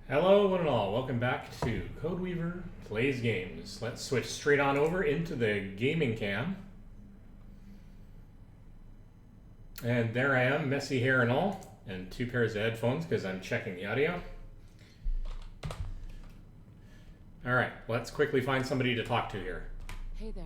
Hello one and all, welcome back to Codeweaver Plays Games. Let's switch straight on over into the gaming cam. And there I am, messy hair and all, and 2 pairs of headphones because I'm checking the audio. Alright, let's quickly find somebody to talk to here. Hey there.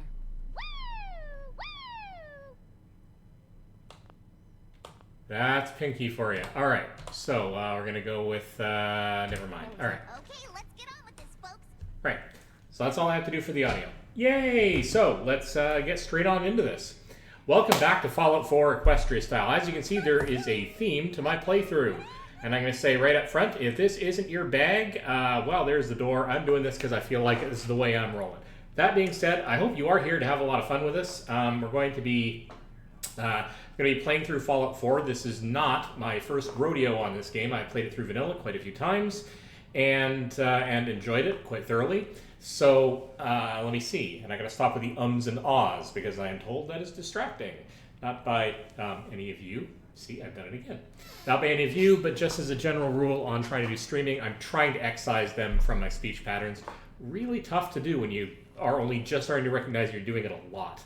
That's Pinky for you. Alright, so we're going to go with, never mind. Alright. Okay, let's get on with this, folks. Right, so that's all I have to do for the audio. Yay! So, let's get straight on into this. Welcome back to Fallout 4 Equestria style. As you can see, there is a theme to my playthrough. And I'm going to say right up front, if this isn't your bag, well, there's the door. I'm doing this because I feel like this is the way I'm rolling. That being said, I hope you are here to have a lot of fun with us. We're going to be playing through Fallout 4. This is not my first rodeo on this game. I played it through vanilla quite a few times and enjoyed it quite thoroughly. So let me see. And I got to stop with the ums and ahs because I am told that is distracting. Not by any of you. See, I've done it again. Not by any of you, but just as a general rule on trying to do streaming, I'm trying to excise them from my speech patterns. Really tough to do when you are only just starting to recognize you're doing it a lot.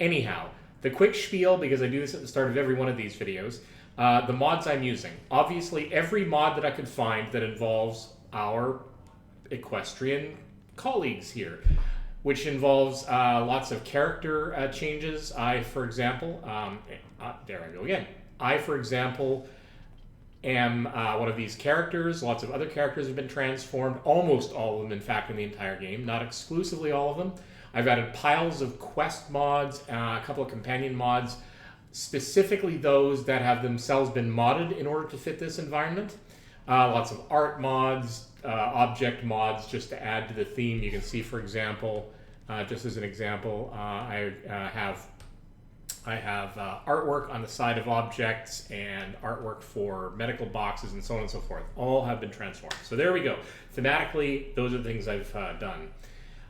Anyhow, the quick spiel, because I do this at the start of every one of these videos, the mods I'm using. Obviously, every mod that I could find that involves our equestrian colleagues here, which involves lots of character changes. For example, there I go again. For example, am one of these characters. Lots of other characters have been transformed. Almost all of them, in fact, in the entire game. Not exclusively all of them. I've added piles of quest mods, a couple of companion mods, specifically those that have themselves been modded in order to fit this environment. Lots of art mods, object mods, just to add to the theme. You can see, for example, just as an example, I have artwork on the side of objects and artwork for medical boxes and so on and so forth. All have been transformed. So there we go. Thematically, those are the things I've done.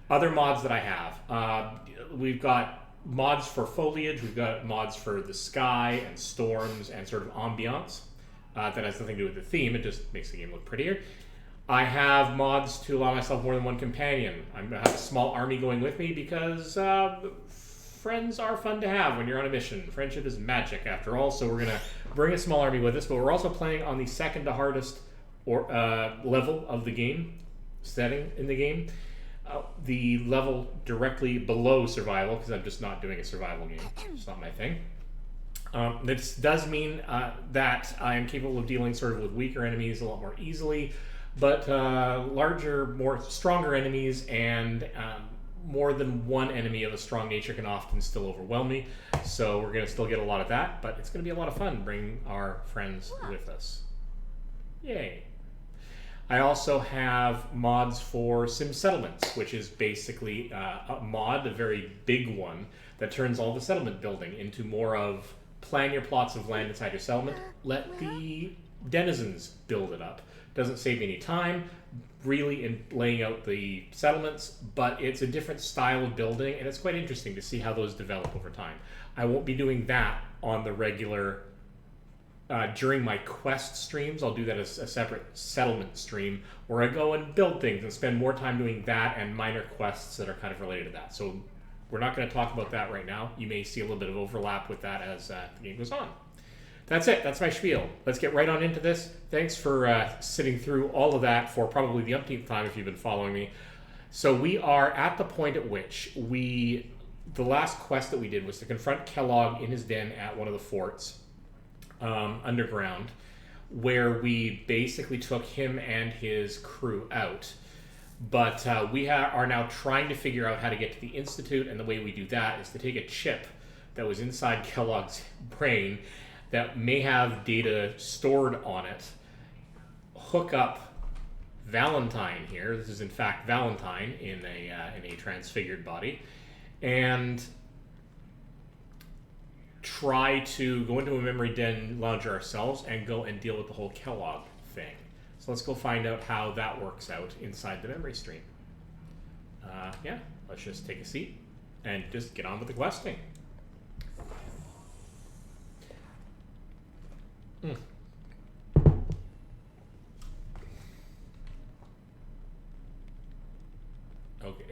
Other mods that I have. We've got mods for foliage. We've got mods for the sky and storms and sort of ambiance. That has nothing to do with the theme. It just makes the game look prettier. I have mods to allow myself more than one companion. I'm going to have a small army going with me because friends are fun to have when you're on a mission. Friendship is magic, after all, so we're going to bring a small army with us, but we're also playing on the second to hardest level of the game, setting in the game. The level directly below survival, because I'm just not doing a survival game. It's not my thing. This does mean that I am capable of dealing sort of with weaker enemies a lot more easily, but larger, stronger enemies and more than one enemy of a strong nature can often still overwhelm me. So we're going to still get a lot of that, but it's going to be a lot of fun bringing our friends with us. Yay. I also have mods for Sim Settlements, which is basically a mod, a very big one, that turns all the settlement building into more of plan your plots of land inside your settlement, let the denizens build it up. Doesn't save any time, really, in laying out the settlements, but it's a different style of building, and it's quite interesting to see how those develop over time. I won't be doing that on the regular during my quest streams. I'll do that as a separate settlement stream where I go and build things and spend more time doing that and minor quests that are kind of related to that. So we're not going to talk about that right now. You may see a little bit of overlap with that as the game goes on. That's it. That's my spiel. Let's get right on into this. Thanks for sitting through all of that for probably the umpteenth time if you've been following me. So we are at the point at which the last quest that we did was to confront Kellogg in his den at one of the forts underground, where we basically took him and his crew out. But we are now trying to figure out how to get to the Institute, and the way we do that is to take a chip that was inside Kellogg's brain that may have data stored on it, hook up Valentine here. This is in fact Valentine in a transfigured body, and try to go into a memory den launcher ourselves and go and deal with the whole Kellogg thing. So let's go find out how that works out inside the memory stream. Yeah, let's just take a seat and just get on with the questing.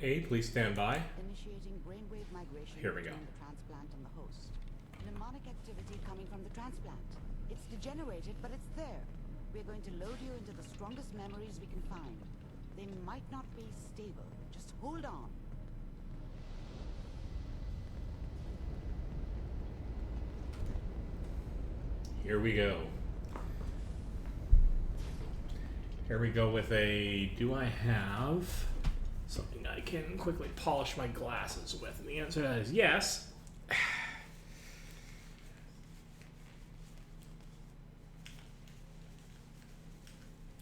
Okay, please stand by. Initiating brainwave migration Here we go. between the transplant and the host. Mnemonic activity coming from the transplant. It's degenerated, but it's there. We're going to load you into the strongest memories we can find. They might not be stable. Just hold on. Here we go. Here we go with a, do I have something I can quickly polish my glasses with? And the answer to that is yes.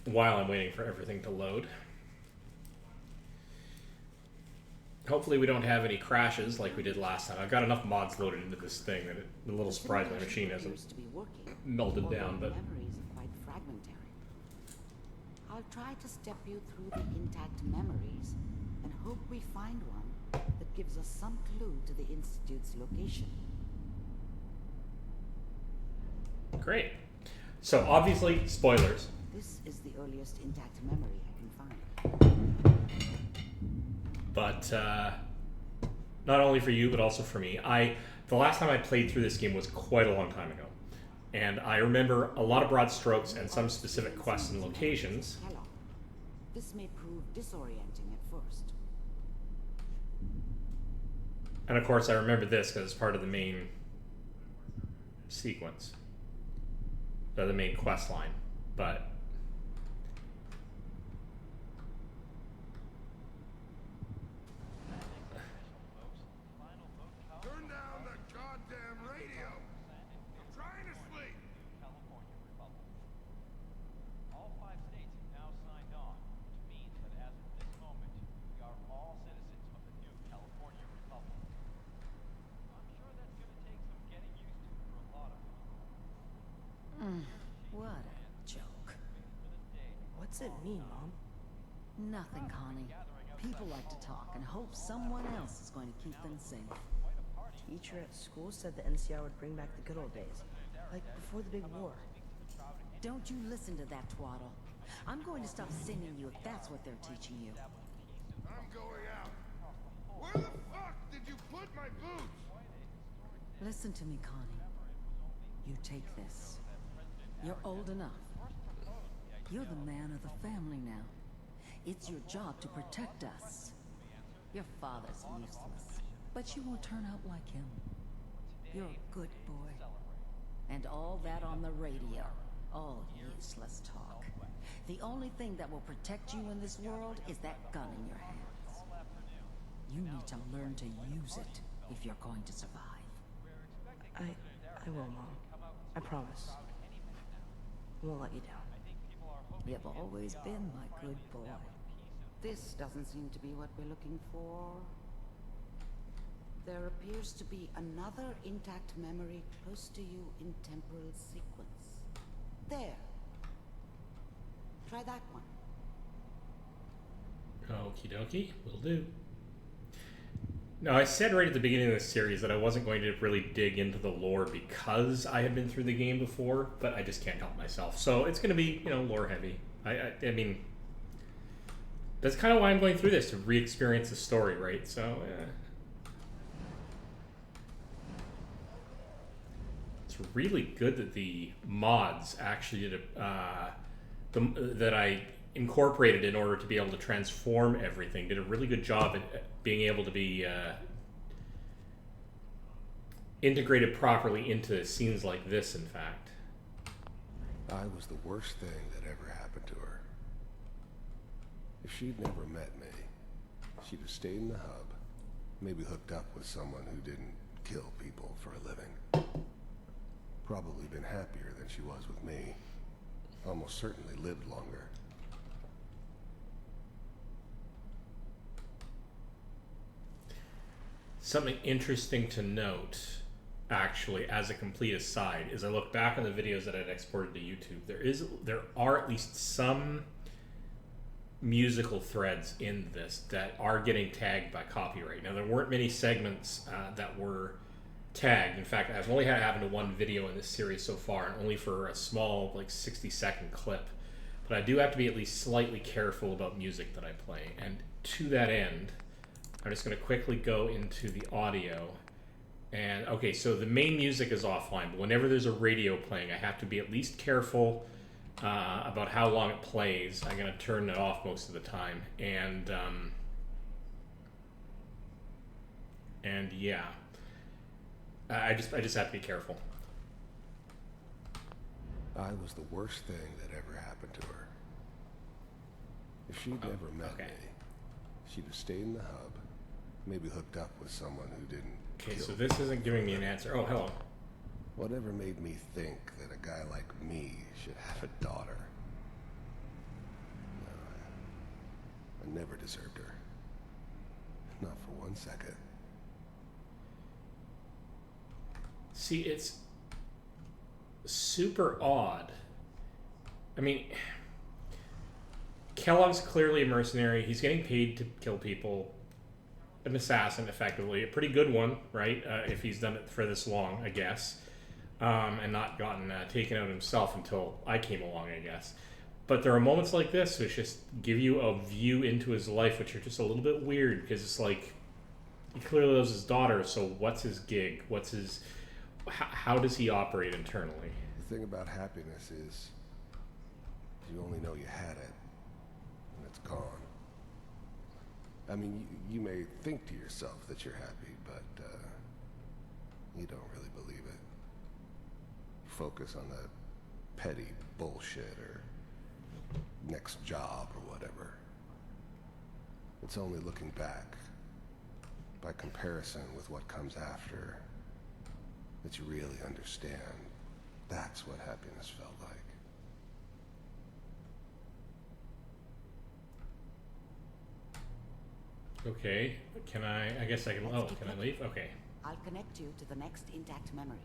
While I'm waiting for everything to load. Hopefully we don't have any crashes like we did last time. I've got enough mods loaded into this thing that I'm a little surprised my machine hasn't melted down, but... Memories are quite fragmentary. I'll try to step you through the intact memories and hope we find one that gives us some clue to the Institute's location. Great. So obviously, spoilers. This is the earliest intact memory I can find. But not only for you, but also for me. The last time I played through this game was quite a long time ago. And I remember a lot of broad strokes and some specific quests and locations. Kellogg. This may prove disorienting at first. And of course, I remember this because it's part of the main sequence. Or the main quest line. But... Turn down the goddamn radio! I'm trying to sleep! California Republic. All 5 states have now signed on, which means that as of this moment, we are all citizens of the new California Republic. I'm sure that's going to take some getting used to for a lot of people. What a joke. What's it mean, Mom? Nothing, Connie. People like to talk and hope someone else is going to keep them safe. Teacher at school said the NCR would bring back the good old days. Like before the big war. Don't you listen to that twaddle. I'm going to stop sending you if that's what they're teaching you. I'm going out. Where the fuck did you put my boots? Listen to me, Connie. You take this. You're old enough. You're the man of the family now. It's your job to protect us. Your father's useless, but you won't turn out like him. You're a good boy. And all that on the radio. All useless talk. The only thing that will protect you in this world is that gun in your hands. You need to learn to use it if you're going to survive. I will, Mom. I promise. I won't let you down. You've always been my good boy. This doesn't seem to be what we're looking for. There appears to be another intact memory close to you in temporal sequence. There. Try that one. Okie dokie, will do. Now, I said right at the beginning of this series that I wasn't going to really dig into the lore because I had been through the game before, but I just can't help myself. So it's going to be, lore heavy. I mean, that's kind of why I'm going through this, to re-experience the story, right? So, it's really good that the mods actually did that I incorporated in order to be able to transform everything. Did a really good job at being able to be integrated properly into scenes like this, in fact. I was the worst thing that ever happened to her. If she'd never met me, she'd have stayed in the hub, maybe hooked up with someone who didn't kill people for a living. Probably been happier than she was with me. Almost certainly lived longer. Something interesting to note, actually, as a complete aside, is I look back on the videos that I'd exported to YouTube. There are at least some musical threads in this that are getting tagged by copyright. Now, there weren't many segments that were tagged. In fact, I've only had it happen to one video in this series so far, and only for a small, 60-second clip. But I do have to be at least slightly careful about music that I play. And to that end, I'm just going to quickly go into the audio. And okay, so the main music is offline, but whenever there's a radio playing, I have to be at least careful about how long it plays. I'm going to turn it off most of the time. And yeah, I just have to be careful. I was the worst thing that ever happened to her. If she'd never met me, she'd have stayed in the hub, maybe hooked up with someone who didn't. Okay, so this isn't giving me an answer. Oh, hello. Whatever made me think that a guy like me should have a daughter? No, I never deserved her. Not for 1 second. See, it's super odd. I mean, Kellogg's clearly a mercenary. He's getting paid to kill people. An assassin, effectively. A pretty good one, right? If he's done it for this long, I guess. And not gotten taken out himself until I came along, I guess. But there are moments like this which just give you a view into his life, which are just a little bit weird, because it's like, he clearly loves his daughter, so what's his gig? What's his... How does he operate internally? The thing about happiness is, you only know you had it, and it's gone. I mean, you may think to yourself that you're happy, but you don't really believe it. Focus on the petty bullshit or next job or whatever. It's only looking back, by comparison with what comes after, that you really understand that's what happiness felt like. Okay, can I guess I can, Let's oh, keep can I looking. leave? Okay. I'll connect you to the next intact memory.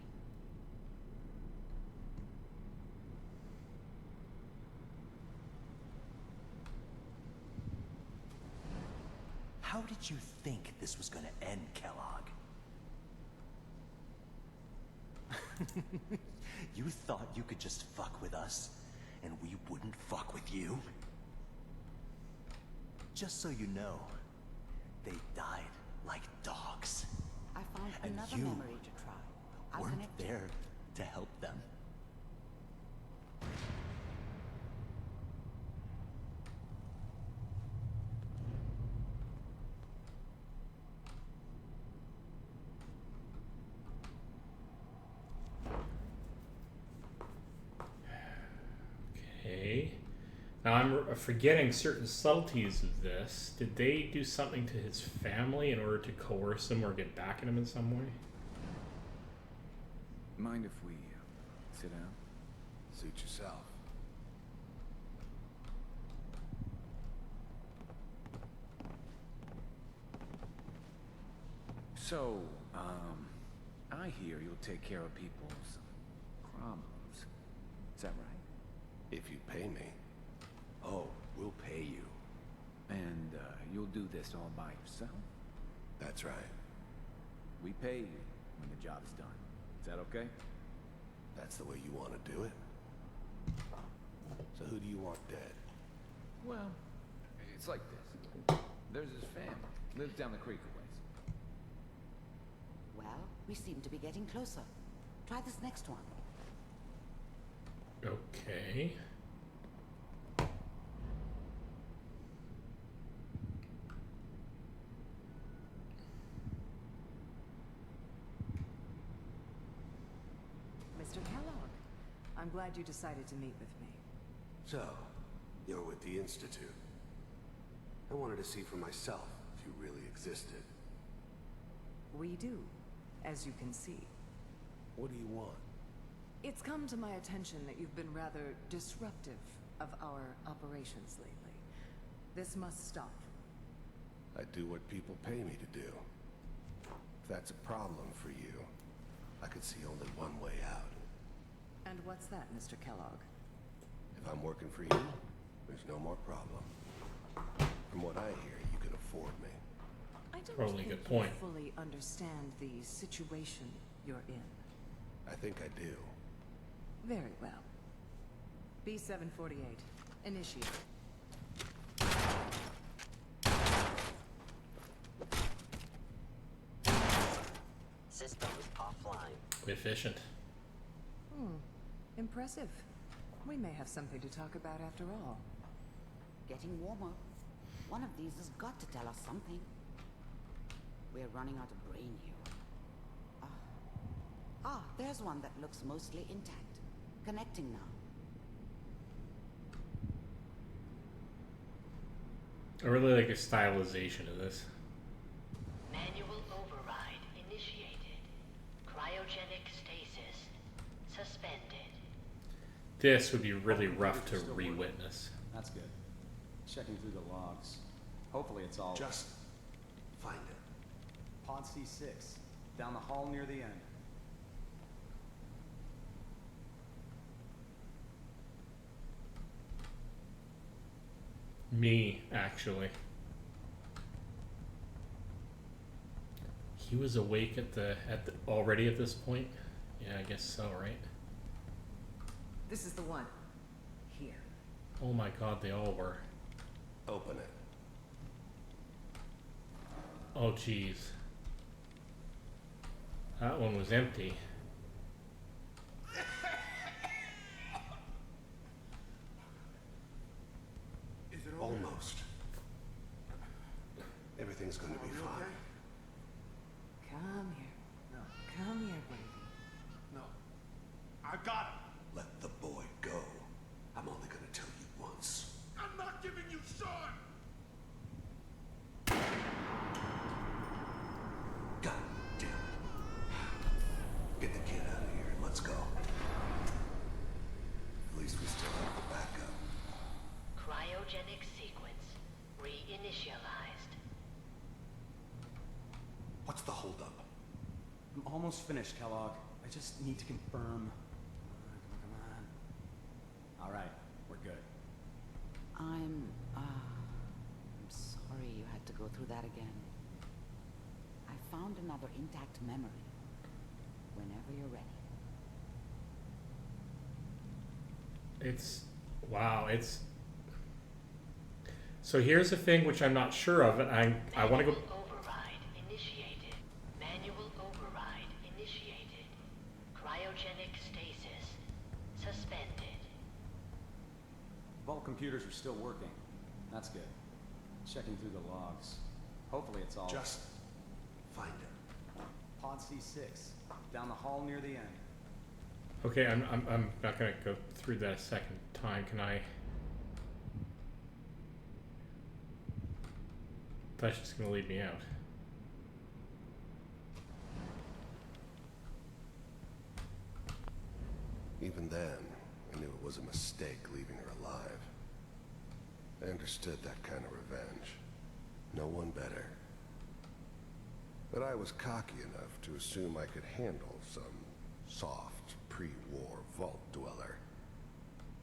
How did you think this was gonna end, Kellogg? You thought you could just fuck with us, and we wouldn't fuck with you? Just so you know, they died like dogs. I found And another you memory to try. I'll weren't connect you. there to help them. Okay. Now I'm forgetting certain subtleties of this. Did they do something to his family in order to coerce him or get back at him in some way? Mind if we sit down? Suit yourself. So, I hear you'll take care of people's problems. Is that right? If you pay me. Oh, we'll pay you. And, you'll do this all by yourself? That's right. We pay you when the job's done. Is that okay? That's the way you want to do it. So who do you want dead? Well, it's like this. There's his family. Lives down the creek a ways. Well, we seem to be getting closer. Try this next one. Okay. Mr. Kellogg, I'm glad you decided to meet with me. So, you're with the Institute. I wanted to see for myself if you really existed. We do, as you can see. What do you want? It's come to my attention that you've been rather disruptive of our operations lately. This must stop. I do what people pay me to do. If that's a problem for you, I could see only one way out. And what's that, Mr. Kellogg? If I'm working for you, there's no more problem. From what I hear, you can afford me. I don't Probably a think good point. you fully understand the situation you're in. I think I do. Very well. B-748, initiate. efficient. Impressive. We may have something to talk about after all. Getting warmer. One of these has got to tell us something. We're running out of brain here. There's one that looks mostly intact. Connecting now. I really like the stylization of this. Manual override initiated. Cryogenic stasis suspended. This would be really rough to re-witness. That's good. Checking through the logs. Hopefully it's all... Just find it. Pod C6. Down the hall near the end. Me, actually. He was awake already at this point? Yeah, I guess so, right? This is the one. Here. Oh my god, they all were. Open it. Oh jeez. That one was empty. Almost. Everything's going to be fine. Come here. No. Come here, baby. No. I got him. Let the boy go. I'm only going to tell you once. I'm not giving you Sean! God damn it. Get the kid out of here and let's go. At least we still have the backup. Cryogenic sequence reinitialized. What's the holdup? I'm almost finished, Kellogg. I just need to confirm. Come on. All right, we're good. I'm sorry you had to go through that again. I found another intact memory. Whenever you're ready. Wow, so here's the thing which I'm not sure of, and I want to go... Override initiated. Manual override initiated. Cryogenic stasis suspended. Vault computers are still working. That's good. Checking through the logs. Hopefully it's all... Just find it. Pod C6. Down the hall near the end. Okay, I'm not going to go through that a second time. Can I... That's just going to leave me out. Even then, I knew it was a mistake leaving her alive. I understood that kind of revenge. No one better. But I was cocky enough to assume I could handle some soft, pre-war vault dweller.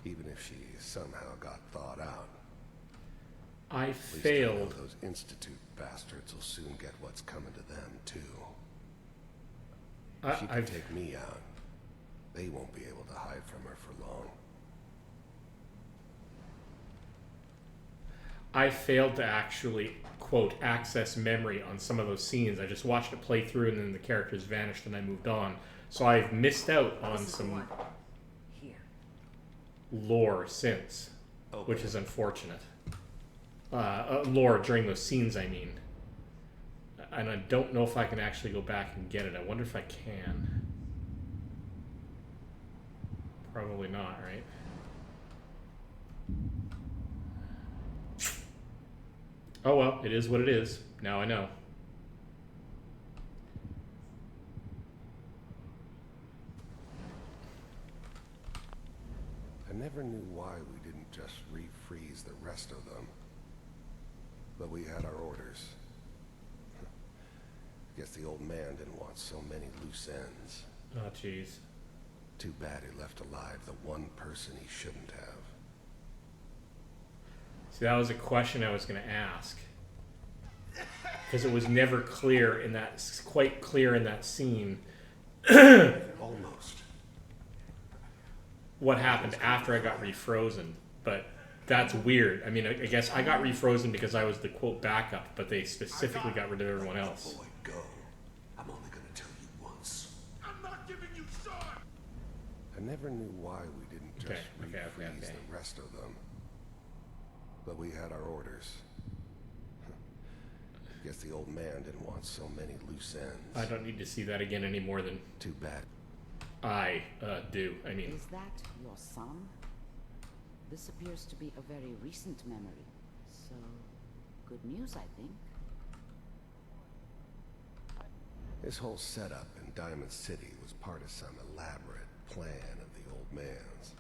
Even if she somehow got thawed out. I At least I know failed. those Institute bastards will soon get what's coming to them, too. If she can take me out, they won't be able to hide from her for long. I failed to actually, quote, access memory on some of those scenes. I just watched it play through and then the characters vanished and I moved on. So I've missed out on some Here. lore since, which is unfortunate. Lore during those scenes, I mean. And I don't know if I can actually go back and get it. I wonder if I can. Probably not, right? Oh well, it is what it is. Now I know. I never knew why we didn't just refreeze the rest of them. But we had our orders. Guess the old man didn't want so many loose ends. Oh jeez. Too bad he left alive the one person he shouldn't have. See, that was a question I was going to ask. Because it was never clear in that, quite clear in that scene. Almost. What happened after I got refrozen. But that's weird. I mean, I guess I got refrozen because I was the quote backup, but they specifically got rid of everyone else. Boy, go. I'm only gonna tell you once. I'm not giving you I never knew why we didn't just Okay. refreeze the rest of them. But we had our orders. Guess the old man didn't want so many loose ends. I don't need to see that again any more than Too bad. I do. I mean, Is that your son? This appears to be a very recent memory. So, good news, I think. This whole setup in Diamond City was part of some elaborate plan of the old man's.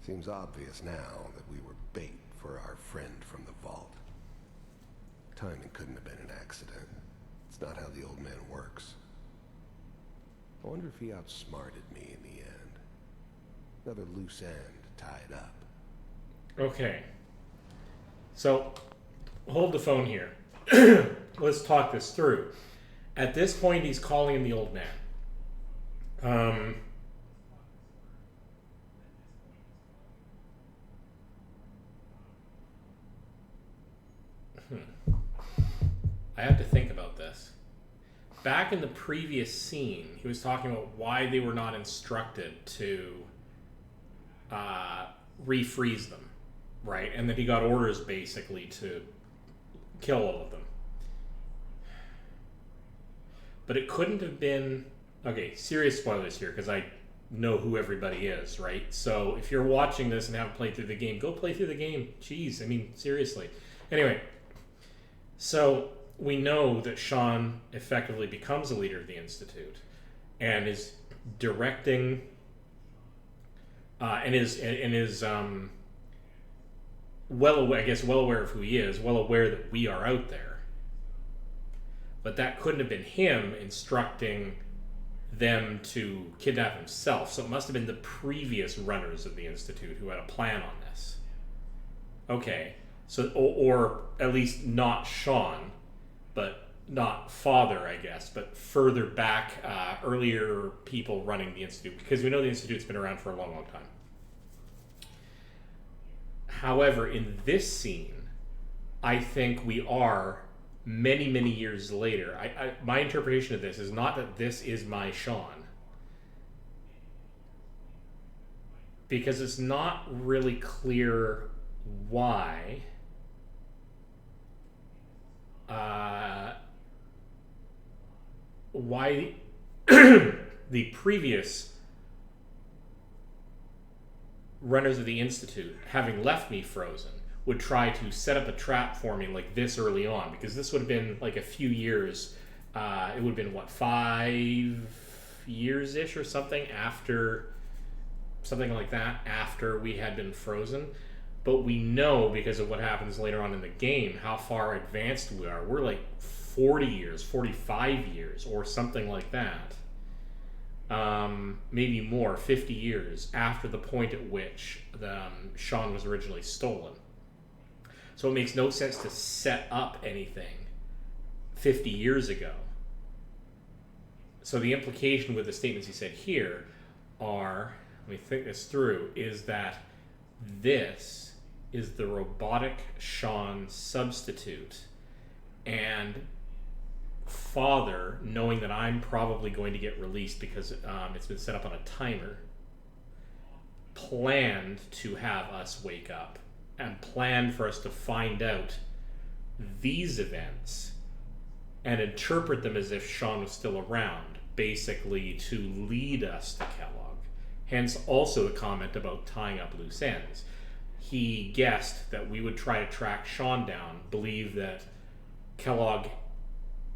Seems obvious now that we were bait for our friend from the vault. Timing couldn't have been an accident. It's not how the old man works. I wonder if he outsmarted me in the end. Another loose end tied up. okay. So, hold the phone here. Let's talk this through. At this point, he's calling him the old man. I have to think about this. Back in the previous scene, he was talking about why they were not instructed to refreeze them, right? And that he got orders basically to kill all of them. But it couldn't have been... Okay, serious spoilers here, because I know who everybody is, right? So if you're watching this and haven't played through the game, go play through the game. Jeez, I mean, seriously. Anyway, so we know that Sean effectively becomes a leader of the Institute and is directing and is well aware of who he is, well aware that we are out there. But that couldn't have been him instructing them to kidnap himself. So it must have been the previous runners of the Institute who had a plan on this. Okay, so or at least not Sean, but not father, I guess, but further back, earlier people running the Institute, because we know the Institute's been around for a long, long time. However, in this scene, I think we are many, many years later. My interpretation of this is not that this is my Sean, because it's not really clear why the previous runners of the Institute, having left me frozen, would try to set up a trap for me like this early on, because this would have been like a few years, it would have been, what, 5 years-ish or something after, something like that, after we had been frozen. But we know, because of what happens later on in the game, how far advanced we are. We're like 40 years, 45 years, or something like that. Maybe more, 50 years after the point at which Sean was originally stolen. So it makes no sense to set up anything 50 years ago. So the implication with the statements he said here are, let me think this through, is that this is the robotic Sean substitute, and father, knowing that I'm probably going to get released because it's been set up on a timer, planned to have us wake up and planned for us to find out these events and interpret them as if Sean was still around, basically to lead us to Kellogg. Hence also the comment about tying up loose ends. He guessed that we would try to track Sean down, believe that Kellogg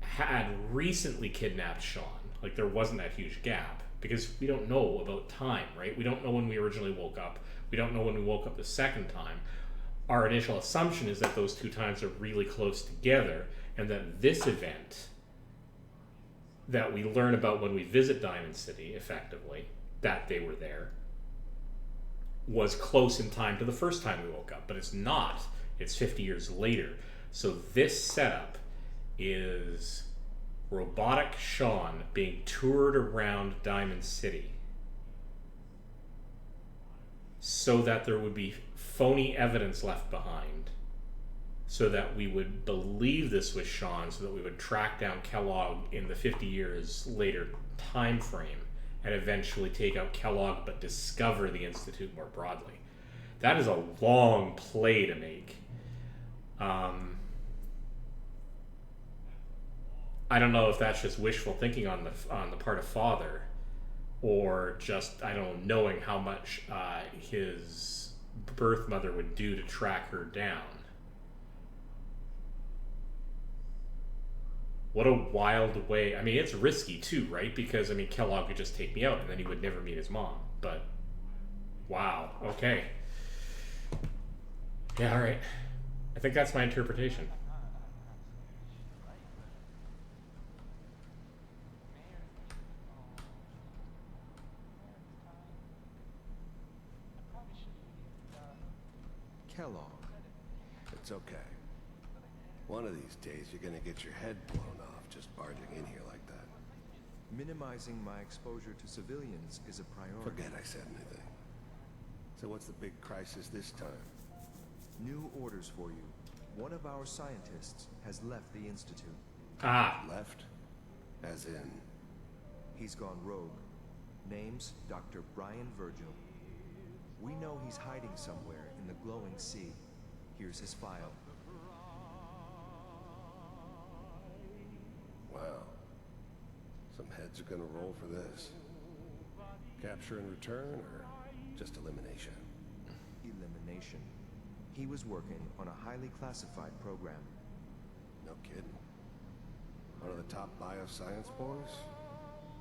had recently kidnapped Sean, like there wasn't that huge gap, because we don't know about time, right? We don't know when we originally woke up. We don't know when we woke up the second time. Our initial assumption is that those two times are really close together, and that this event that we learn about when we visit Diamond City, effectively, that they were there, was close in time to the first time we woke up. But it's not. It's 50 years later. So this setup is robotic Sean being toured around Diamond City so that there would be phony evidence left behind, so that we would believe this was Sean, so that we would track down Kellogg in the 50 years later time frame and eventually take out Kellogg, but discover the Institute more broadly. That is a long play to make. I don't know if that's just wishful thinking on the part of Father, or just, I don't know, knowing how much his birth mother would do to track her down. What a wild way. I mean, it's risky too, right? Because, I mean, Kellogg could just take me out and then he would never meet his mom. But, wow. Okay. Yeah, all right. I think that's my interpretation. Kellogg. It's okay. One of these days, you're gonna get your head blown off just barging in here like that. Minimizing my exposure to civilians is a priority. Forget I said anything. So what's the big crisis this time? New orders for you. One of our scientists has left the Institute. Ah. Left? As in? He's gone rogue. Name's Dr. Brian Virgil. We know he's hiding somewhere in the glowing sea. Here's his file. Wow. Some heads are gonna roll for this. Capture and return, or just elimination? Elimination. He was working on a highly classified program. No kidding. One of the top bioscience boys?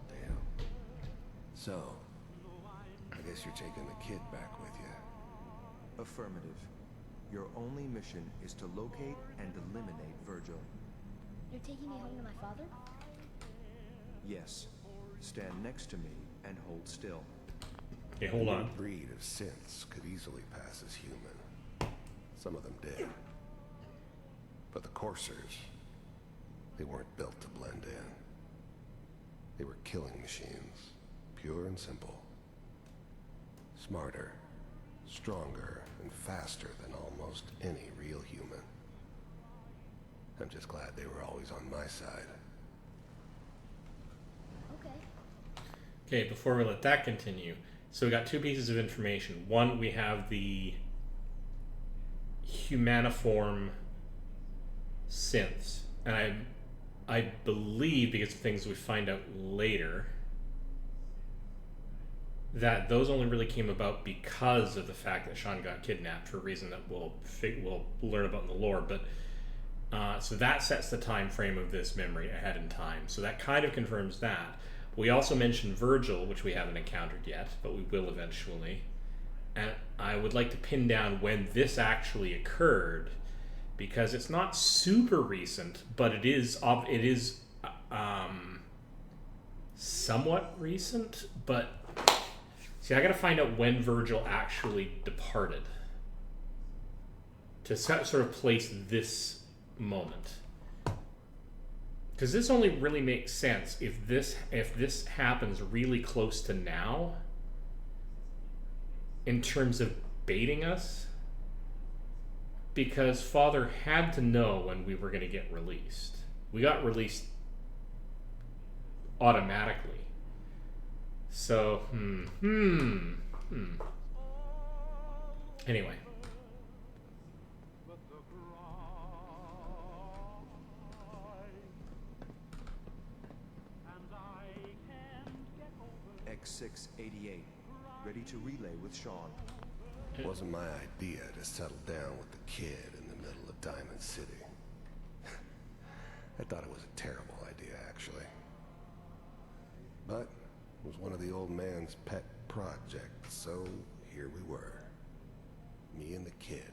Damn. So, I guess you're taking the kid back with you. Affirmative. Your only mission is to locate and eliminate Virgil. You're taking me home to my father? Yes. Stand next to me and hold still. Okay, hold on. Any breed of synths could easily pass as human. Some of them did. But the coursers, they weren't built to blend in. They were killing machines, pure and simple. Smarter, stronger, and faster than almost any real human. I'm just glad they were always on my side. Okay. Okay, before we let that continue, so we got two pieces of information. One, we have the humaniform synths, and I believe, because of things we find out later, that those only really came about because of the fact that Sean got kidnapped, for a reason that we'll learn about in the lore. But so that sets the time frame of this memory ahead in time. So that kind of confirms that. We also mentioned Virgil, which we haven't encountered yet, but we will eventually. And I would like to pin down when this actually occurred, because it's not super recent, but it is somewhat recent. But see, I got to find out when Virgil actually departed to sort of place this moment, because this only really makes sense if this happens really close to now in terms of baiting us, because Father had to know when we were going to get released. We got released automatically. So, Anyway. X688, ready to relay with Sean. It wasn't my idea to settle down with the kid in the middle of Diamond City. I thought it was a terrible idea, actually. But it was one of the old man's pet projects, so here we were. Me and the kid.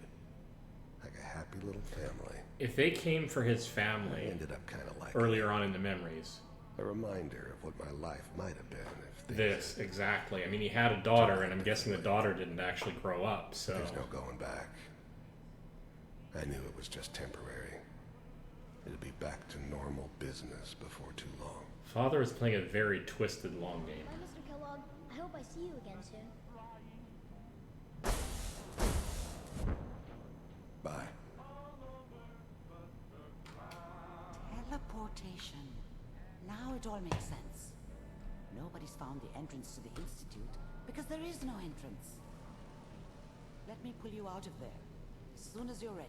Like a happy little family. If they came for his family, I ended up kind of like earlier on in the memories. A reminder of what my life might have been if this, exactly. I mean, he had a daughter, and I'm guessing the daughter didn't actually grow up, so... There's no going back. I knew it was just temporary. It'd be back to normal business before too long. Father is playing a very twisted long game. Bye, Mr. Kellogg. I hope I see you again soon. Bye. Teleportation. Now it all makes sense. No nobody's found the entrance to the Institute because there is no entrance. Let me pull you out of there as soon as you're ready.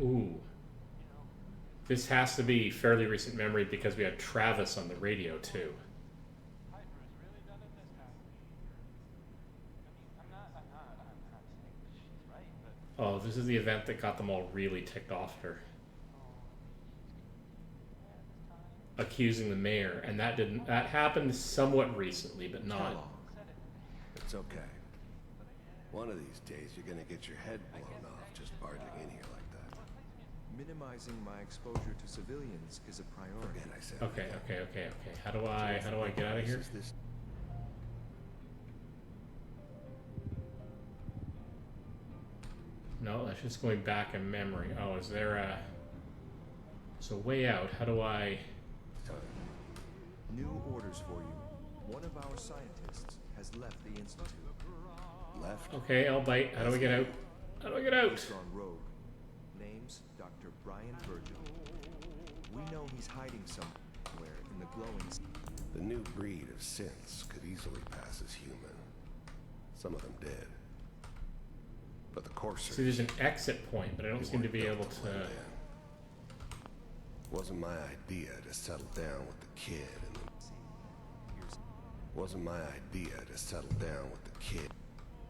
Ooh. This has to be fairly recent memory because we had Travis on the radio too. Oh, this is the event that got them all really ticked off at her. Accusing the mayor, and that happened somewhat recently, but not. Kellogg. It's okay. One of these days you're gonna get your head blown off just barging in here like that. Minimizing my exposure to civilians is a priority. Forget I said Okay. How do I get out of here? No, that's just going back in memory. Oh, is there a... So way out, how do I... New orders for you. One of our scientists has left the Institute. Left? Okay, I'll bite. How do I get out? How do I get out? He's gone rogue. Name's Dr. Brian Virgil. We know he's hiding somewhere in the glowing... The new breed of synths could easily pass as human. Some of them did. But the Corsairs... See, there's an exit point, but I don't seem to be able to... Wasn't my idea to settle down with the kid and the... Wasn't my idea to settle down with the kid.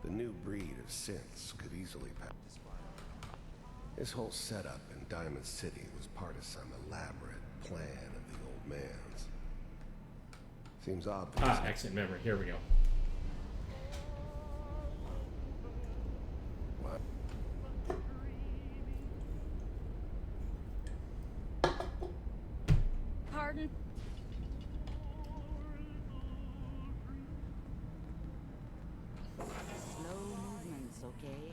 The new breed of synths could easily pass. This whole setup in Diamond City was part of some elaborate plan of the old man's. Seems obvious. Ah, exit memory. Here we go. What? Pardon? Slow movements, okay?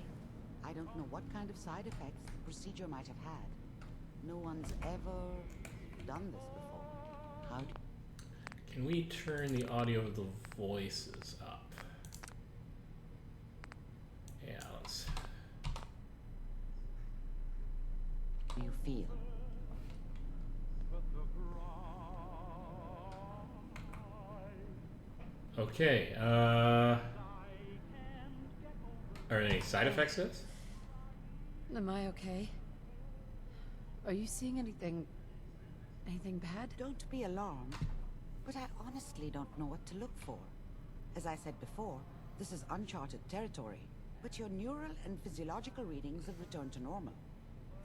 I don't know what kind of side effects the procedure might have had. No one's ever done this before. How do... Can we turn the audio of the voices up? Yeah, let's... do you feel? Okay, are there any side effects to this? Am I okay? Are you seeing anything bad? Don't be alarmed, but I honestly don't know what to look for. As I said before, this is uncharted territory, but your neural and physiological readings have returned to normal.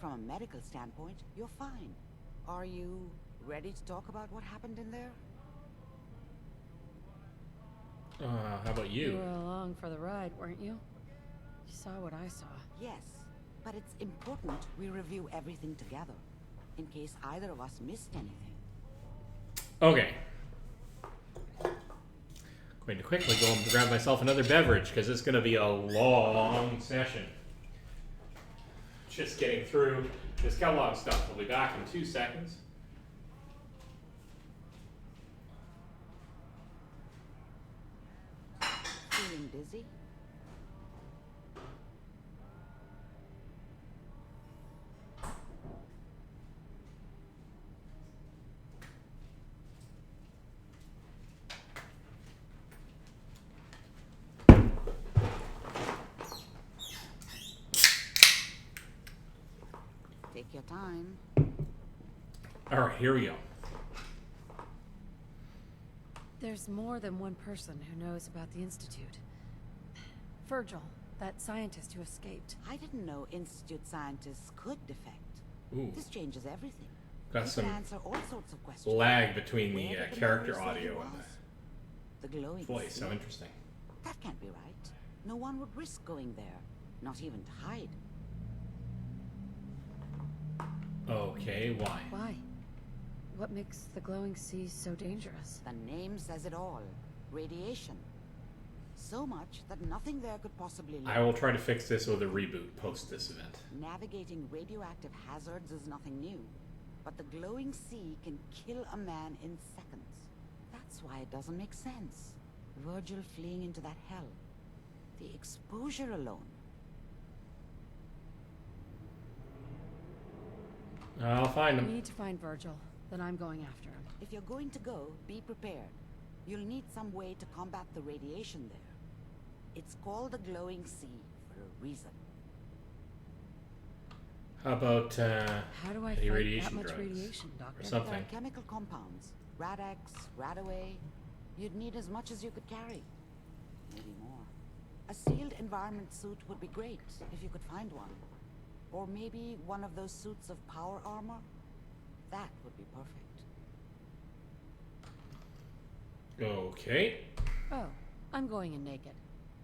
From a medical standpoint, you're fine. Are you ready to talk about what happened in there? How about you? You were along for the ride, weren't you? You saw what I saw. Yes, but it's important we review everything together, in case either of us missed anything. Okay. Going to quickly go and grab myself another beverage, because it's going to be a long session. Just getting through this Kellogg stuff. We'll be back in 2 seconds. Feeling dizzy? Take your time. All right, here we go. There's more than one person who knows about the Institute. Virgil, that scientist who escaped. I didn't know Institute scientists could defect. Ooh. This changes everything. Got You some can answer all sorts of questions. lag between the Where did character memory say he audio and was? The glowing the voice. sea? So interesting. That can't be right. No one would risk going there, not even to hide. Okay, why? Why? What makes the glowing sea so dangerous? The name says it all. Radiation. So much that nothing there could possibly live. I will try to fix this with a reboot post this event. Navigating radioactive hazards is nothing new, but the glowing sea can kill a man in seconds. That's why it doesn't make sense. Virgil fleeing into that hell. The exposure alone. I'll find We him. need to find Virgil. Then I'm going after him. If you're going to go, be prepared. You'll need some way to combat the radiation there. It's called the glowing sea for a reason. How about How do I any fight radiation that much drugs radiation, or Doctor? There something? are chemical compounds. Rad-X, Radaway. You'd need as much as you could carry. Maybe more. A sealed environment suit would be great, if you could find one. Or maybe one of those suits of power armor. That would be perfect. Okay. Oh, I'm going in naked.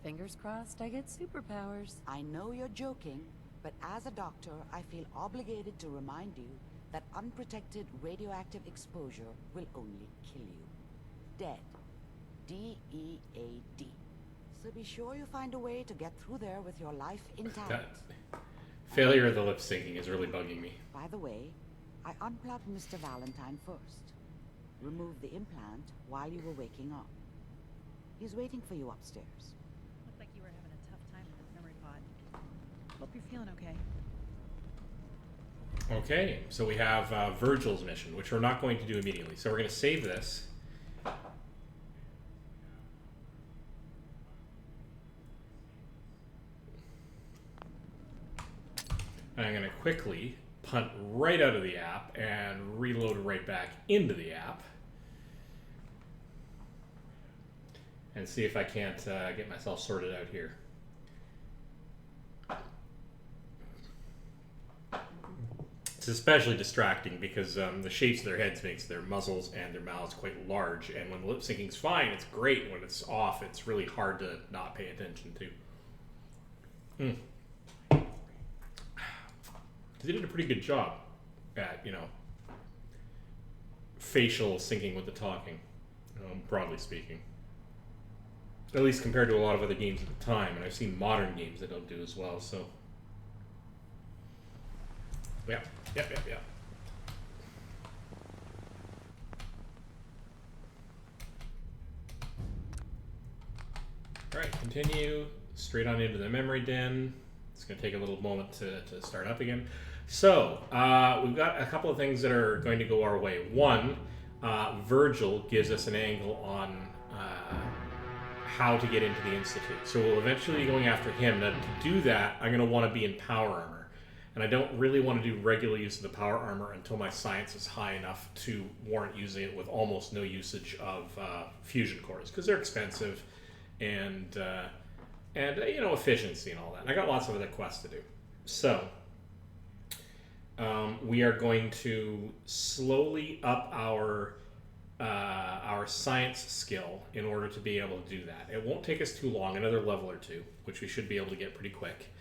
Fingers crossed I get superpowers. I know you're joking, but as a doctor, I feel obligated to remind you that unprotected radioactive exposure will only kill you. Dead. D-E-A-D. So be sure you find a way to get through there with your life intact. That failure of the lip syncing is really bugging me. By the way, I unplugged Mr. Valentine first. Removed the implant while you were waking up. He's waiting for you upstairs. Looked like you were having a tough time with this memory pod. Hope you're feeling okay. Okay, so we have Virgil's mission, which we're not going to do immediately. So we're going to save this. And I'm going to quickly punt right out of the app and reload right back into the app. And see if I can't get myself sorted out here. It's especially distracting because the shapes of their heads makes their muzzles and their mouths quite large. And when lip syncing's fine, it's great. When it's off, it's really hard to not pay attention to. They did a pretty good job at, facial syncing with the talking, broadly speaking. At least compared to a lot of other games at the time, and I've seen modern games that don't do as well, so. Yep. Alright, continue. Straight on into the memory den. It's going to take a little moment to start up again. So, we've got a couple of things that are going to go our way. One, Virgil gives us an angle on how to get into the Institute. So we'll eventually be going after him. Now, to do that, I'm going to want to be in power armor. And I don't really want to do regular use of the power armor until my science is high enough to warrant using it with almost no usage of fusion cores, because they're expensive and efficiency and all that. And I got lots of other quests to do. So we are going to slowly up our science skill in order to be able to do that. It won't take us too long, another level or two, which we should be able to get pretty quick.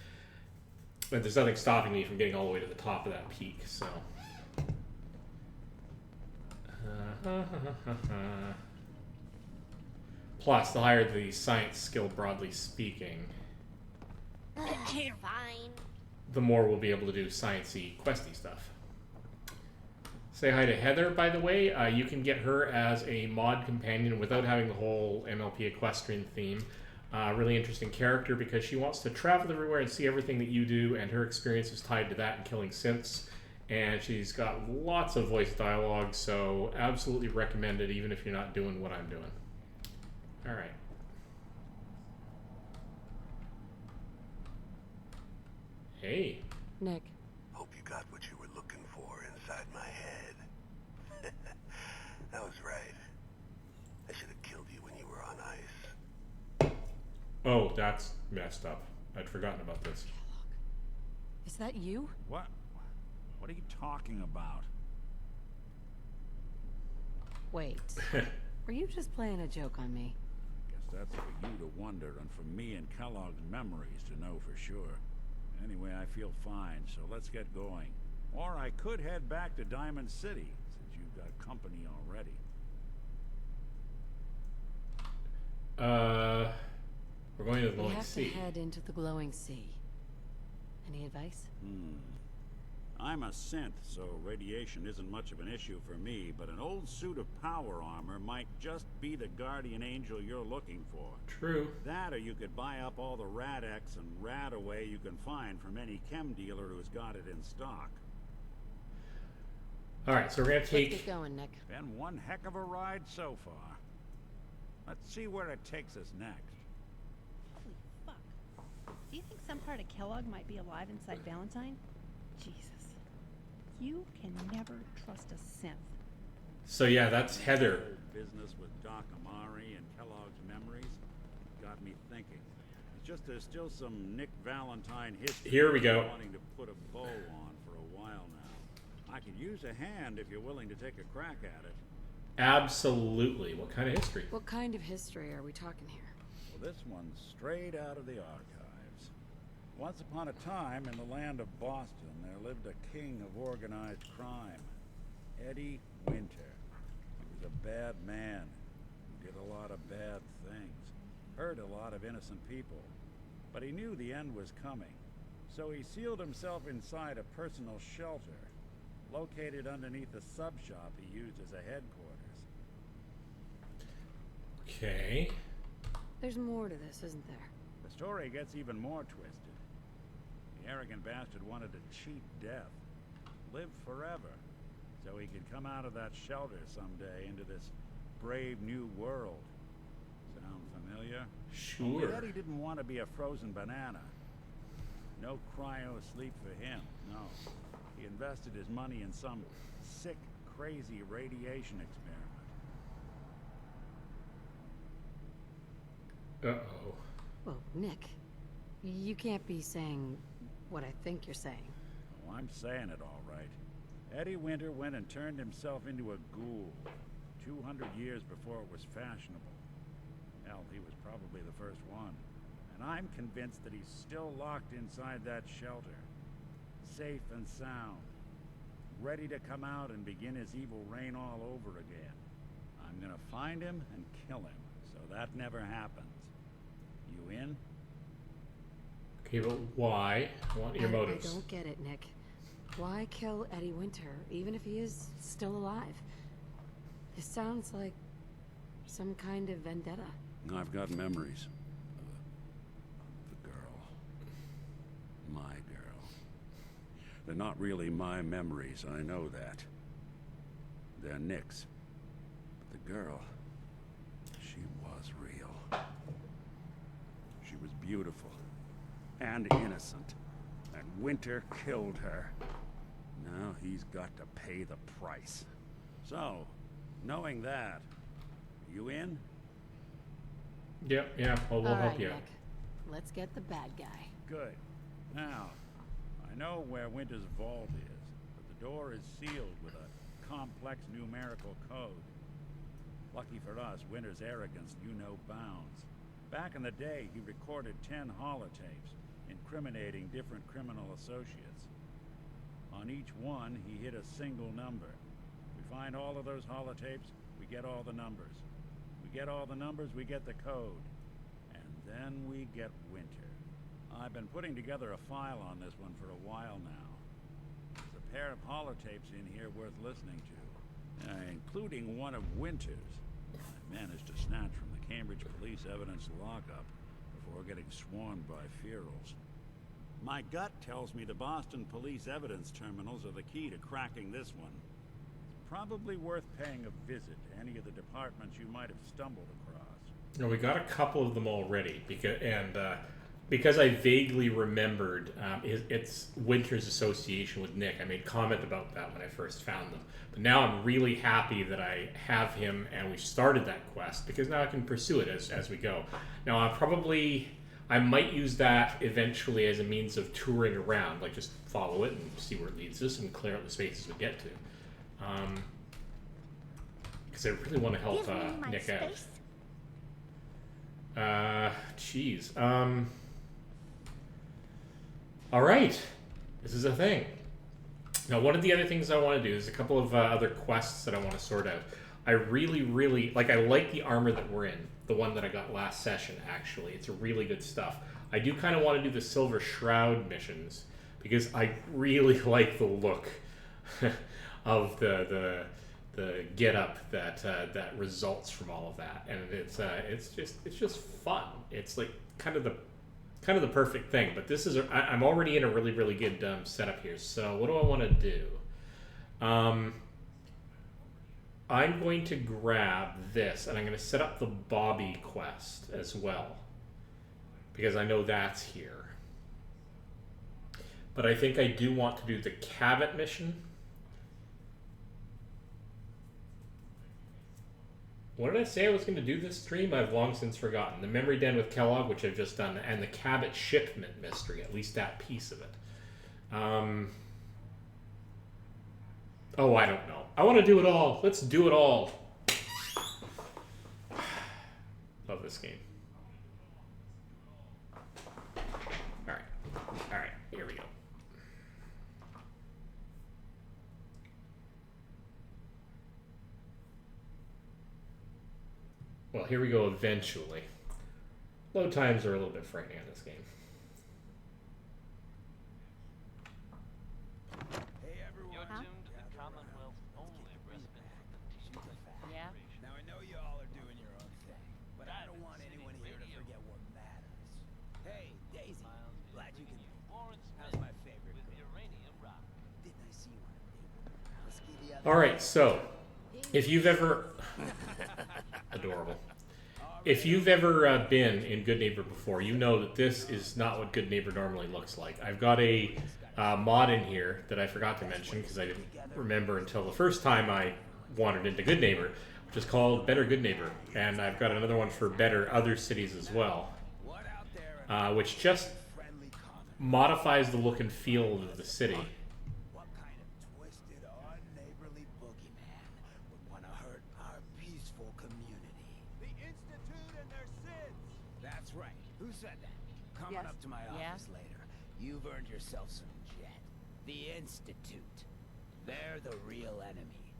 But there's nothing stopping me from getting all the way to the top of that peak, so. Plus, the higher the science skill, broadly speaking, Fine. the more we'll be able to do sciencey, questy stuff. Say hi to Heather, by the way. You can get her as a mod companion without having the whole MLP equestrian theme. Really interesting character because she wants to travel everywhere and see everything that you do, and her experience is tied to that and killing synths. And she's got lots of voice dialogue, so absolutely recommend it even if you're not doing what I'm doing. Alright. Hey. Nick. Hope you got what you were looking for inside my head. That was right. I should have killed you when you were on ice. Oh, that's messed up. I'd forgotten about this. Kellogg. Is that you? What? What are you talking about? Wait. Were you just playing a joke on me? Guess that's for you to wonder and for me and Kellogg's memories to know for sure. Anyway, I feel fine, so let's get going. Or I could head back to Diamond City, since you've got company already. We're going to the We glowing have sea. to head into the glowing sea. Any advice? I'm a synth, so radiation isn't much of an issue for me, but an old suit of power armor might just be the guardian angel you're looking for. True. That, or you could buy up all the Rad-X and Rad-Away you can find from any chem dealer who's got it in stock. Alright, so we're gonna take... Let's get going, Nick. Been one heck of a ride so far. Let's see where it takes us next. Holy fuck. Do you think some part of Kellogg might be alive inside Valentine? Jesus. You can never trust a synth. So yeah, that's Heather. Business with Doc Amari and Kellogg's memories got me thinking. It's just there's still some Nick Valentine history. Here we go. Wanting to put a bow on for a while now. I could use a hand if you're willing to take a crack at it. Absolutely. What kind of history? What kind of history are we talking here? Well, this one's straight out of the archives. Once upon a time, in the land of Boston, there lived a king of organized crime, Eddie Winter. He was a bad man who did a lot of bad things, hurt a lot of innocent people. But he knew the end was coming, so he sealed himself inside a personal shelter, located underneath a sub shop he used as a headquarters. Okay. There's more to this, isn't there? The story gets even more twisted. The arrogant bastard wanted to cheat death, live forever, so he could come out of that shelter someday into this brave new world. Sound familiar? Sure. Only Eddie didn't want to be a frozen banana. No cryo sleep for him, no. He invested his money in some sick, crazy radiation experiment. Uh-oh. Well, Nick, you can't be saying what I think you're saying. Oh, I'm saying it all right. Eddie Winter went and turned himself into a ghoul 200 years before it was fashionable. Hell, he was probably the first one. And I'm convinced that he's still locked inside that shelter. Safe and sound. Ready to come out and begin his evil reign all over again. I'm gonna find him and kill him, so that never happens. You in? Okay, but why? I want your motives. I don't get it, Nick. Why kill Eddie Winter, even if he is still alive? This sounds like some kind of vendetta. I've got memories. The girl. My girl. They're not really my memories, I know that. They're Nick's. But the girl, she was real. She was beautiful. And innocent. And Winter killed her. Now he's got to pay the price. So, knowing that, you in? Yep, yeah, well, we'll help you. Nick. Let's get the bad guy. Good. Now, I know where Winter's vault is, but the door is sealed with a complex numerical code. Lucky for us, Winter's arrogance knew no bounds. Back in the day, he recorded 10 holotapes, incriminating different criminal associates. On each one, he hit a single number. We find all of those holotapes, we get all the numbers. We get all the numbers, we get the code. And then we get Winter. I've been putting together a file on this one for a while now. There's a pair of holotapes in here worth listening to, including one of Winter's. I managed to snatch from the Cambridge police evidence lockup before getting swarmed by ferals. My gut tells me the Boston police evidence terminals are the key to cracking this one. It's probably worth paying a visit to any of the departments you might have stumbled across. No, we got a couple of them already, because I vaguely remembered it's Winter's association with Nick. I made comment about that when I first found them. But now I'm really happy that I have him and we started that quest, because now I can pursue it as we go. Now I might use that eventually as a means of touring around, like just follow it and see where it leads us and clear out the spaces we get to. Because I really want to help Nick out. Jeez. All right, this is a thing. Now, one of the other things I want to do is a couple of other quests that I want to sort out. I really like. I like the armor that we're in, the one that I got last session. Actually, it's really good stuff. I do kind of want to do the Silver Shroud missions, because I really like the look of the get up that results from all of that, and it's just fun. It's like kind of the perfect thing. But this is I'm already in a really good setup here. So what do I want to do? I'm going to grab this, and I'm going to set up the Bobby quest as well, because I know that's here. But I think I do want to do the Cabot mission. What did I say I was going to do this stream? I've long since forgotten. The Memory Den with Kellogg, which I've just done, and the Cabot shipment mystery, at least that piece of it. Oh, I don't know. I want to do it all. Let's do it all. Love this game. All right, here we go. Well, here we go eventually. Load times are a little bit frightening on this game. Hey everyone. You're tuned to the Commonwealth's only respite for the Yeah? Now I know you all are doing your own thing, but I don't want anyone here to forget what matters. Hey, Daisy, glad you can make it. How's my favorite girl? Didn't I see you on a date? Let's get the other. All right, so if you've ever adorable. If you've ever been in Good Neighbor before, you know that this is not what Good Neighbor normally looks like. I've got a mod in here that I forgot to mention because I didn't remember until the first time I wandered into Good Neighbor, which is called Better Good Neighbor. And I've got another one for Better Other Cities as well, which just modifies the look and feel of the city. What kind of twisted, unneighborly boogeyman would want to hurt our peaceful community? The Institute and their sins! That's right. Who said that? Coming up to my office later. You've earned yourself some jet. The Institute. They're the real enemy.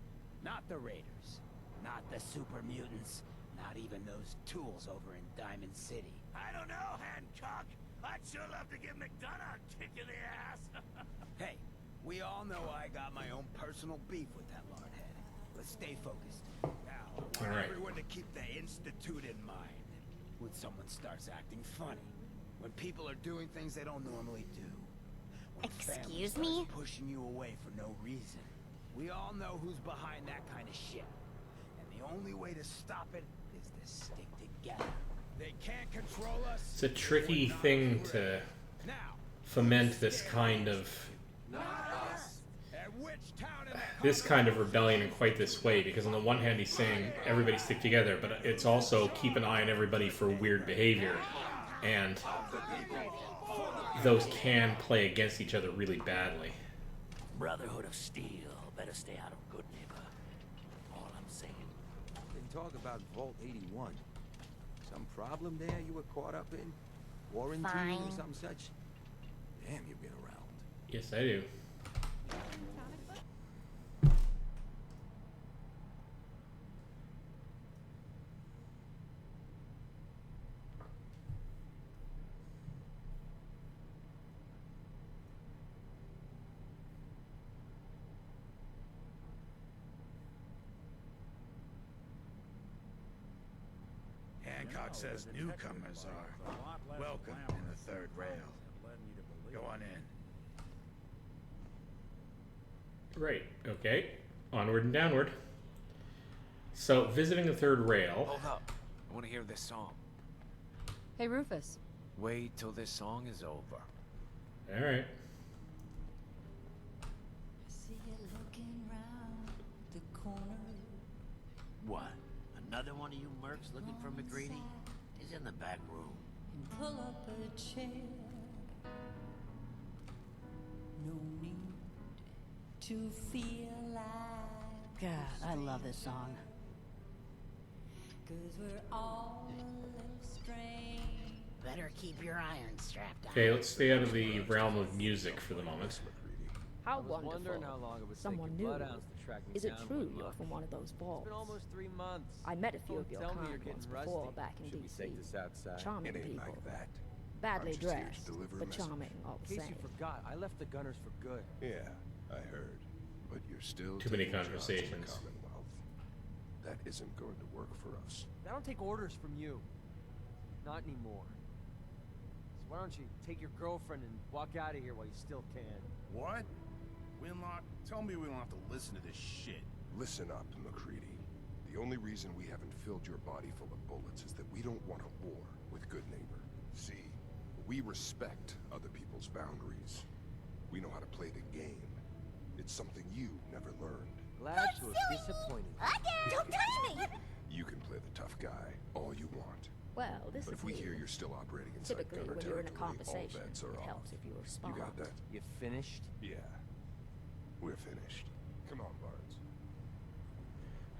Not the Raiders. Not the super mutants. Not even those tools over in Diamond City. I don't know, Hancock. I'd sure love to give McDonough a kick in the ass. Hey, we all know I got my own personal beef with that lordhead. Let's stay focused. Now, I want everyone to keep the Institute in mind. When someone starts acting funny. When people are doing things they don't normally do. When Excuse family me? starts pushing you away for no reason. We all know who's behind that kind of shit. And the only way to stop it is to stick together. They can't control us. It's a tricky thing to foment this kind of rebellion in quite this way, because on the one hand he's saying everybody stick together, but it's also keep an eye on everybody for weird behavior, and those can play against each other really badly. Brotherhood of Steel better stay out of Good Neighbor. All I'm saying. They talk about Vault 81. Some problem there you were caught up in? Quarantine or something such? Damn, you've been around. Yes, I do. Hancock says newcomers are welcome in the third rail. Go on in. Right, okay. Onward and downward. So, visiting the third rail. Hold up. I want to hear this song. Hey, Rufus. Wait till this song is over. Alright. What? Another one of you mercs looking for McGreedy? He's in the back room. Pull up a chair. No need to feel like. God, I love this song. 'Cause we're all a little strange. Better keep your iron strapped on. Okay, let's stay out of the realm of music for the moment. How wonderful. How long it would Someone take new. blood ounce to track me Is it down true one you're month. from one of those vaults? It's been almost 3 months. I met a few of your Tell me kind you're getting once rusty. before back in Should we DC. take this outside? Charming It ain't people. like that. Badly I'm just here to dressed, deliver a but message. charming all the In case same. you forgot, I left the Gunners for good. Yeah, I heard. But you're still Too many taking jobs in the conversations. Commonwealth. That isn't going to work for us. I don't take orders from you. Not anymore. So why don't you take your girlfriend and walk out of here while you still can? What? Winlock, tell me we don't have to listen to this shit. Listen up, McCready. The only reason we haven't filled your body full of bullets is that we don't want a war with good neighbor. See, we respect other people's boundaries. We know how to play the game. It's something you never learned. Glad to have disappointed you. Don't touch me! You can play the tough guy all you want. Well, this But is if we new. hear you're still operating inside Typically, gunner when you're in a territory, conversation, all bets are it off. helps if you respond. You got that? You finished? Yeah. We're finished. Come on, Barnes.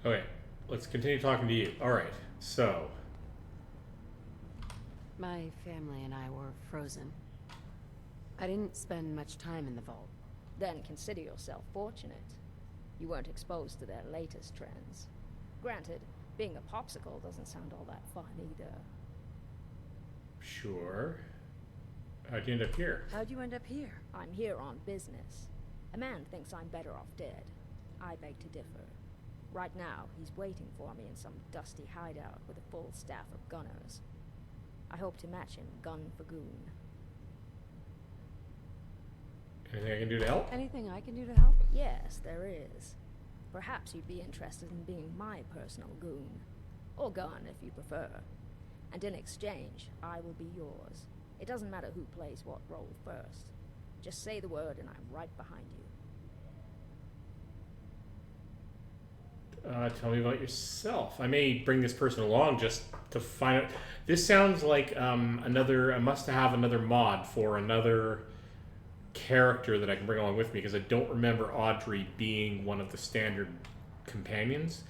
Okay, let's continue talking to you. All right, so My family and I were frozen. I didn't spend much time in the vault. Then consider yourself fortunate. You weren't exposed to their latest trends. Granted, being a popsicle doesn't sound all that fun either. sure. How'd you end up here? How'd you end up here? I'm here on business. A man thinks I'm better off dead. I beg to differ. Right now, he's waiting for me in some dusty hideout with a full staff of gunners. I hope to match him gun for goon. Anything I can do to help? Anything I can do to help? Yes, there is. Perhaps you'd be interested in being my personal goon. Or gun, if you prefer. And in exchange, I will be yours. It doesn't matter who plays what role first. Just say the word and I'm right behind you. Tell me about yourself. I may bring this person along just to find out. This sounds like I must have another mod for another character that I can bring along with me, because I don't remember Audrey being one of the standard companions.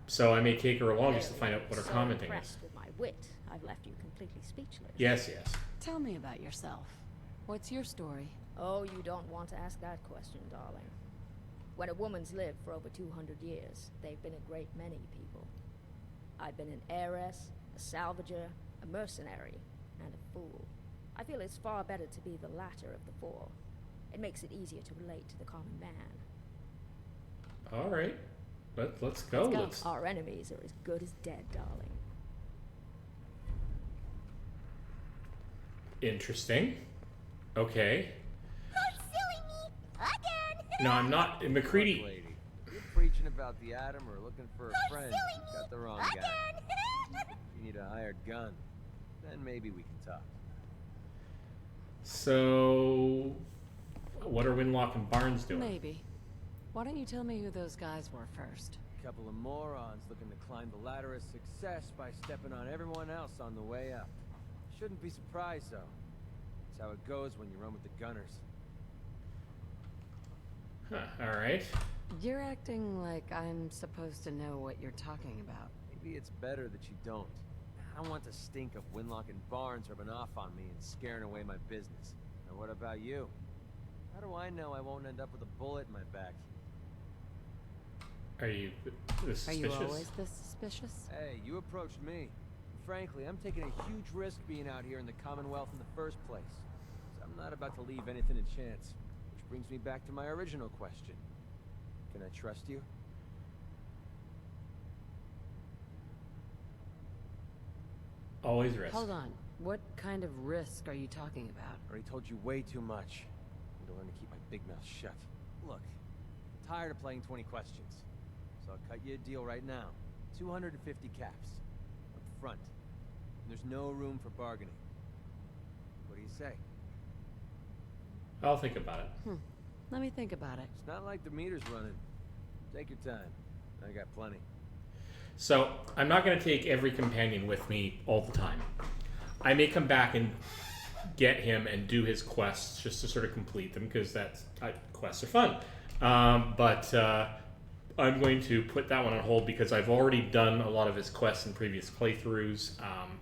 So I may take her along just to find out what her commenting is. Impressed with my wit, I've left you completely speechless. Yes, yes. Tell me about yourself. What's your story? Oh, you don't want to ask that question, darling. When a woman's lived for over 200 years, they've been a great many people. I've been an heiress, a salvager, a mercenary, and a fool. I feel it's far better to be the latter of the four. It makes it easier to relate to the common man. All right. Let's go. Let's go. Our enemies are as good as dead, darling. Interesting. Okay. Silly me again! No, I'm not. McCready. Look, lady, if you're preaching about the atom or looking for a friend, you got the wrong guy. If you need a hired gun, then maybe we can talk. So, what are Winlock and Barnes doing? Maybe. Why don't you tell me who those guys were first? A couple of morons looking to climb the ladder of success by stepping on everyone else on the way up. Shouldn't be surprised, though. That's how it goes when you run with the gunners. Huh, all right. You're acting like I'm supposed to know what you're talking about. Maybe it's better that you don't. I don't want the stink of Winlock and Barnes rubbing off on me and scaring away my business. Now what about you? How do I know I won't end up with a bullet in my back? Are you this Are suspicious? you always this suspicious? Hey, you approached me. Frankly, I'm taking a huge risk being out here in the Commonwealth in the first place. So I'm not about to leave anything to chance. Which brings me back to my original question. Can I trust you? Always risk. Hold on. What kind of risk are you talking about? I already told you way too much. I need to learn to keep my big mouth shut. Look, I'm tired of playing 20 questions. So I'll cut you a deal right now. 250 caps. Up front. And there's no room for bargaining. What do you say? I'll think about it. Let me think about it. It's not like the meter's running. Take your time. I got plenty. So, I'm not going to take every companion with me all the time. I may come back and get him and do his quests just to sort of complete them, because quests are fun. But I'm going to put that one on hold because I've already done a lot of his quests in previous playthroughs.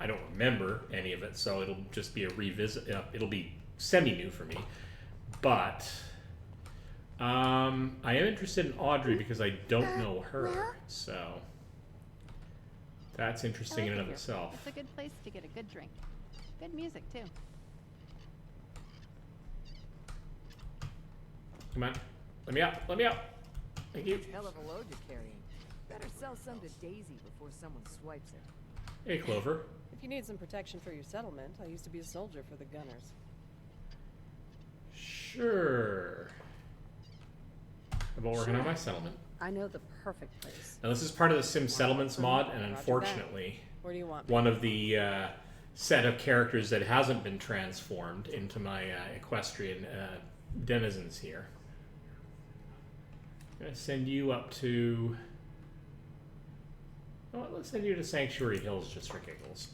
I don't remember any of it, so it'll just be a revisit. It'll be semi-new for me. But I am interested in Audrey because I don't know her, so that's interesting in and of itself. It's a good place to get a good drink. Good music, too. Come on. Let me out. Let me out. Thank you. Hell of a load you're carrying. Better sell some to Daisy before someone swipes it. Hey, Clover. If you need some protection for your settlement, I used to be a soldier for the Gunners. Sure. How about working on my settlement? I know the perfect place. Now, this is part of the Sim Settlements mod, and unfortunately, Where do you want? one of the set of characters that hasn't been transformed into my equestrian denizens here. I'm going to send you up to... Oh, let's send you to Sanctuary Hills just for giggles.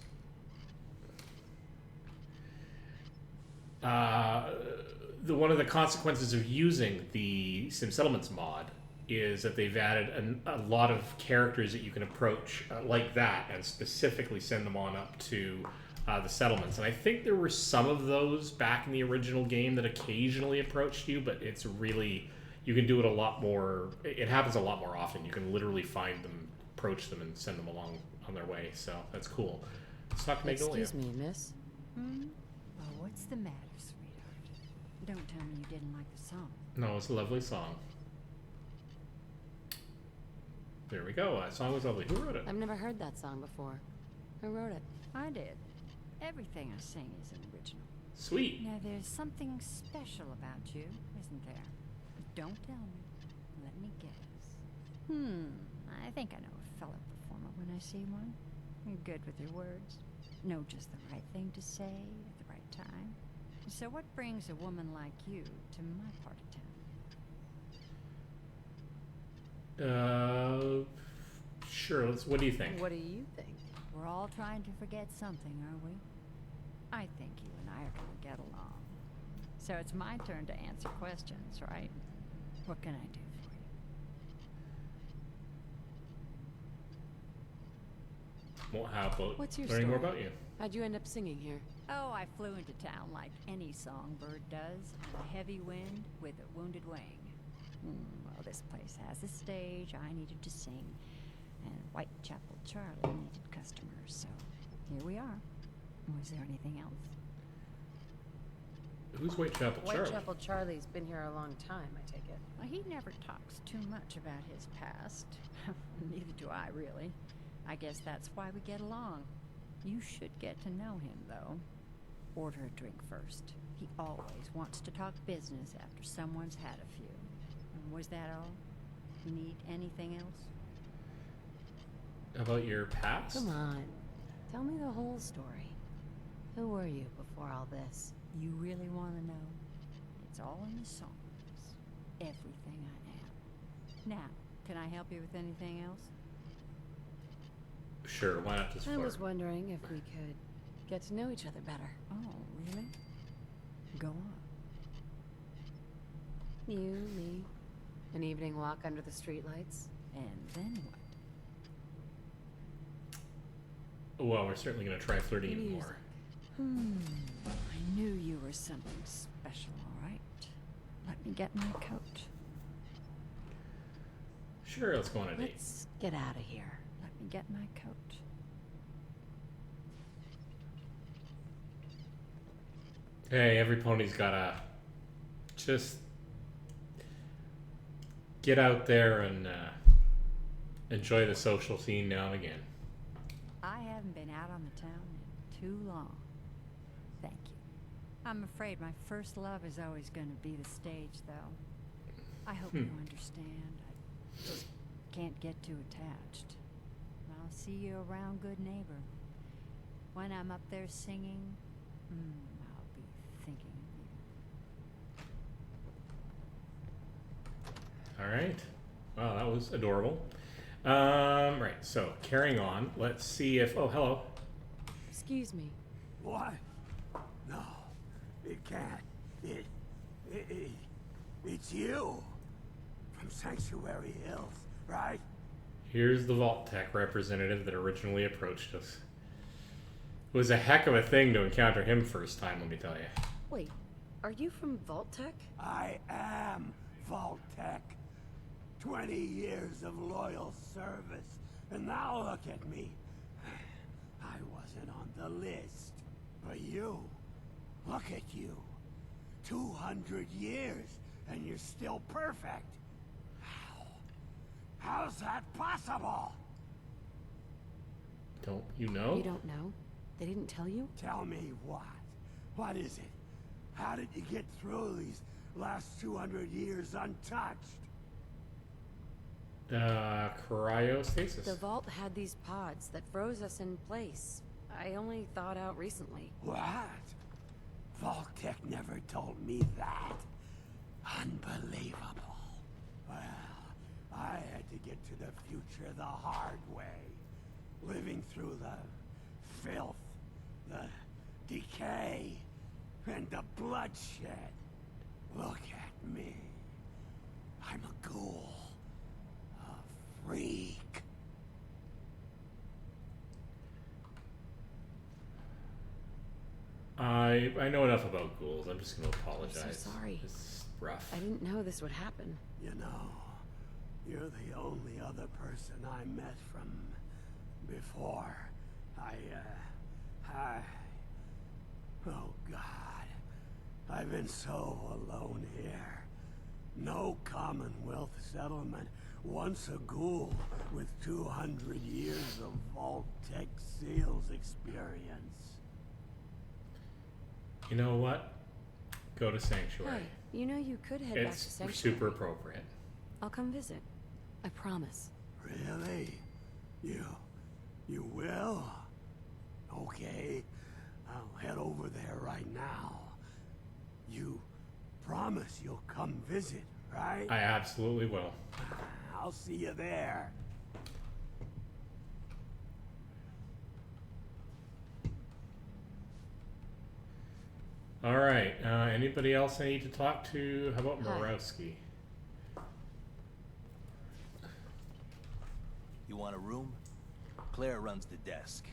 One of the consequences of using the Sim Settlements mod is that they've added a lot of characters that you can approach like that and specifically send them on up to the settlements. And I think there were some of those back in the original game that occasionally approached you, but it's really, you can do it a lot more, it happens a lot more often. You can literally find them, approach them, and send them along on their way, so that's cool. Let's talk to Magnolia. Excuse me, miss. Oh, what's the matter, sweetheart? Don't tell me you didn't like the song. No, it's a lovely song. There we go. That song was lovely. Who wrote it? I've never heard that song before. Who wrote it? I did. Everything I sing is an original. Sweet. Now there's something special about you, isn't there? Don't tell me. Let me guess. I think I know a fellow performer when I see one. You're good with your words. Know just the right thing to say at the right time. So what brings a woman like you to my part of town? Sure. What do you think? What do you think? We're all trying to forget something, are we? I think you and I are going to get along. So it's my turn to answer questions, right? What can I do for you? Well, how about What's your learning story? more about you? How'd you end up singing here? Oh, I flew into town like any songbird does, on a heavy wind with a wounded wing. Well, this place has a stage I needed to sing, and Whitechapel Charlie needed customers, so here we are. Was there anything else? Who's Whitechapel Charlie? Whitechapel Charlie's been here a long time, I take it. Well, he never talks too much about his past. Neither do I, really. I guess that's why we get along. You should get to know him, though. Order a drink first. He always wants to talk business after someone's had a few. Was that all? Need anything else? About your past? Come on. Tell me the whole story. Who were you before all this? You really want to know? It's all in the songs. Everything I am. Now, can I help you with anything else? Sure, why not just I flirt? was wondering if we could get to know each other better. Oh, really? Go on. You, me, an evening walk under the streetlights. And then what? Well, we're certainly going to try flirting even more. I knew you were something special, all right. Let me get my coat. Sure, let's go on a date. Let's get out of here. Let me get my coat. Hey, every pony's gotta just get out there and enjoy the social scene now and again. I haven't been out on the town in too long. Thank you. I'm afraid my first love is always going to be the stage, though. I hope you understand. I just can't get too attached. I'll see you around, good neighbor. When I'm up there singing, I'll be thinking of you. All right. Wow, that was adorable. Right, so carrying on. Let's see if... Oh, hello. Excuse me. What? No, it can't. It's you. From Sanctuary Hills, right? Here's the Vault Tech representative that originally approached us. It was a heck of a thing to encounter him first time, let me tell you. Wait, are you from Vault Tech? I am Vault Tech. 20 years of loyal service, and now look at me. I wasn't on the list. But you, look at you. 200 years, and you're still perfect. How's that possible? Don't you know? You don't know? They didn't tell you? Tell me what? What is it? How did you get through these last 200 years untouched? Cryostasis. The vault had these pods that froze us in place. I only thawed out recently. What? Vault-Tec never told me that. Unbelievable. Well, I had to get to the future the hard way. Living through the filth, the decay, and the bloodshed. Look at me. I'm a ghoul. A freak. I know enough about ghouls. I'm just going to apologize. I'm so sorry. It's rough. I didn't know this would happen. You know, you're the only other person I met from before. Oh God. I've been so alone here. No Commonwealth settlement. Once a ghoul with 200 years of Vault-Tec sales experience. You know what? Go to Sanctuary. Hey, you know you could head back to It's Sanctuary. super appropriate. I'll come visit. I promise. Really? You will? Okay. I'll head over there right now. You promise you'll come visit, right? I absolutely will. I'll see you there. All right. Anybody else I need to talk to? How about Morowski? You want a room? Claire runs the desk.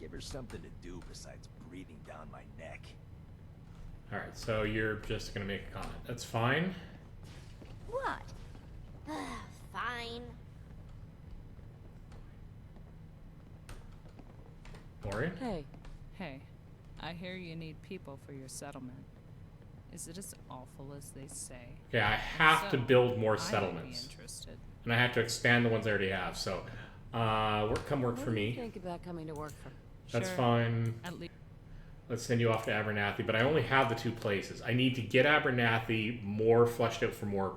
Give her something to do besides breathing down my neck. All right. So you're just going to make a comment. That's fine. What? Fine. Lori? Hey, I hear you need people for your settlement. Is it as awful as they say? Okay, I have to build more I would settlements. be interested. And I have to expand the ones I already have. So, come work for What do you me. think about coming to work for? That's Sure. fine. At least. Let's send you off to Abernathy, but I only have the 2 places. I need to get Abernathy more fleshed out for more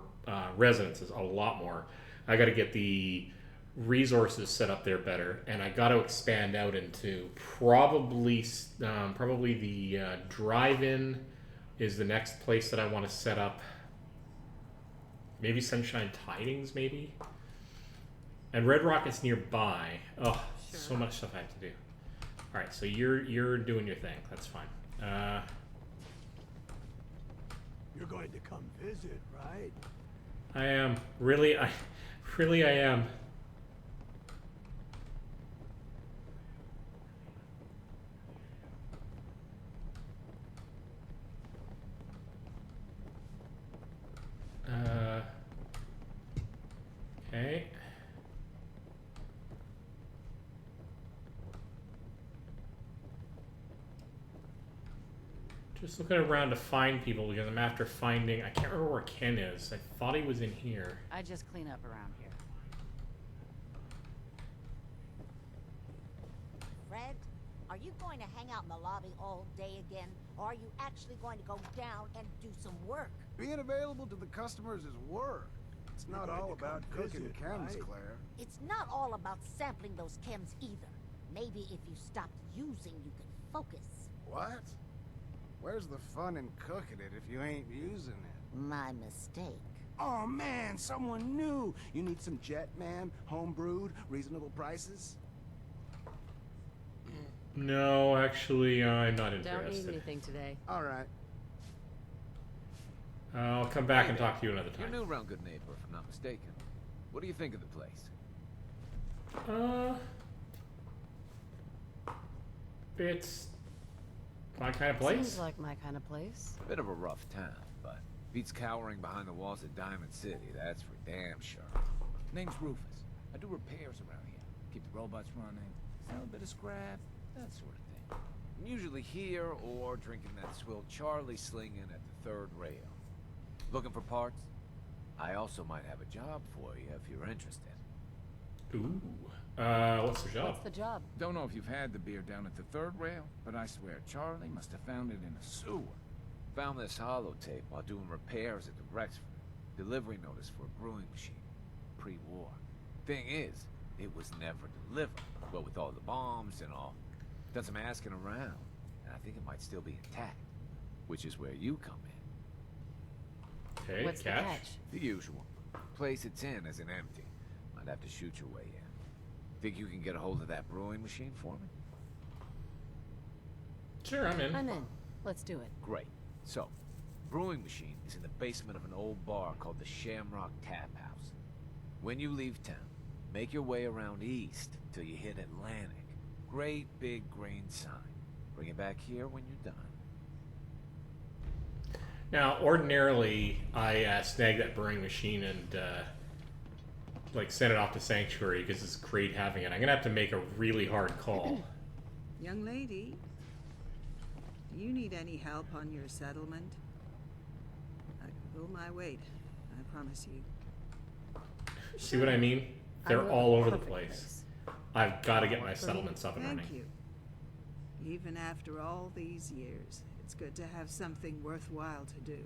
residences, a lot more. I got to get the resources set up there better, and I got to expand out into probably the drive-in is the next place that I want to set up. Maybe Sunshine Tidings, maybe. And Red Rocket's nearby. Oh, so much stuff I have to do. All right, so you're doing your thing. That's fine. You're going to come visit, right? I am really I am. Okay. Just looking around to find people because I'm after finding. I can't remember where Ken is. I thought he was in here. I just clean up around here. Fred, are you going to hang out in the lobby all day again? Or are you actually going to go down and do some work? Being available to the customers is work. It's not all about cooking chems, Claire. It's not all about sampling those chems either. Maybe if you stopped using, you could focus. What? Where's the fun in cooking it if you ain't using it? My mistake. Oh man, someone new. You need some jet, man? Homebrewed, reasonable prices? No, actually, I'm not Don't need interested. anything today. All right. I'll come back and talk to you another You're time. new around Good Neighbor, if I'm not mistaken. What do you think of the place? It's my kind of place. Seems like my kind of place. Bit of a rough town, but beats cowering behind the walls of Diamond City, that's for damn sure. Name's Rufus. I do repairs around here. Keep the robots running, sell a bit of scrap, that sort of thing. I'm usually here or drinking that swill Charlie slinging at the third rail. Looking for parts? I also might have a job for you if you're interested. Ooh. What's the job? What's the job? Don't know if you've had the beer down at the third rail, but I swear Charlie must have found it in a sewer. Found this holotape while doing repairs at the Rexford. Delivery notice for a brewing machine. Pre-war. Thing is, it was never delivered. But with all the bombs and all, done some asking around, and I think it might still be intact. Which is where you come in. Okay, What's the catch? The usual. Place it's in isn't empty. Might have to shoot your way in. Think you can get a hold of that brewing machine for me? Sure, I'm in. I'm in. Let's do it. Great. So, brewing machine is in the basement of an old bar called the Shamrock Tap House. When you leave town, make your way around east till you hit Atlantic. Great big green sign. Bring it back here when you're done. Now, ordinarily, I snag that brewing machine and like send it off to Sanctuary because it's great having it. I'm gonna have to make a really hard call. Young lady, do you need any help on your settlement? I can pull my weight, I promise you. See what I mean? They're all over the place. I've got to get my settlements up and running. Thank you. Even after all these years, it's good to have something worthwhile to do.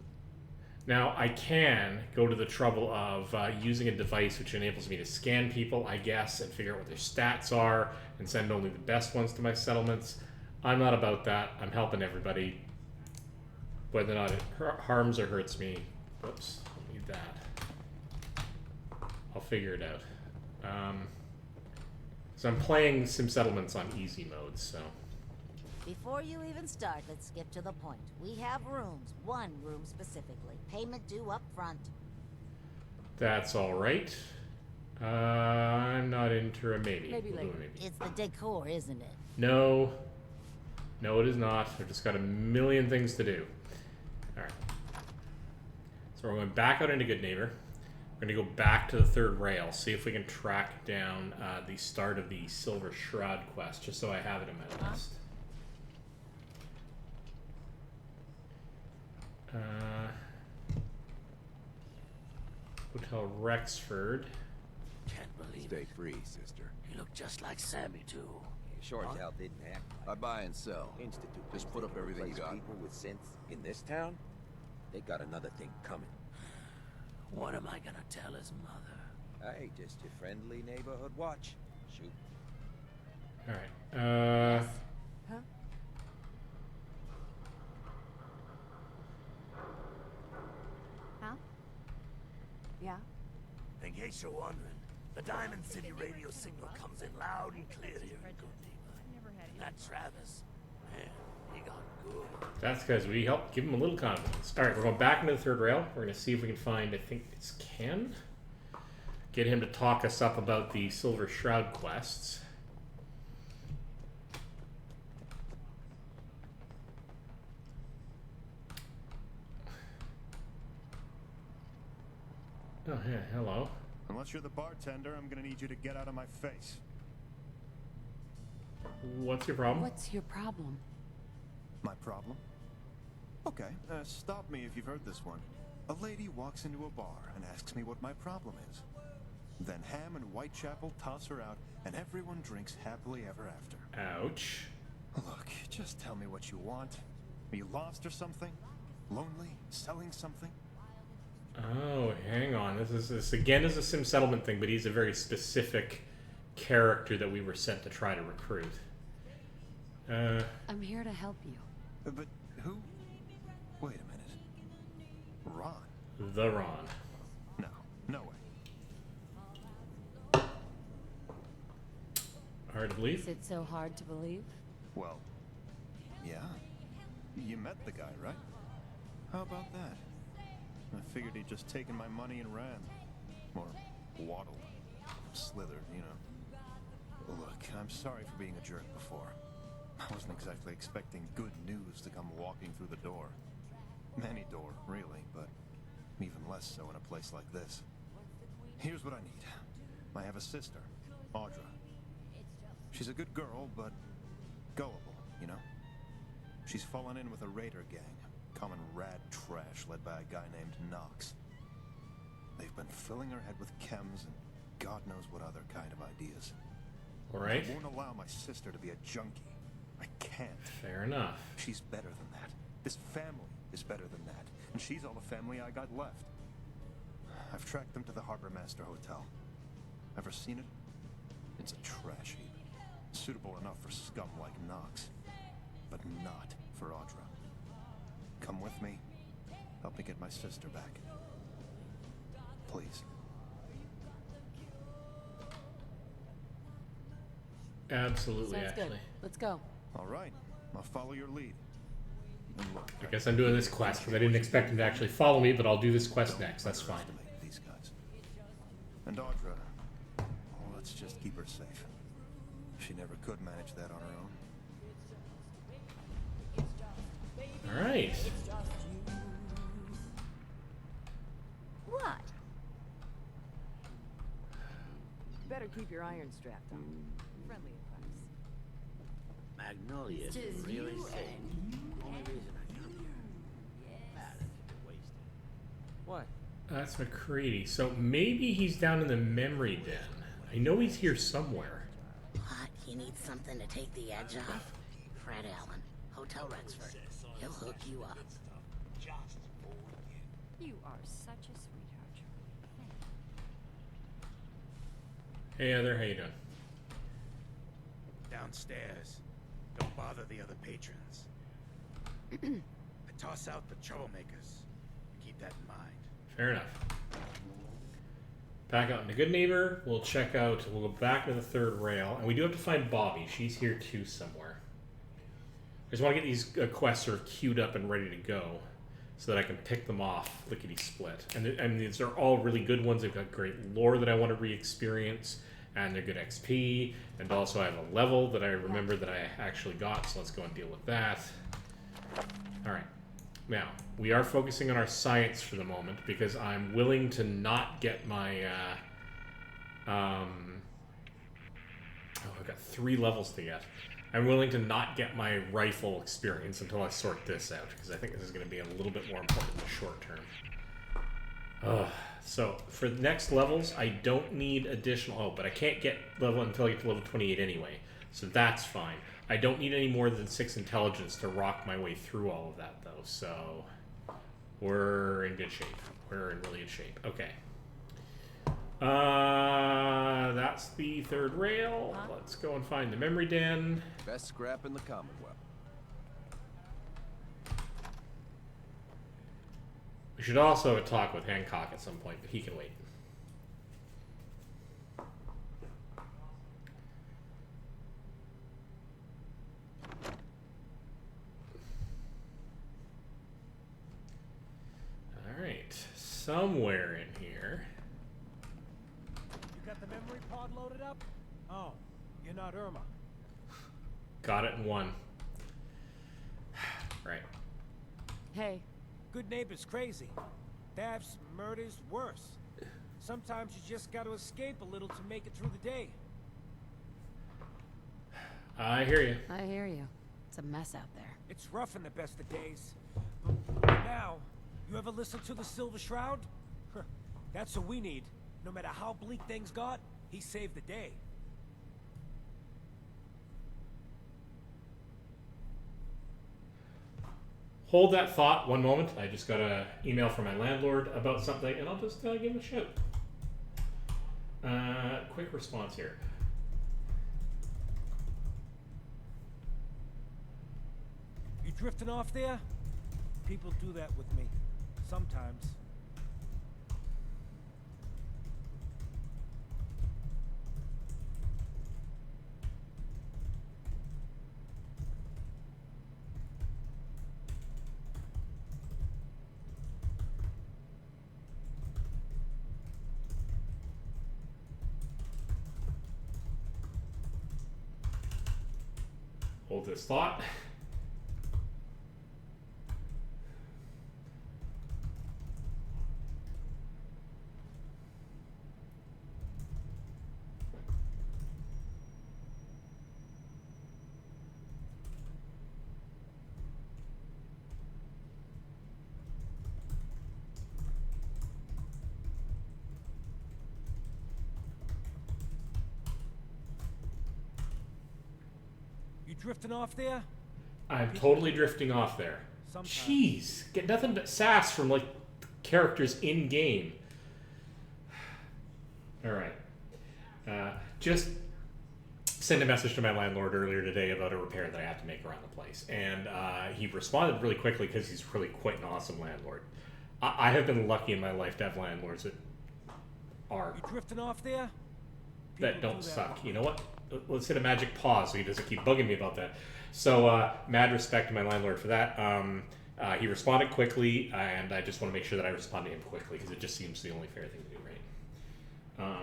Now, I can go to the trouble of using a device which enables me to scan people, I guess, and figure out what their stats are, and send only the best ones to my settlements. I'm not about that. I'm helping everybody. Whether or not it harms or hurts me. Whoops, I need that. I'll figure it out. So I'm playing Sim Settlements on easy mode, so... Before you even start, let's skip to the point. We have rooms. One room specifically. Payment due up front. That's all right. I'm not into a maybe. Maybe We'll do later. a maybe. It's the decor, isn't it? No. No, it is not. I've just got a million things to do. Alright. So we're going back out into Good Neighbor. We're going to go back to the third rail, see if we can track down the start of the Silver Shroud quest, just so I have it in my list. Hotel Rexford. Can't believe Stay free, sister. You look just like Sammy, too. Short hell didn't act. I buy and sell. Institute Just put up everything you got. People with sense in this town, they got another thing coming. What am I gonna tell his mother? Hey, just your friendly neighborhood watch. Shoot. All right. Huh? Huh? Yeah? In case you're wondering, the Diamond City radio signal comes in loud and clear here in Good Neighbor. That Travis, man, he got good. That's because we helped give him a little confidence. All right, we're going back into the third rail. We're going to see if we can find, I think it's Ken. Get him to talk us up about the Silver Shroud quests. Oh, yeah, hello. Unless you're the bartender, I'm gonna need you to get out of my face. What's your problem? What's your problem? My problem? Okay, stop me if you've heard this one. A lady walks into a bar and asks me what my problem is. Then Ham and Whitechapel toss her out, and everyone drinks happily ever after. Ouch. Look, just tell me what you want. Are you lost or something? Lonely? Selling something? Oh, hang on. This again is a Sim Settlement thing, but he's a very specific character that we were sent to try to recruit. I'm here to help you. But who? Wait a minute. Ron? The Ron. No, no way. Hard to believe? Is it so hard to believe? Well, yeah. You met the guy, right? How about that? I figured he'd just taken my money and ran. Or waddled. Slithered, you know. Look, I'm sorry for being a jerk before. I wasn't exactly expecting good news to come walking through the door. Any door, really, but even less so in a place like this. Here's what I need. I have a sister, Audra. She's a good girl, but gullible, you know? She's fallen in with a raider gang. common rad trash led by a guy named Knox. They've been filling her head with chems and God knows what other kind of ideas. All right. I won't allow my sister to be a junkie. I can't. Fair enough. She's better than that. This family is better than that. And she's all the family I got left. I've tracked them to the Harbor Master Hotel. Ever seen it? It's a trash heap. Suitable enough for scum like Knox. But not for Audra. Come with me. Help me get my sister back. Please. Absolutely, Sounds actually. good. Let's go. All right. I'll follow your lead. And look, I guess I'm doing this quest because I didn't expect him to actually follow me, but I'll do this quest next. That's fine. These guys. And Audra, well, let's just keep her safe. She never could manage that on her own. All right. What? Better keep your iron strapped on. Friendly advice. Magnolia is Just really you safe. Only reason I come here. Bad to waste it. What? That's McCready. So maybe he's down in the memory den. I know he's here somewhere. What? You need something to take the edge off? Fred Allen, Hotel Rexford. He'll hook you up. You are such a sweetheart, Charlie. Thank you. Hey, Heather, how you doing? Downstairs. Don't bother the other patrons. I toss out the troublemakers. Keep that in mind. Fair enough. Back out into Good Neighbor. We'll check out. We'll go back to the third rail, and we do have to find Bobby. She's here too somewhere. I just want to get these quests sort of queued up and ready to go, so that I can pick them off lickety split. And these are all really good ones. They've got great lore that I want to re-experience, and they're good XP. And also I have a level that I remember that I actually got. So let's go and deal with that. All right. Now, we are focusing on our science for the moment because I'm willing to not get my, oh, I've got 3 levels to get. I'm willing to not get my rifle experience until I sort this out because I think this is going to be a little bit more important in the short term. So, for the next levels, I don't need additional, oh, but I can't get level until I get to level 28 anyway, so that's fine. I don't need any more than 6 intelligence to rock my way through all of that, though, so we're in good shape. We're in really good shape. Okay. That's the third rail. Let's go and find the memory den. Best scrap in the Commonwealth. We should also have a talk with Hancock at some point, but he can wait. Alright, somewhere in here. You got the memory pod loaded up? Oh, you're not Irma. Got it in 1. Right. Hey. Good neighbor's crazy. Thefts, murders, worse. Sometimes you just gotta escape a little to make it through the day. I hear you. I hear you. It's a mess out there. It's rough in the best of days. But now, you ever listen to the Silver Shroud? That's what we need. No matter how bleak things got, he saved the day. Hold that thought 1 moment. I just got an email from my landlord about something, and I'll just give him a shout. Quick response here. You drifting off there? People do that with me. Sometimes. Hold this thought. You drifting off there? I'm totally drifting off there. Jeez, get nothing but sass from like characters in game. All right. Just sent a message to my landlord earlier today about a repair that I have to make around the place, and he responded really quickly because he's really quite an awesome landlord. I have been lucky in my life to have landlords that are You drifting off there? that don't suck. You know what? Let's hit a magic pause so he doesn't keep bugging me about that. So mad respect to my landlord for that. He responded quickly, and I just want to make sure that I respond to him quickly because it just seems the only fair thing to do, right?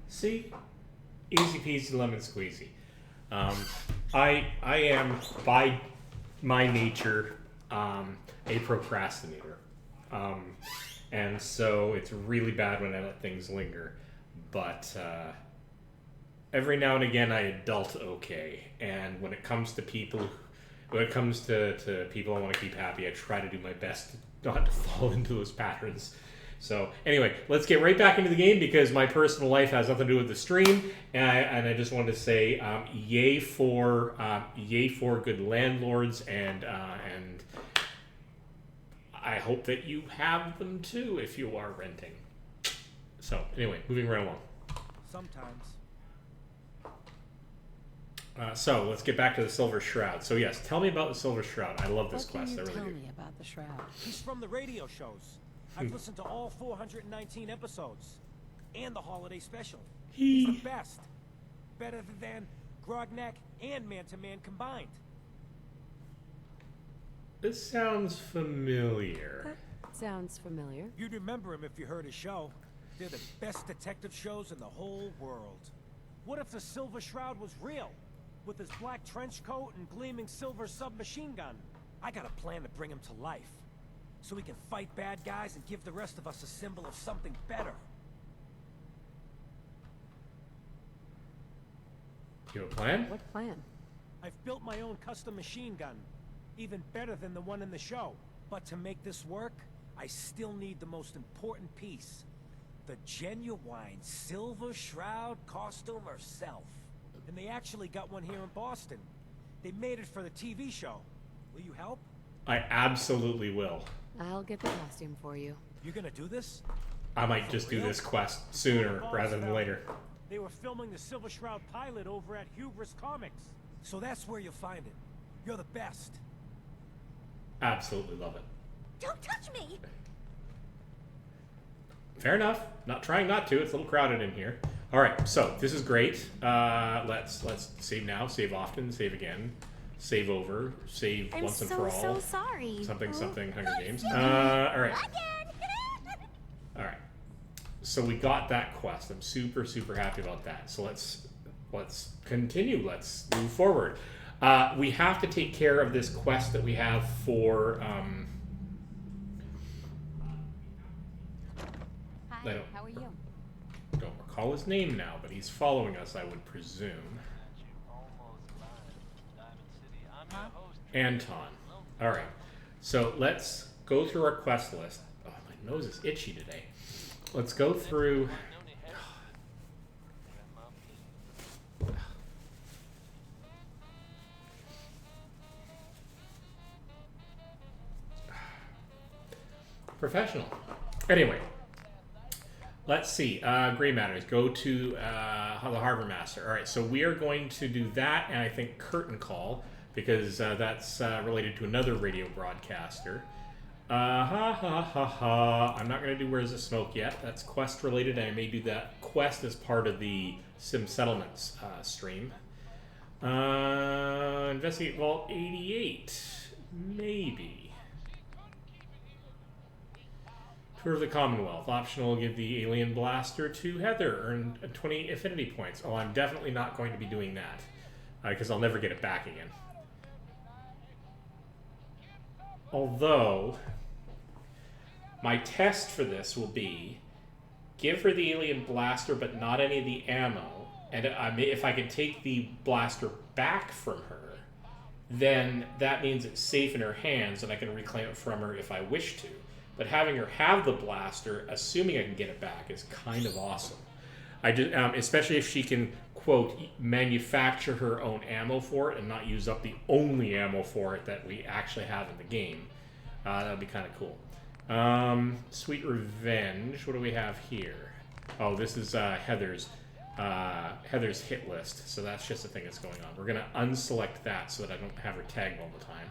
See? Easy peasy lemon squeezy. I am, by my nature, a procrastinator. And so it's really bad when I let things linger. But every now and again I adult okay. And when it comes to people I want to keep happy, I try to do my best not to fall into those patterns. So anyway, let's get right back into the game because my personal life has nothing to do with the stream, and I just wanted to say, yay for good landlords, and I hope that you have them too if you are renting. So anyway, moving right along. Sometimes. So let's get back to the Silver Shroud. So yes, tell me about the Silver Shroud. I love this quest. What I can you really tell do. me about the Shroud? He's from the radio shows. I've listened to all 419 episodes. And the holiday special. He's the best. Better than Grognak and Man-to-Man combined. This sounds familiar. Sounds familiar. You'd remember him if you heard his show. They're the best detective shows in the whole world. What if the Silver Shroud was real? With his black trench coat and gleaming silver submachine gun. I got a plan to bring him to life. So we can fight bad guys and give the rest of us a symbol of something better. You have a plan? What plan? I've built my own custom machine gun. Even better than the one in the show. But to make this work, I still need the most important piece. The genuine Silver Shroud costume herself. And they actually got one here in Boston. They made it for the TV show. Will you help? I absolutely will. I'll get the costume for you. You gonna do this? I might just do this quest sooner rather than later. They were filming the Silver Shroud pilot over at Hubris Comics. So that's where you'll find it. You're the best. Absolutely love it. Don't touch me! Fair enough. Not trying not to. It's a little crowded in here. All right, so this is great. Let's save now, save often, save again, save over, save once and for all. I'm so sorry. Something Hunger Games. All right. All right. So we got that quest. I'm super happy about that. So let's continue. Let's move forward. We have to take care of this quest that we have for I How are you? don't recall his name now, but he's following us, I would presume. Huh? Anton. Alright, so let's go through our quest list. Oh, my nose is itchy today. Let's go through... Professional. Anyway, let's see. Gray Matters. Go to the Harbor Master. All right, so we are going to do that, and I think Curtain Call, because that's related to another radio broadcaster. Ha ha ha ha. I'm not going to do Where's the Smoke yet. That's quest related, and I may do that quest as part of the Sim Settlements stream. Investigate Vault 88. Maybe. Tour of the Commonwealth. Optional, give the alien blaster to Heather. Earn 20 affinity points. Oh, I'm definitely not going to be doing that. Because I'll never get it back again. Although, my test for this will be, give her the alien blaster but not any of the ammo. And if I can take the blaster back from her, then that means it's safe in her hands and I can reclaim it from her if I wish to. But having her have the blaster, assuming I can get it back, is kind of awesome. I just, especially if she can, quote, manufacture her own ammo for it and not use up the only ammo for it that we actually have in the game. That would be kind of cool. Sweet Revenge. What do we have here? Oh, this is Heather's hit list. So that's just the thing that's going on. We're going to unselect that so that I don't have her tagged all the time.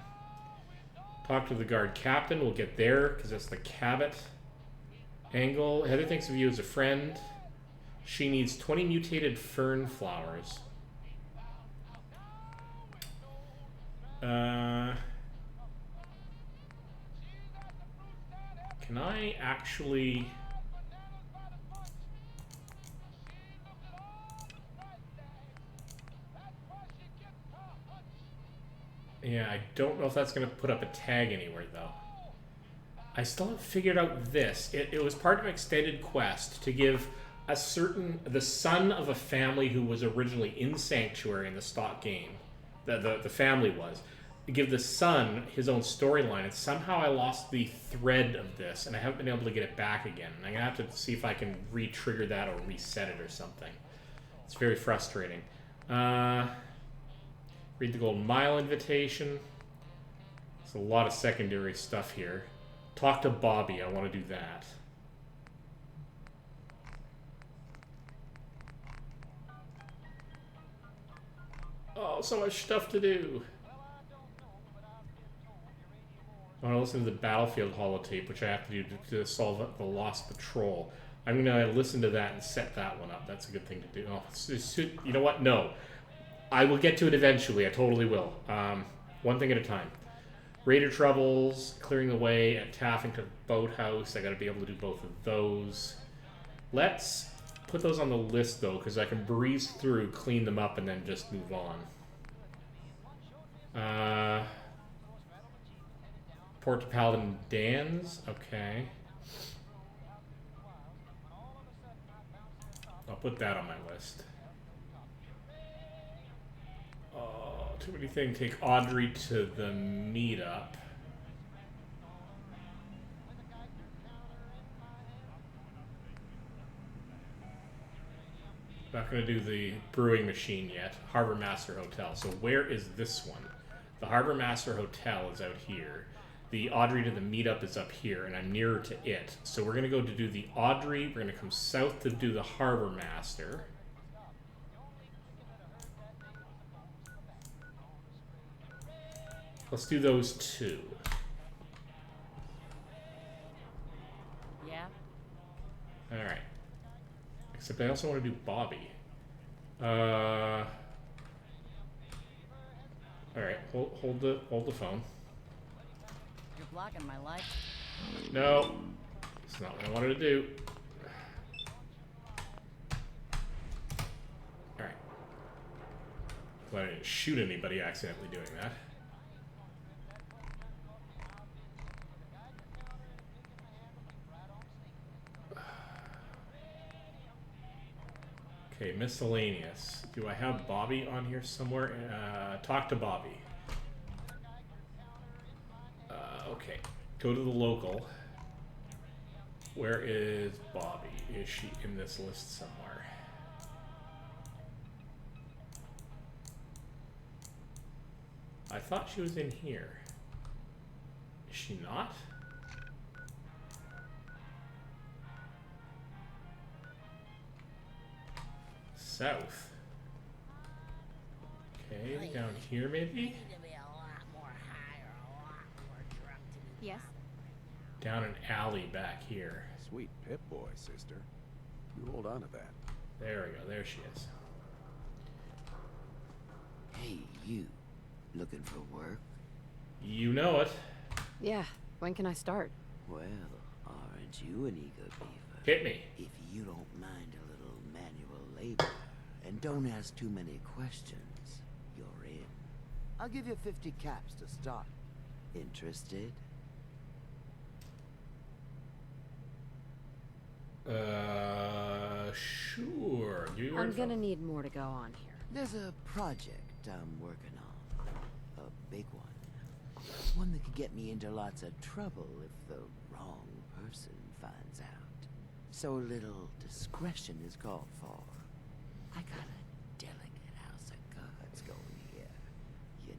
Talk to the guard captain. We'll get there because that's the Cabot angle. Heather thinks of you as a friend. She needs 20 mutated fern flowers. Can I actually... Yeah, I don't know if that's going to put up a tag anywhere, though. I still haven't figured out this. It was part of an extended quest to give the son of a family who was originally in Sanctuary in the stock game, the family was, to give the son his own storyline, and somehow I lost the thread of this, and I haven't been able to get it back again. And I'm going to have to see if I can re-trigger that or reset it or something. It's very frustrating. Read the Golden Mile invitation. There's a lot of secondary stuff here. Talk to Bobby. I want to do that. Oh, so much stuff to do. I want to listen to the Battlefield holotape, which I have to do to solve the Lost Patrol. I'm going to listen to that and set that one up. That's a good thing to do. Oh, you know what? No. I will get to it eventually. I totally will. One thing at a time. Raider Troubles, Clearing the Way at Taffington Boathouse. I got to be able to do both of those. Let's put those on the list, though, because I can breeze through, clean them up, and then just move on. Port to Paladin Dan's. Okay. I'll put that on my list. Too many things. Take Audrey to the meetup. Not going to do the brewing machine yet. Harbor Master Hotel. So where is this one? The Harbor Master Hotel is out here. The Audrey to the meetup is up here, and I'm nearer to it. So we're going to go to do the Audrey. We're going to come south to do the Harbor Master. Let's do those two. Yeah. All right. Except I also want to do Bobby. All right. Hold the phone. You're blocking my light. No, it's not what I wanted to do. All right. Glad I didn't shoot anybody accidentally doing that. Okay, miscellaneous. Do I have Bobby on here somewhere? Talk to Bobby. Okay, go to the local. Where is Bobby? Is she in this list somewhere? I thought she was in here. Is she not? South. Okay, down here maybe? Yes? Down an alley back here. Sweet Pip-Boy, sister. You hold on to that. There we go, there she is. Hey, you. Looking for work? You know it. Yeah, when can I start? Well, aren't you an eager beaver? Hit me. If you don't mind a little manual labor, and don't ask too many questions, you're in. I'll give you 50 caps to start. Interested? Sure. I'm gonna need more to go on here. There's a project I'm working on. A big one. One that could get me into lots of trouble if the wrong person finds out. So a little discretion is called for. I got a delicate house of cards going here, you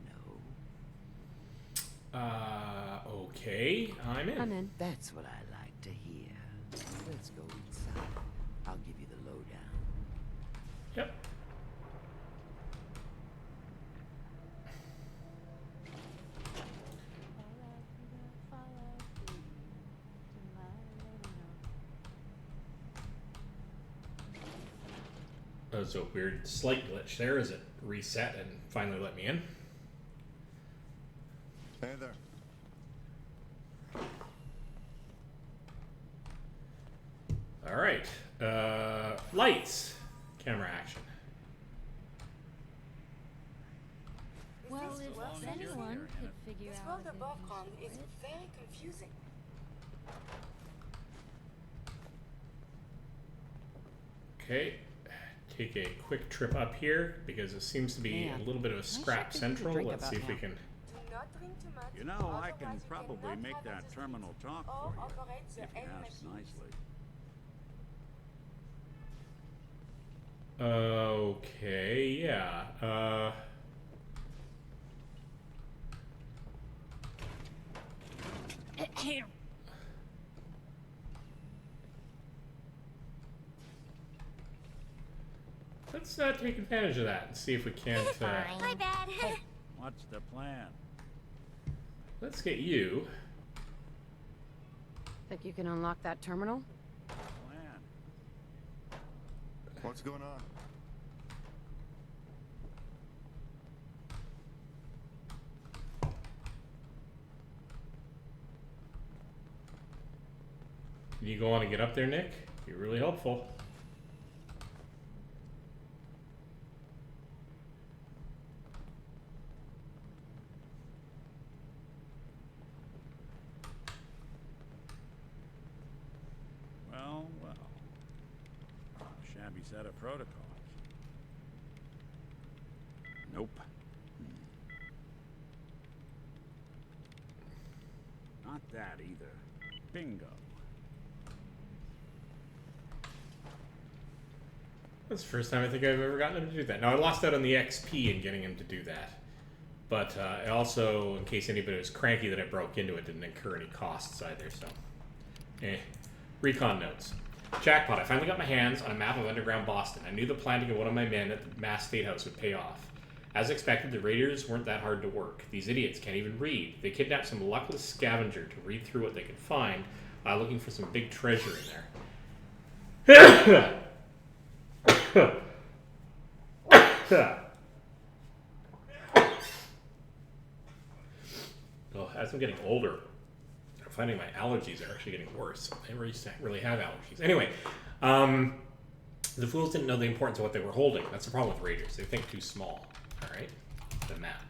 know. Okay, I'm in. I'm in. That's what I like to hear. Let's go inside. I'll give you the lowdown. Yep. That was a weird slight glitch there as it reset and finally let me in. Hey there. All right. Lights. Camera action. Well, if anyone could figure This out world a above good Con use is of it. very confusing. Okay. Take a quick trip up here because it seems to be Man, a little bit of a scrap should think we central. drink Let's about see if we now. can. Do not drink too much. You know, I otherwise can you probably cannot make have that access terminal to talk or for you, operate the if you air ask machine. nicely. Okay, yeah. Let's take advantage of that and see if we can't. My bad. What's the plan? Let's get you. Think you can unlock that terminal? Plan. What's going on? Can you go on and get up there, Nick? You're really helpful. Well, well. Shabby set of protocols. Nope. Not that either. Bingo. That's the first time I think I've ever gotten him to do that. Now, I lost out on the XP in getting him to do that. But I also, in case anybody was cranky that I broke into it, didn't incur any costs either, so. Recon notes. Jackpot, I finally got my hands on a map of underground Boston. I knew the planting of one of my men at the Mass State House would pay off. As expected, the raiders weren't that hard to work. These idiots can't even read. They kidnapped some luckless scavenger to read through what they could find, looking for some big treasure in there. Well, as I'm getting older, I'm finding my allergies are actually getting worse. I never used to really have allergies. Anyway, the fools didn't know the importance of what they were holding. That's the problem with raiders. They think too small. All right? The map.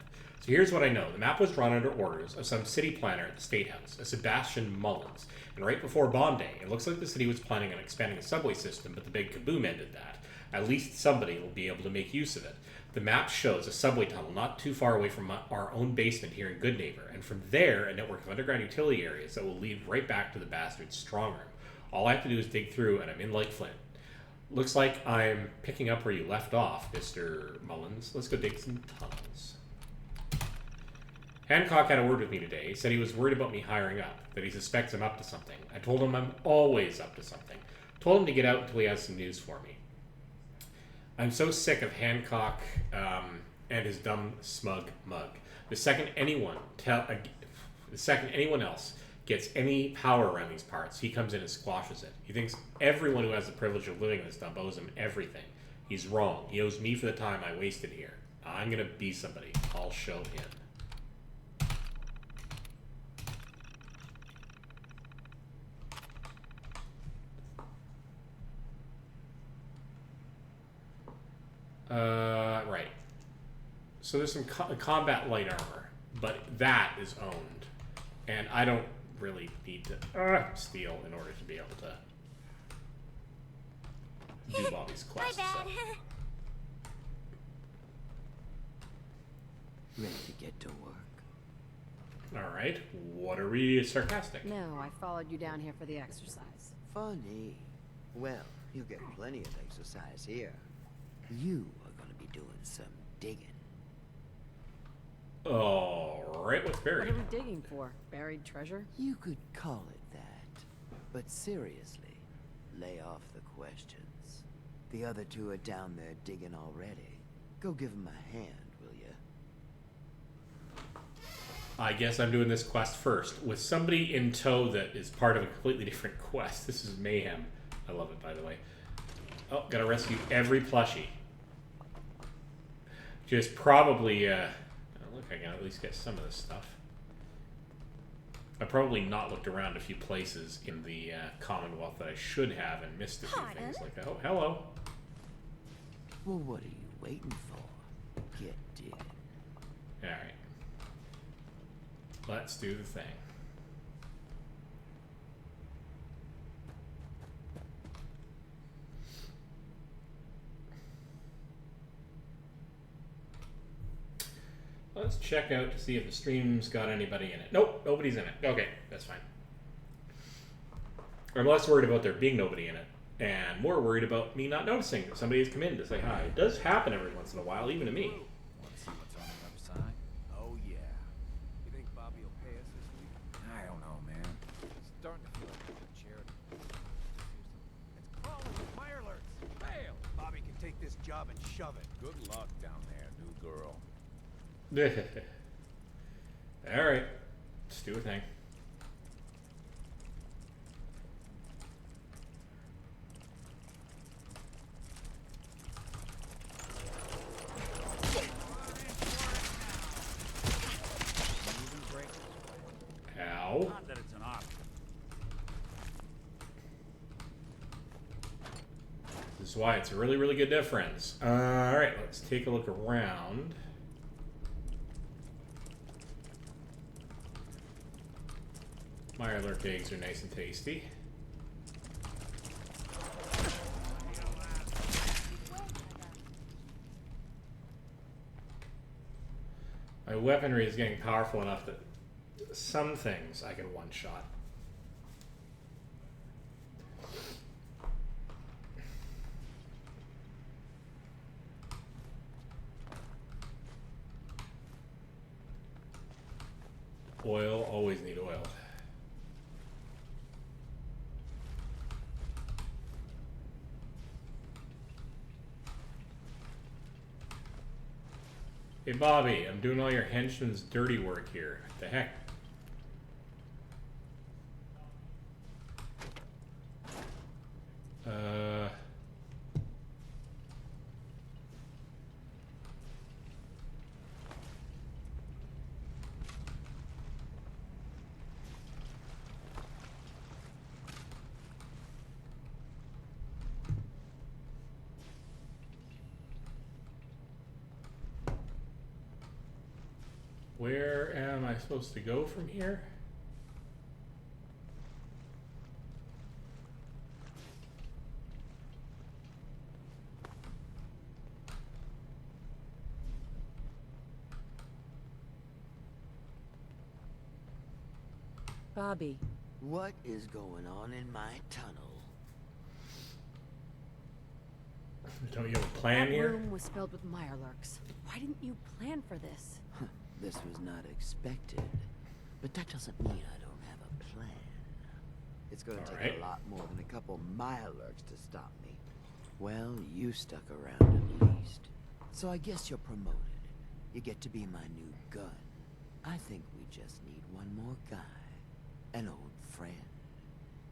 So here's what I know. The map was drawn under orders of some city planner at the State House, a Sebastian Mullins. And right before Bomb Day, it looks like the city was planning on expanding a subway system, but the big kaboom ended that. At least somebody will be able to make use of it. The map shows a subway tunnel not too far away from our own basement here in Goodneighbor, and from there, a network of underground utility areas that will lead right back to the bastard's strong room. All I have to do is dig through, and I'm in like Flint. Looks like I'm picking up where you left off, Mr. Mullins. Let's go dig some tunnels. Hancock had a word with me today. He said he was worried about me hiring up, that he suspects I'm up to something. I told him I'm always up to something. Told him to get out until he has some news for me. I'm so sick of Hancock and his dumb, smug mug. The second anyone else gets any power around these parts, he comes in and squashes it. He thinks everyone who has the privilege of living in this dump owes him everything. He's wrong. He owes me for the time I wasted here. I'm gonna be somebody. I'll show him. Right. So there's some combat light armor, but that is owned, and I don't really need to steal in order to be able to do all these quests. My bad. Ready to get to work. All right. What are we sarcastic? No, I followed you down here for the exercise. Funny. Well, you get plenty of exercise here. You are going to be doing some digging. All right. What's buried? What are we digging for? Buried treasure? You could call it that. But seriously, lay off the questions. The other two are down there digging already. Go give them a hand, will you? I guess I'm doing this quest first with somebody in tow that is part of a completely different quest. This is mayhem. I love it, by the way. Oh, gotta rescue every plushie. Just probably, look, I can at least get some of this stuff. I probably not looked around a few places in the Commonwealth that I should have and missed a few things like that. Oh, hello. Well, what are you waiting for? Get digging. Alright. Let's do the thing. Let's check out to see if the stream's got anybody in it. Nope, nobody's in it. Okay, that's fine. I'm less worried about there being nobody in it, and more worried about me not noticing that somebody has come in to say hi. It does happen every once in a while, even to me. Want to see what's on the other side? Oh, yeah. You think Bobby will pay us this week? I don't know, man. It's starting to feel like a good charity. It's crawling with fire alerts. Fail! Bobby can take this job and shove it. Good luck down there, new girl. Alright, let's do a thing. Ow. Not that it's an option. This is why it's a really, really good to have friends. Alright, let's take a look around. Mirelurk eggs are nice and tasty. My weaponry is getting powerful enough that some things I can one-shot. Oil, always need oil. Hey Bobby, I'm doing all your henchmen's dirty work here. What the heck? Where am I supposed to go from here? Bobby. What is going on in my tunnel? Don't you have a plan that here? room was filled with mirelurks. Why didn't you plan for this? This was not expected, but that doesn't mean I don't have a plan. It's going to take a lot more than a couple mirelurks to stop me. Well, you stuck around at least. So I guess you're promoted. You get to be my new gun. I think we just need one more guy. An old friend.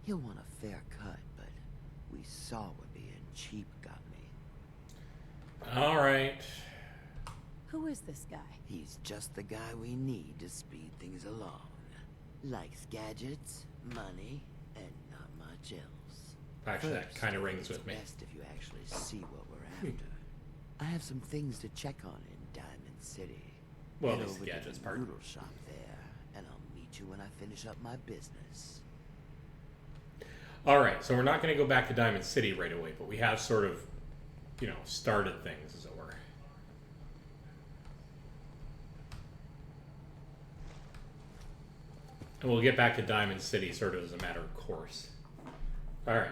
He'll want a fair cut, but we saw what being cheap got me. Alright. Who is this guy? He's just the guy we need to speed things along. Likes gadgets, money, and not much else. Actually, that First, kind of rings with me. Best if you actually see what we're after. I have some things to check on in Diamond City. Well, Head at least over the to gadgets the part. noodle shop there, and I'll meet you when I finish up my business. Alright, so we're not going to go back to Diamond City right away, but we have sort of, you know, started things, as it were. And we'll get back to Diamond City sort of as a matter of course. Alright.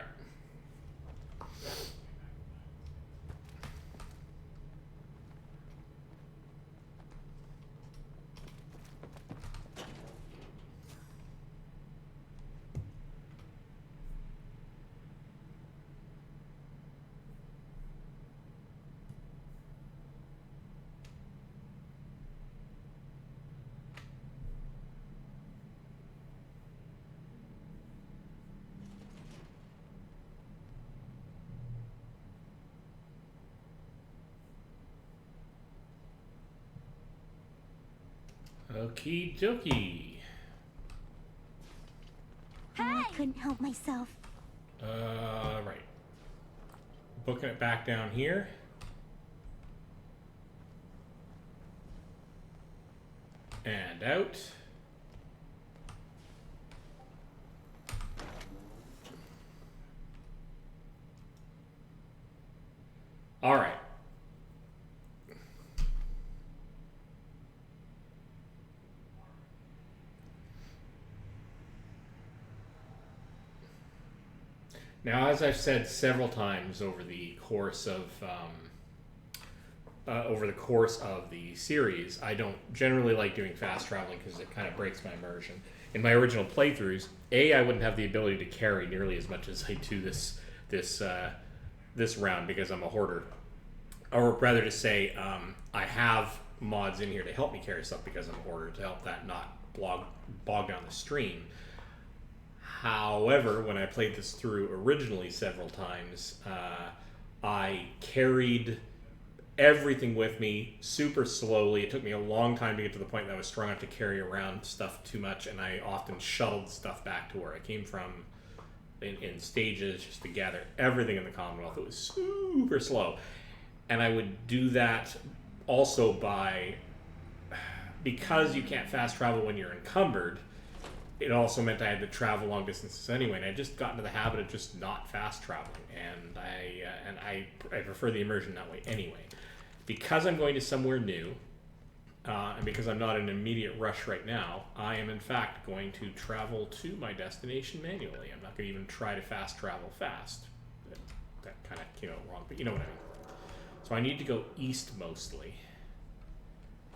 Okie dokie. I couldn't help myself. Right. Booking it back down here. And out. All right. Now, as I've said several times over the course of the series, I don't generally like doing fast traveling because it kind of breaks my immersion. In my original playthroughs, I wouldn't have the ability to carry nearly as much as I do this round because I'm a hoarder, or rather to say, I have mods in here to help me carry stuff because I'm a hoarder to help that not bog down the stream. However, when I played this through originally several times, I carried everything with me super slowly. It took me a long time to get to the point that I was strong enough to carry around stuff too much, and I often shuttled stuff back to where I came from in stages just to gather everything in the Commonwealth. It was super slow. And I would do that also because you can't fast travel when you're encumbered, it also meant I had to travel long distances anyway, and I just got into the habit of just not fast traveling, and I prefer the immersion that way anyway. Because I'm going to somewhere new, and because I'm not in an immediate rush right now, I am in fact going to travel to my destination manually. I'm not going to even try to fast travel fast. That kind of came out wrong, but you know what I mean. So I need to go east mostly,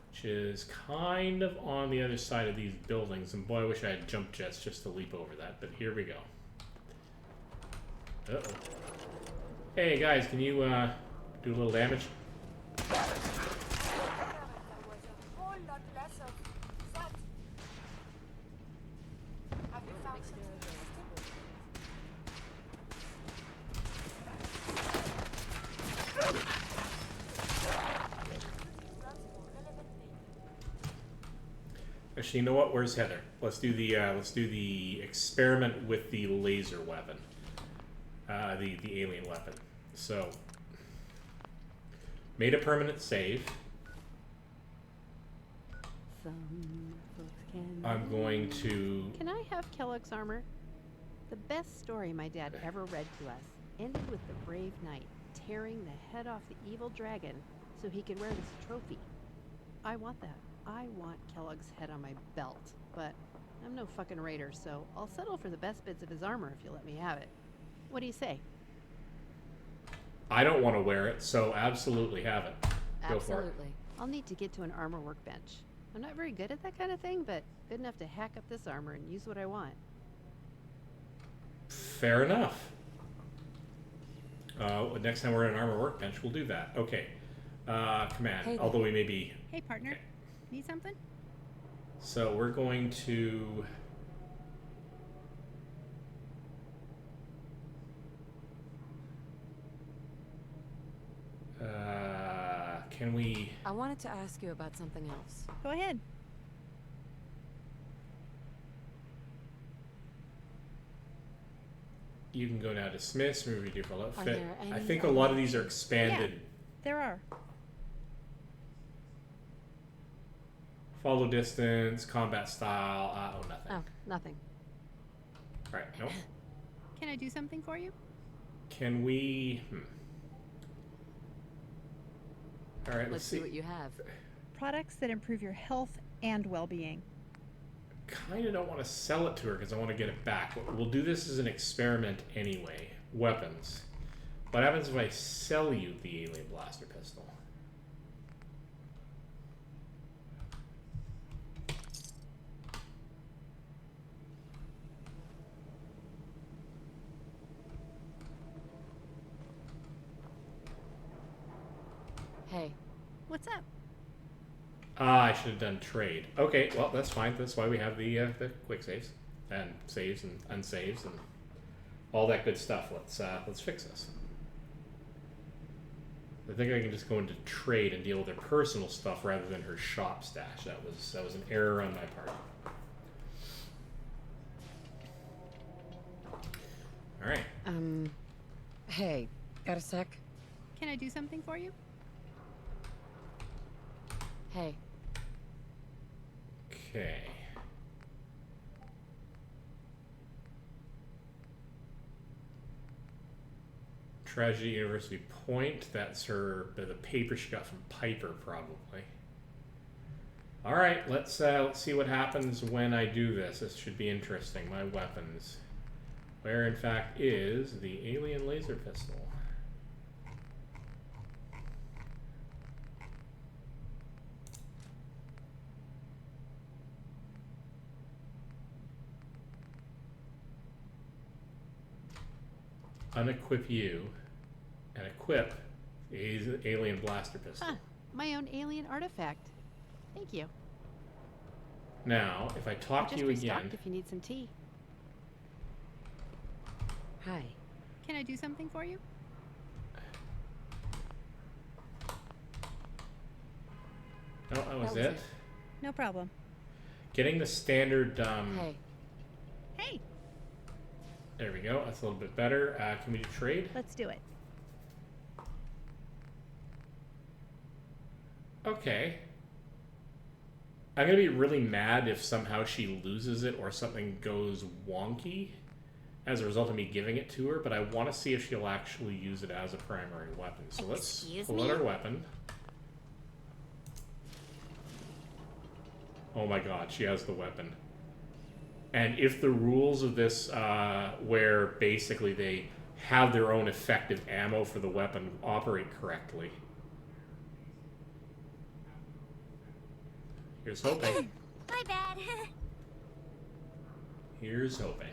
which is kind of on the other side of these buildings. And boy, I wish I had jump jets just to leap over that, but here we go. Uh-oh. Hey guys, can you do a little damage? Actually, you know what? Where's Heather? Let's do the experiment with the laser weapon, the alien weapon. So, made a permanent save. I'm going to. Can I have Kellogg's armor? The best story my dad ever read to us ended with the brave knight tearing the head off the evil dragon so he could wear it as a trophy. I want that. I want Kellogg's head on my belt, but I'm no fucking raider, so I'll settle for the best bits of his armor if you let me have it. What do you say? I don't want to wear it, so absolutely have it. Go for it. Absolutely. I'll need to get to an armor workbench. I'm not very good at that kind of thing, but good enough to hack up this armor and use what I want. Fair enough. Next time we're at an armor workbench, we'll do that. Okay. Command. Hey, although we may be... Hey, partner. Need something? So we're going to... Can we... I wanted to ask you about something else. Go ahead. You can go now to Smith's, remove your default outfit. there any I think a lot of these are expanded. Yeah, there are. Follow distance, combat style, oh, nothing. Oh, nothing. Alright, nope. Can I do something for you? Can we... Alright, let's see what you have. Products that improve your health and well-being. Kind of don't want to sell it to her because I want to get it back. We'll do this as an experiment anyway. Weapons. What happens if I sell you the alien blaster pistol? Hey. What's up? I should have done trade. Okay, well that's fine. That's why we have the quick saves and saves and unsaves and all that good stuff. Let's fix this. I think I can just go into trade and deal with her personal stuff rather than her shop stash. That was an error on my part. All right. Hey, got a sec? Can I do something for you? Hey. Okay. Tragedy University Point. That's the paper she got from Piper, probably. All right, let's see what happens when I do this. This should be interesting. My weapons, where in fact is the alien laser pistol. Unequip you and equip the alien blaster pistol. Huh. My own alien artifact. Thank you. Now, if I talk to you again... if you need some tea. Hi. Can I do something for you? No, that was it. No problem. Getting the standard... Hey. Hey! There we go. That's a little bit better. Can we do trade? Let's do it. Okay. I'm going to be really mad if somehow she loses it or something goes wonky as a result of me giving it to her, but I want to see if she'll actually use it as a primary weapon. So let's pull out our weapon. Oh my god, she has the weapon. And if the rules of this, where basically they have their own effective ammo for the weapon, operate correctly. Here's hoping. My bad. Here's hoping.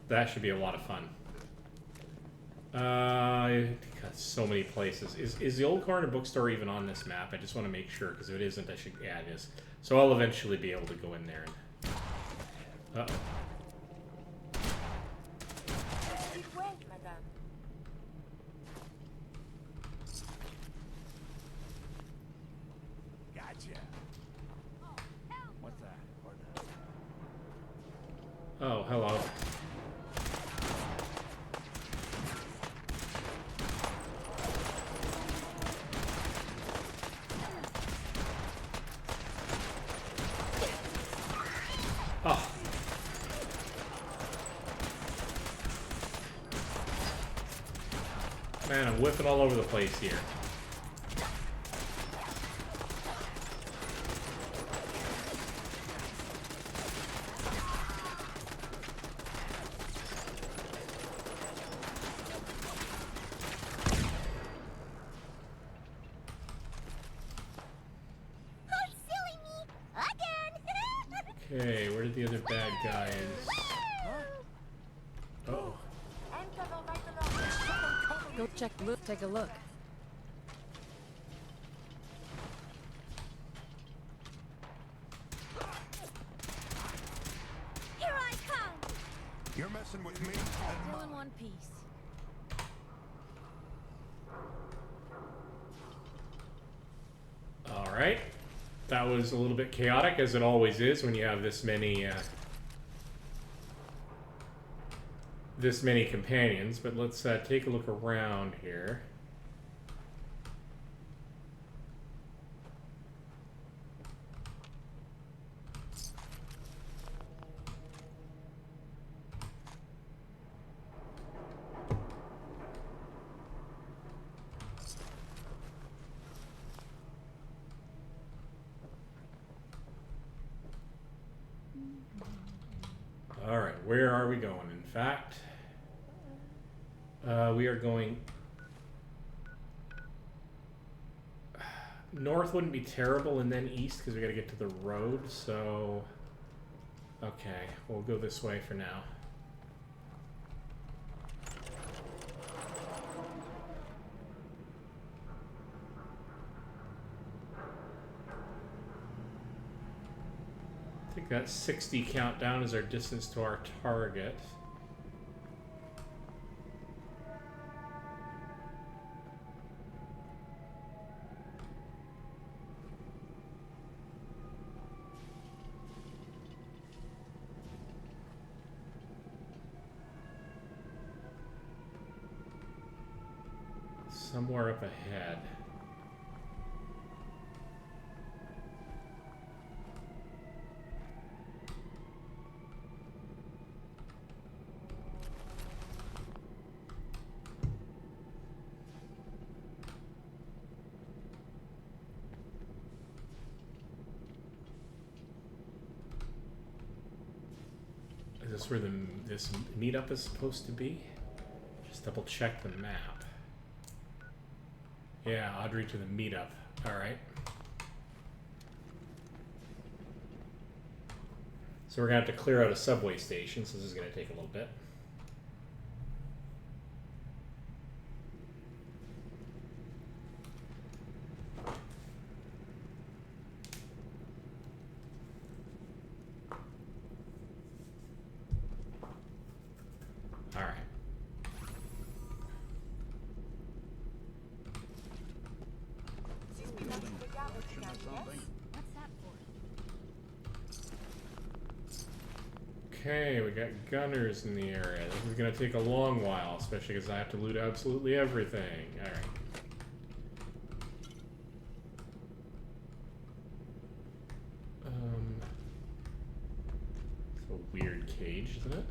That should be a lot of fun. Got so many places. Is the Old Corner Bookstore even on this map? I just want to make sure, because if it isn't, I should... Yeah, it is. So I'll eventually be able to go in there and... Uh-oh. Gotcha. What's that? Oh, hello. Oh. Man, I'm whipping all over the place here. bad guy is... Uh-oh. Go check, look, take a look. Here I come! You're messing with me. All in one piece. Alright. That was a little bit chaotic, as it always is when you have this many companions, but let's take a look around here. Alright, where are we going? In fact, we are going... North wouldn't be terrible, and then east, because we gotta get to the road, so... Okay, we'll go this way for now. I think that 60 countdown is our distance to our target. Somewhere up ahead. Is this where this meetup is supposed to be? Just double check the map. Yeah, Audrey to the meetup. Alright. So we're going to have to clear out a subway station, so this is going to take a little bit. Alright. Okay, we got gunners in the area. This is going to take a long while, especially because I have to loot absolutely everything. Alright. It's a weird cage, isn't it?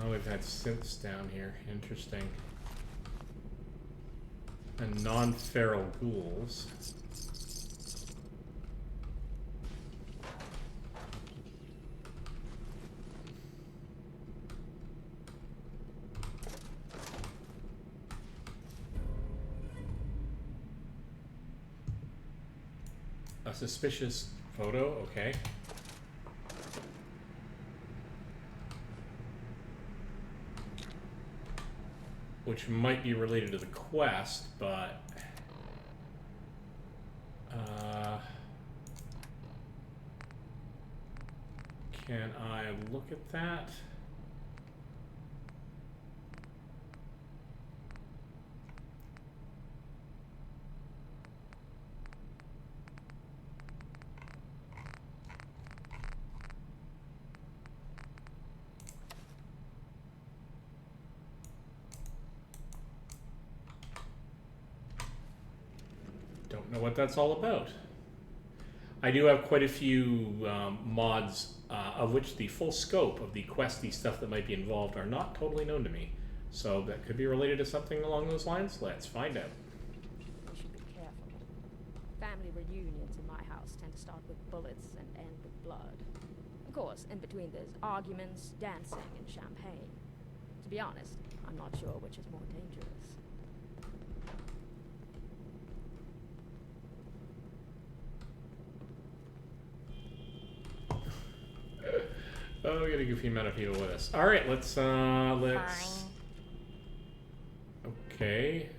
Oh, we've had synths down here. Interesting. And non-feral ghouls. A suspicious photo, okay. Which might be related to the quest, but can I look at that? Don't know what that's all about. I do have quite a few mods of which the full scope of the questy stuff that might be involved are not totally known to me. So that could be related to something along those lines. Let's find out. We should be careful. Family reunions in my house tend to start with bullets and end with blood. Of course, in between there's arguments, dancing, and champagne. To be honest, I'm not sure which is more dangerous. Oh, we got a goofy amount of people with us. All right, let's. Okay.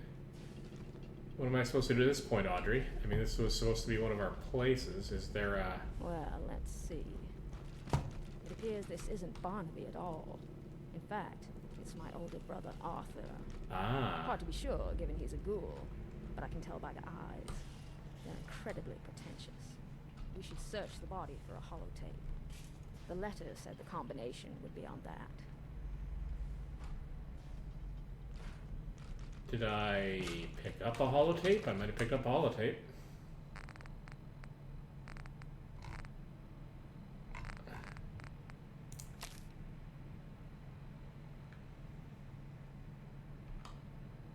What am I supposed to do at this point, Audrey? I mean, this was supposed to be one of our places. Is there a... Well, let's see. It appears this isn't Barnaby at all. In fact, it's my older brother, Arthur. Ah. Hard to be sure, given he's a ghoul, but I can tell by the eyes. They're incredibly pretentious. We should search the body for a holotape. The letter said the combination would be on that. Did I pick up a holotape? I might have picked up a holotape.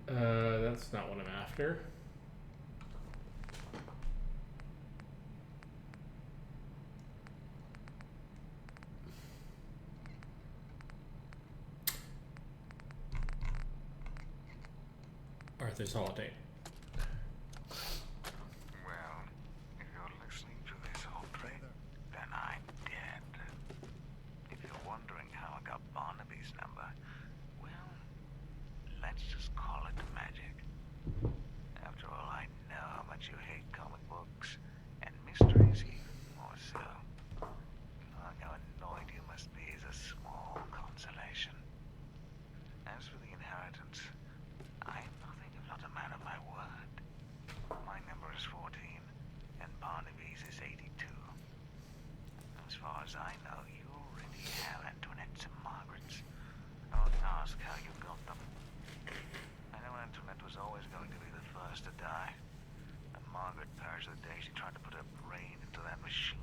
That's not what I'm after. Arthur's holotape. Well, if you're listening to this, Audrey, then I'm dead. If you're wondering how I got Barnaby's number, well, let's just call it magic. After all, I know how much you hate comic books, and mysteries even more so. Knowing how annoyed you must be is a small consolation. As for the inheritance, I'm nothing if not a man of my word. My number is 14, and Barnaby's is 82. As far as I know, you already have Antoinette's and Margaret's. I won't ask how you got them. I know Antoinette was always going to be the first to die, and Margaret perished the day she tried to put her brain into that machine.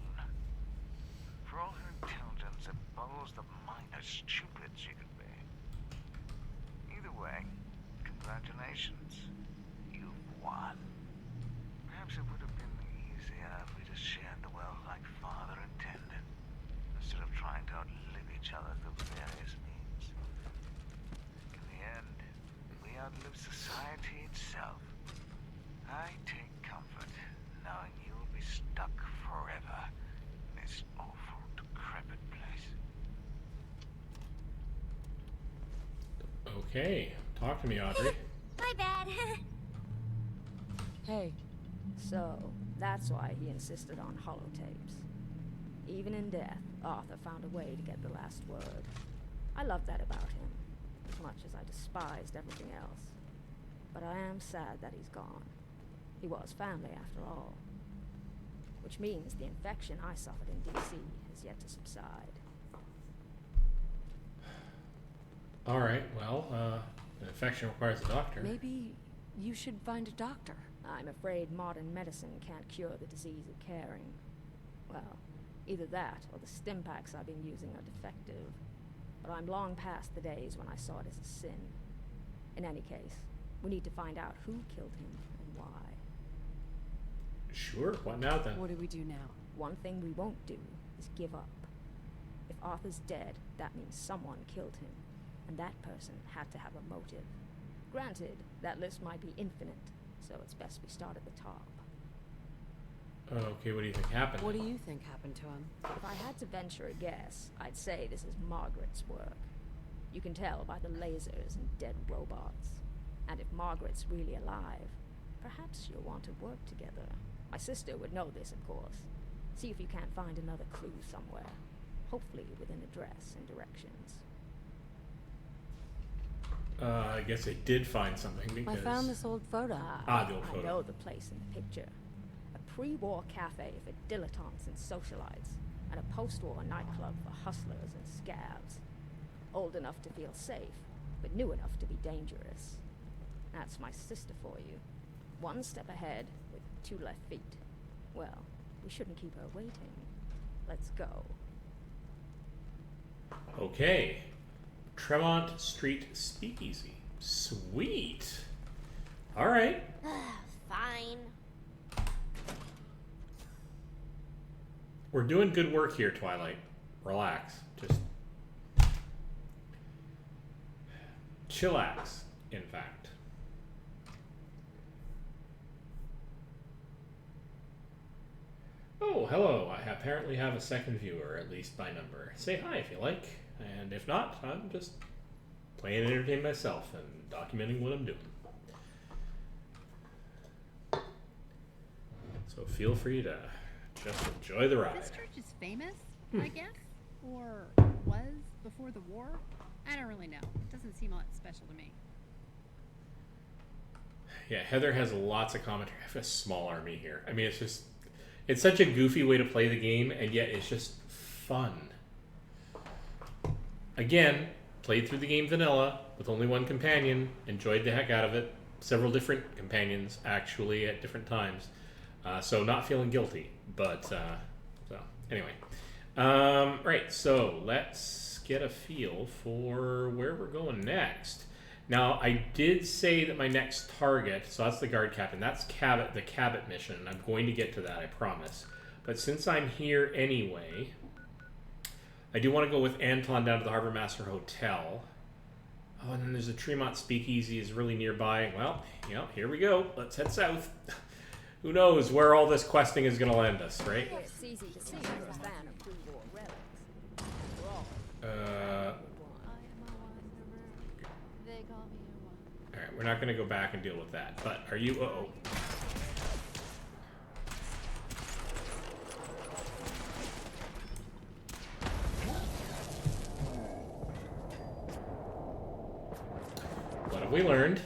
For all her intelligence, it boggles the mind how stupid she could be. Either way, congratulations. You've won. Perhaps it would have been easier if we just shared the wealth like Father intended, instead of trying to outlive each other through various means. In the end, we outlive society itself. I take comfort knowing you'll be stuck forever in this awful, decrepit place. Okay. Talk to me, Audrey. My bad. Hey, so that's why he insisted on holotapes. Even in death, Arthur found a way to get the last word. I love that about him, as much as I despised everything else. But I am sad that he's gone. He was family after all. Which means the infection I suffered in D.C. has yet to subside. All right. Well, an infection requires a doctor. Maybe you should find a doctor. I'm afraid modern medicine can't cure the disease of caring. Well, either that or the stim packs I've been using are defective. But I'm long past the days when I saw it as a sin. In any case, we need to find out who killed him and why. Sure. What now then? What do we do now? One thing we won't do is give up. If Arthur's dead, that means someone killed him, and that person had to have a motive. Granted, that list might be infinite, so it's best we start at the top. Okay, what do you think happened? What do you think happened to him? If I had to venture a guess, I'd say this is Margaret's work. You can tell by the lasers and dead robots. And if Margaret's really alive, perhaps you'll want to work together. My sister would know this, of course. See if you can't find another clue somewhere. Hopefully with an address and directions. I guess I did find something because... I found this old photo. The old photo. I know the place in the picture. A pre-war cafe for dilettantes and socialites, and a post-war nightclub for hustlers and scabs. Old enough to feel safe, but new enough to be dangerous. That's my sister for you. One step ahead with 2 left feet. Well, we shouldn't keep her waiting. Let's go. Okay. Tremont Street Speakeasy. Sweet. All right. Fine. We're doing good work here, Twilight. Relax. Just chillax, in fact. Oh, hello. I apparently have a second viewer, at least by number. Say hi if you like. And if not, I'm just playing and entertaining myself and documenting what I'm doing. So feel free to just enjoy the ride. This church is famous, I guess? Or was before the war? I don't really know. It doesn't seem all that special to me. Yeah, Heather has lots of commentary. I have a small army here. I mean, it's such a goofy way to play the game, and yet it's just fun. Again, played through the game vanilla with only one companion, enjoyed the heck out of it. Several different companions, actually, at different times. So not feeling guilty, but, so, anyway. Right, so let's get a feel for where we're going next. Now, I did say that my next target, so that's the guard captain, that's the Cabot mission. I'm going to get to that, I promise. But since I'm here anyway, I do want to go with Anton down to the Harbor Master Hotel. Oh, and then there's a Tremont Speakeasy is really nearby. Well, you know, here we go. Let's head south. Who knows where all this questing is going to land us, right? It's easy to see who's a fan of pre-war relics. Alright, we're not going to go back and deal with that. But are you... Uh-oh. What have we learned?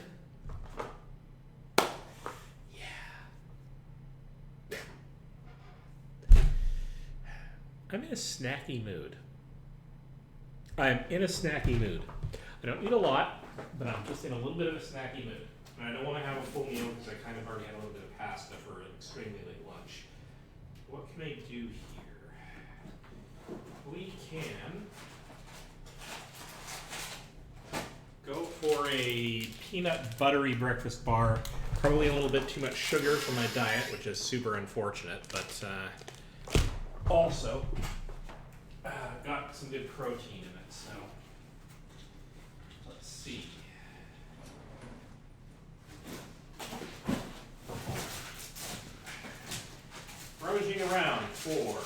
I'm in a snacky mood. I'm in a snacky mood. I don't eat a lot, but I'm just in a little bit of a snacky mood. And I don't want to have a full meal because I kind of already had a little bit of pasta for an extremely late lunch. What can I do here? We can go for a peanut buttery breakfast bar. Probably a little bit too much sugar for my diet, which is super unfortunate, but also got some good protein in it, so let's see. Rummaging around for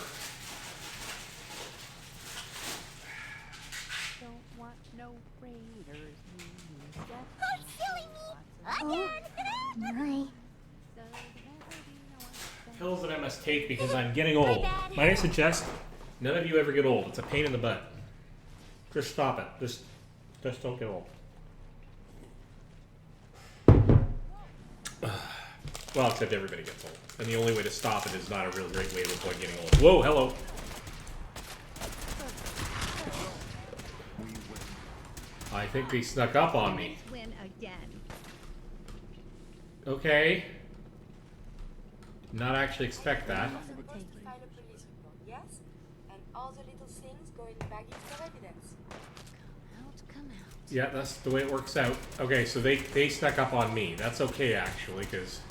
Don't want no raiders. Who's suing me? Again? pills that I must take because I'm getting old. Might I suggest none of you ever get old. It's a pain in the butt. Just stop it. Just don't get old. Well, except everybody gets old. And the only way to stop it is not a real great way to avoid getting old. Whoa, hello. I think they snuck up on me. Win again. Okay. Did not actually expect that. Yes? And all the little things go in baggies of evidence. Come out. Yeah, that's the way it works out. Okay, so they snuck up on me. That's okay, actually, because...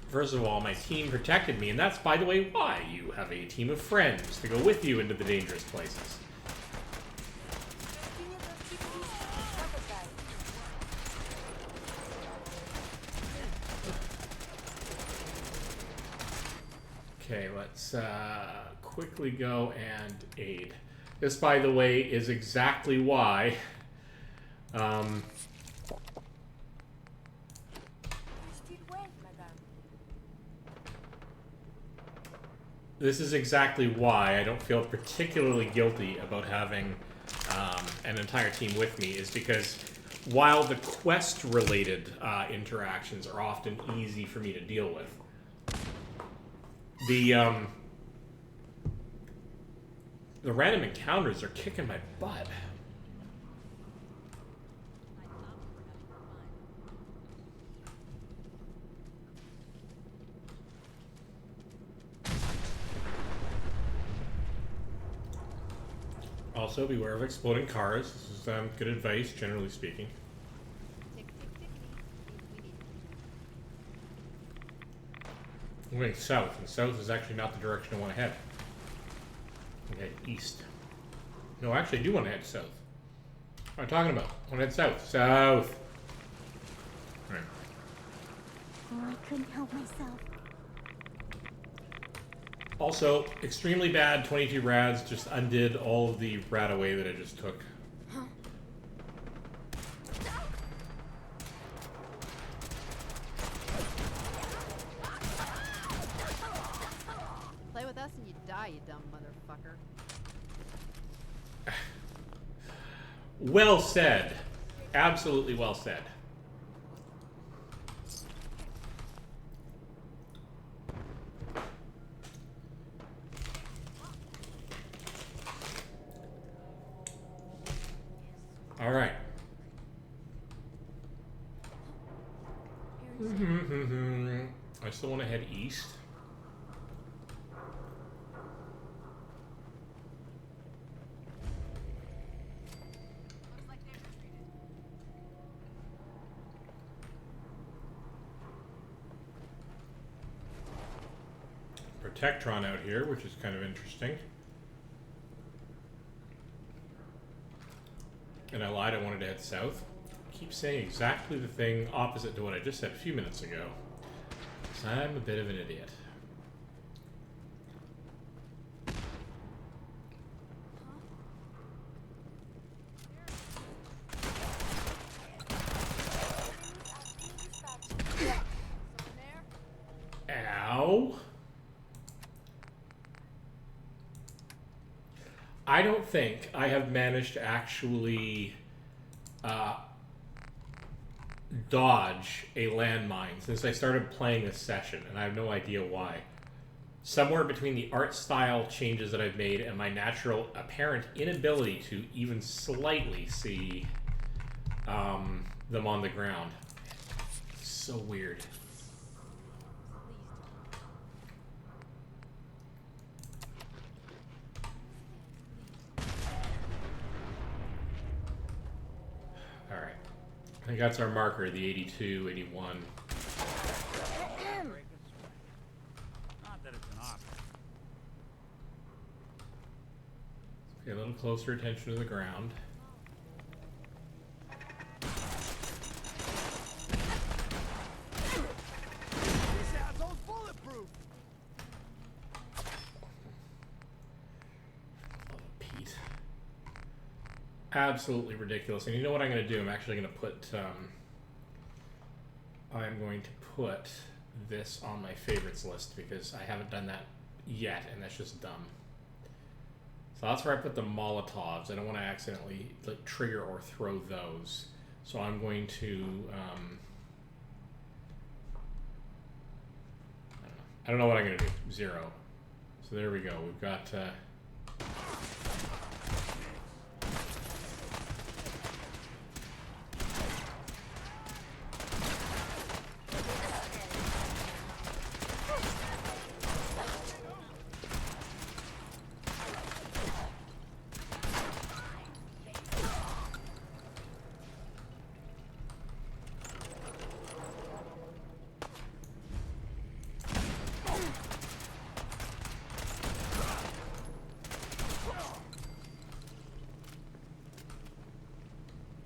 First of all, my team protected me, and that's, by the way, why you have a team of friends to go with you into the dangerous places. Okay, let's quickly go and aid. This, by the way, is exactly why this is exactly why I don't feel particularly guilty about having an entire team with me, is because while the quest-related interactions are often easy for me to deal with, the random encounters are kicking my butt. Also, beware of exploding cars. This is good advice, generally speaking. I'm going south, and south is actually not the direction I want to head. I'm head east. No, actually, I do want to head south. What am I talking about? I want to head south. South! Alright. Oh, I couldn't help myself. Also, extremely bad 22 rads just undid all of the rad away that I just took. Play with us and you die, you dumb motherfucker. Well said. Absolutely well said. All right. I still want to head east. Protectron out here, which is kind of interesting. And I lied, I wanted to head south. I keep saying exactly the thing opposite to what I just said a few minutes ago. So I'm a bit of an idiot. Ow. I don't think I have managed to actually dodge a landmine since I started playing this session, and I have no idea why. Somewhere between the art style changes that I've made and my natural apparent inability to even slightly see them on the ground. It's so weird. Alright. I think that's our marker, the 82, 81. Not that it's an option. Pay a little closer attention to the ground. This asshole's bulletproof. Pete. Absolutely ridiculous. And you know what I'm going to do? I'm actually going to put I'm going to put this on my favorites list because I haven't done that yet, and that's just dumb. So that's where I put the Molotovs. I don't want to accidentally like trigger or throw those. So I'm going to I don't know what I'm going to do. 0. So there we go. We've got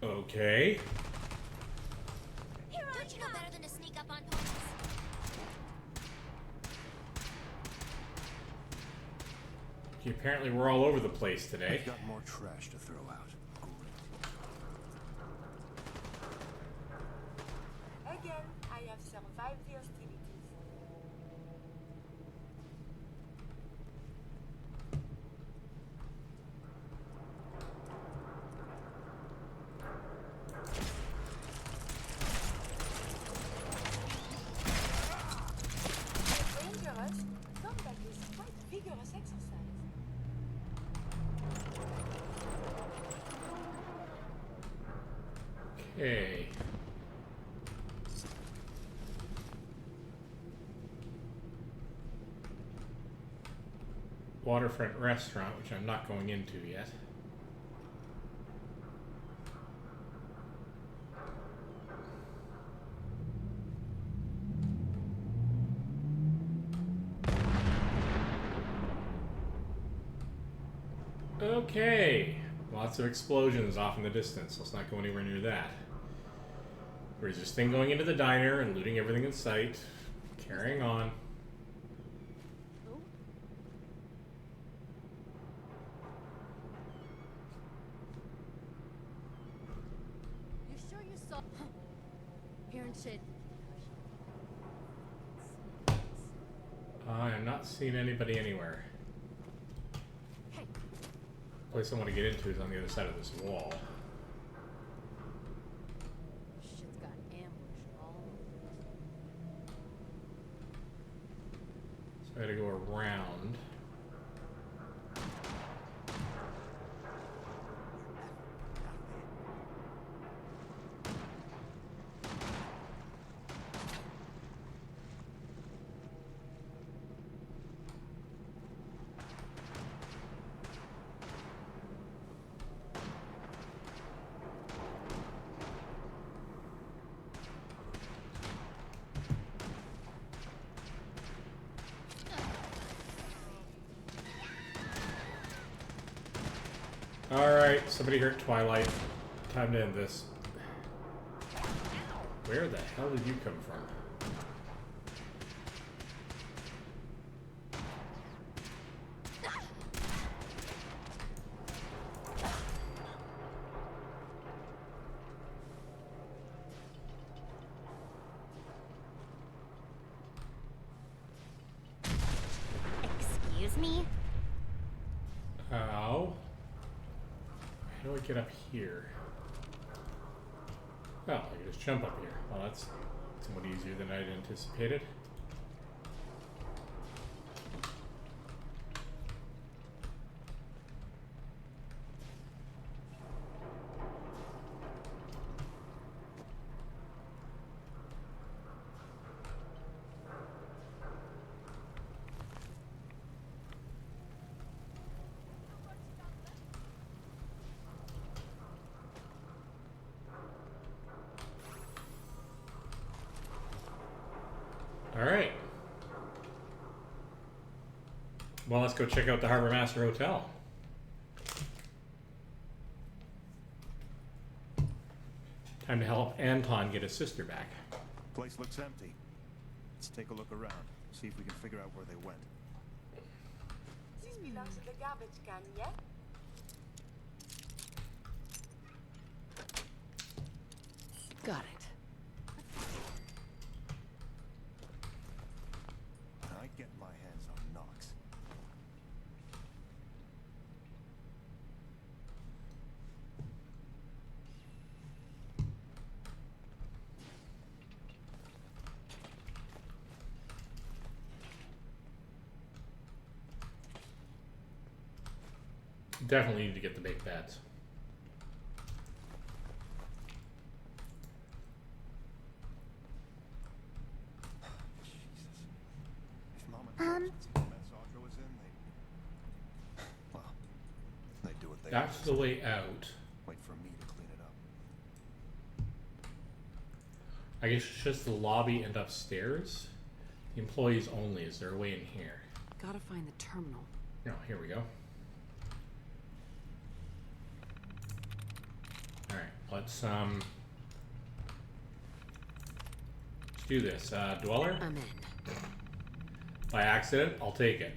okay. Don't you know better than to sneak up on police? Okay, apparently we're all over the place today. I've got more trash to throw out. Again, I have survived the hostilities. Dangerous, combat is quite vigorous exercise. Okay. Waterfront restaurant, which I'm not going into yet. Okay. Lots of explosions off in the distance. Let's not go anywhere near that. Resisting going into the diner and looting everything in sight. Carrying on. Should. I am not seeing anybody anywhere. Place I want to get into is on the other side of this wall. Shit's got ambushed all So I gotta go around. Alright, somebody hurt Twilight. Time to end this. Where the hell did you come from? Excuse me? How? How do I get up here? Oh, I can just jump up here. Well, that's somewhat easier than I'd anticipated. Alright. Well, let's go check out the Harbor Master Hotel. Time to help Anton get his sister back. Place looks empty. Let's take a look around. See if we can figure out where they went. This belongs to the garbage can, yeah? Got it. I get my hands on Knox. Definitely need to get the big beds. If Mom and Dad see the mess Audra was in, well, they do what they That's the way out. Wait for me to clean it up. I guess it's just the lobby and upstairs. The employees only. Is there a way in here? Gotta find the terminal. No, here we go. Alright, let's do this. Dweller? I'm in. By accident, I'll take it.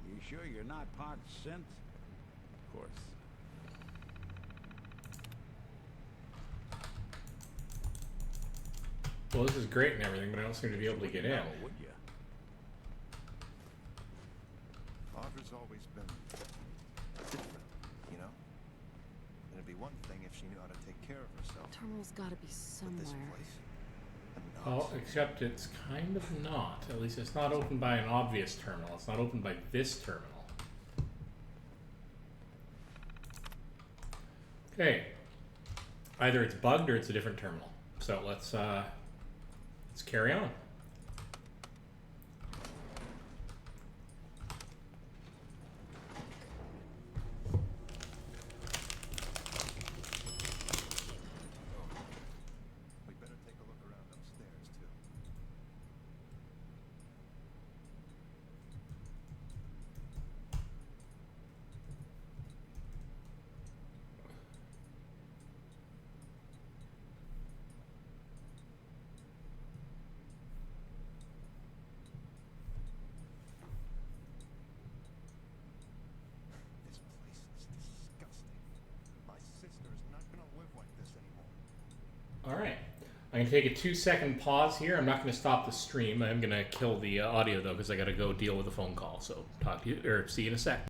You sure you're not parked synth? Of course. Well, this is great and everything, but I don't seem to be able to get in. No, would you? Audra's always been different, you know? It'd be one thing if she knew how to take care of herself. Terminal's gotta be somewhere. This place, Well, except it's kind of not. At least it's not opened by an obvious terminal. It's not opened by this terminal. Okay. Either it's bugged or it's a different terminal. So let's carry on. we better take a look around upstairs, too. All right. I'm going to take a 2-second pause here. I'm not going to stop the stream. I'm going to kill the audio, though, because I got to go deal with a phone call. So talk to you, or see you in a sec.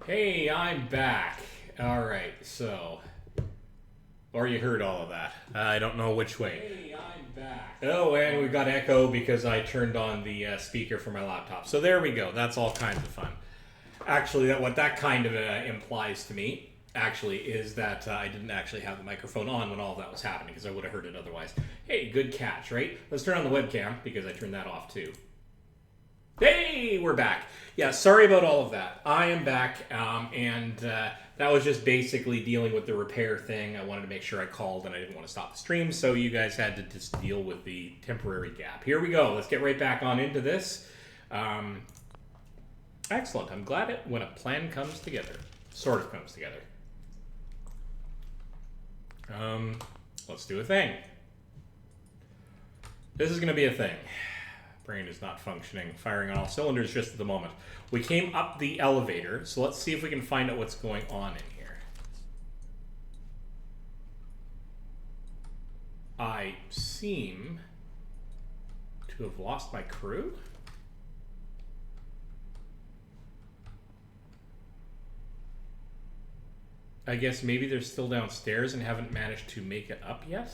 Hey, I'm back. Alright, so... Or you heard all of that. I don't know which way. Hey, I'm back. Oh, and we got echo because I turned on the speaker for my laptop. So there we go. That's all kinds of fun. Actually, what that kind of implies to me, actually, is that I didn't actually have the microphone on when all of that was happening, because I would have heard it otherwise. Hey, good catch, right? Let's turn on the webcam, because I turned that off too. Hey, we're back. Yeah, sorry about all of that. I am back, and that was just basically dealing with the repair thing. I wanted to make sure I called, and I didn't want to stop the stream, so you guys had to just deal with the temporary gap. Here we go. Let's get right back on into this. Excellent. I'm glad it when a plan comes together. Sort of comes together. Let's do a thing. This is going to be a thing. Brain is not functioning, firing on all cylinders just at the moment. We came up the elevator, so let's see if we can find out what's going on in here. I seem to have lost my crew. I guess maybe they're still downstairs and haven't managed to make it up yet.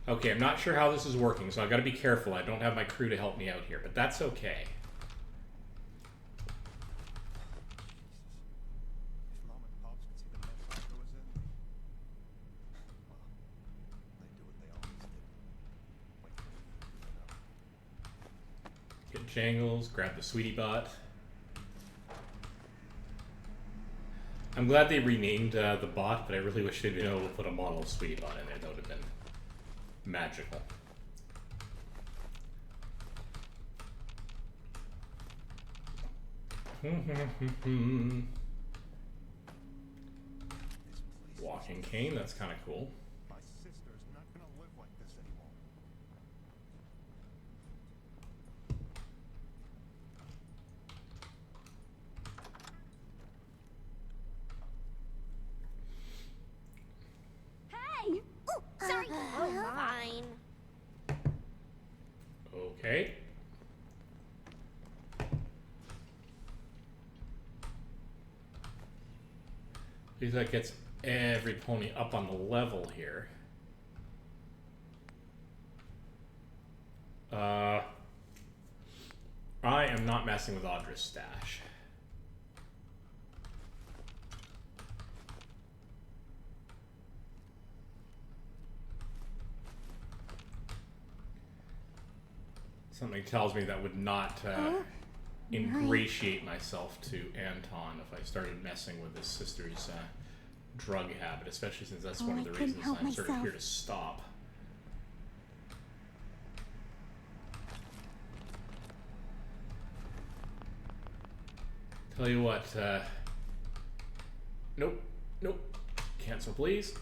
Okay, I'm not sure how this is working, so I've got to be careful. I don't have my crew to help me out here, but that's okay. Get Jangles, grab the Sweetie Bot. I'm glad they renamed the bot, but I really wish they'd been able to put a model of Sweetie Bot in there. That would have been magical. Walking cane, that's kind of cool. My sister's not gonna live like this anymore. Hey! Ooh, sorry. Oh, fine. Okay. At least that gets every pony up on the level here. I am not messing with Audra's stash. Something tells me that would not ingratiate myself to Anton if I started messing with his sister's drug habit, especially since that's one of the reasons I'm sort of here to stop. Tell you what, nope, nope, cancel please.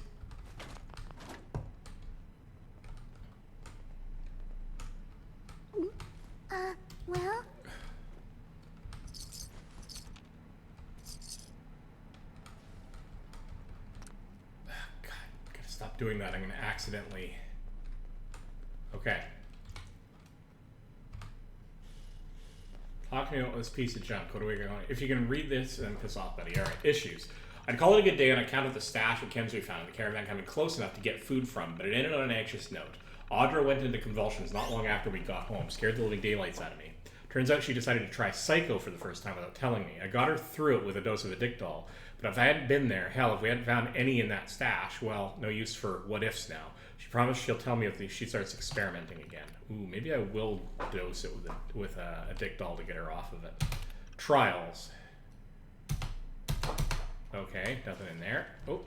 Well? God, gotta stop doing that. I'm gonna accidentally. Okay. Talk to me about this piece of junk. What are we going? If you can read this, then piss off, buddy. All right. Issues. I'd call it a good day on account of the stash of chems we found in the caravan coming close enough to get food from, but it ended on an anxious note. Audra went into convulsions not long after we got home, scared the living daylights out of me. Turns out she decided to try Psycho for the first time without telling me. I got her through it with a dose of Addictol, but if I hadn't been there, hell, if we hadn't found any in that stash, well, no use for what-ifs now. She promised she'll tell me if she starts experimenting again. Ooh, maybe I will dose it with Addictol to get her off of it. Trials. Okay, nothing in there. Oh.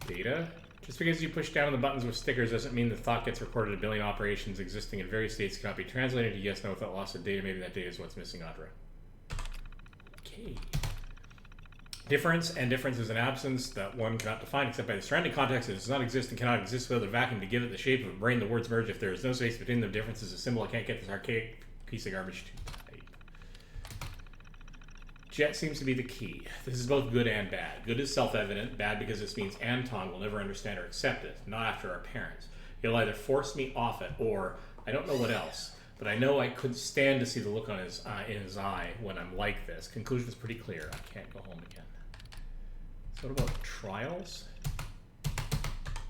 Data. Just because you push down on the buttons with stickers doesn't mean the thought gets recorded. A billion operations existing in various states cannot be translated to yes, no without loss of data. Maybe that data is what's missing, Audra. Okay. Difference, and difference is an absence that one cannot define except by the surrounding context. It does not exist and cannot exist without a vacuum to give it the shape of a brain. The words merge if there is no space between them. Difference is a symbol. I can't get this archaic piece of garbage to type. Jet seems to be the key. This is both good and bad. Good is self-evident. Bad because this means Anton will never understand or accept it. Not after our parents. He'll either force me off it or I don't know what else. But I know I couldn't stand to see the look on his in his eye when I'm like this. Conclusion is pretty clear. I can't go home again. So what about trials?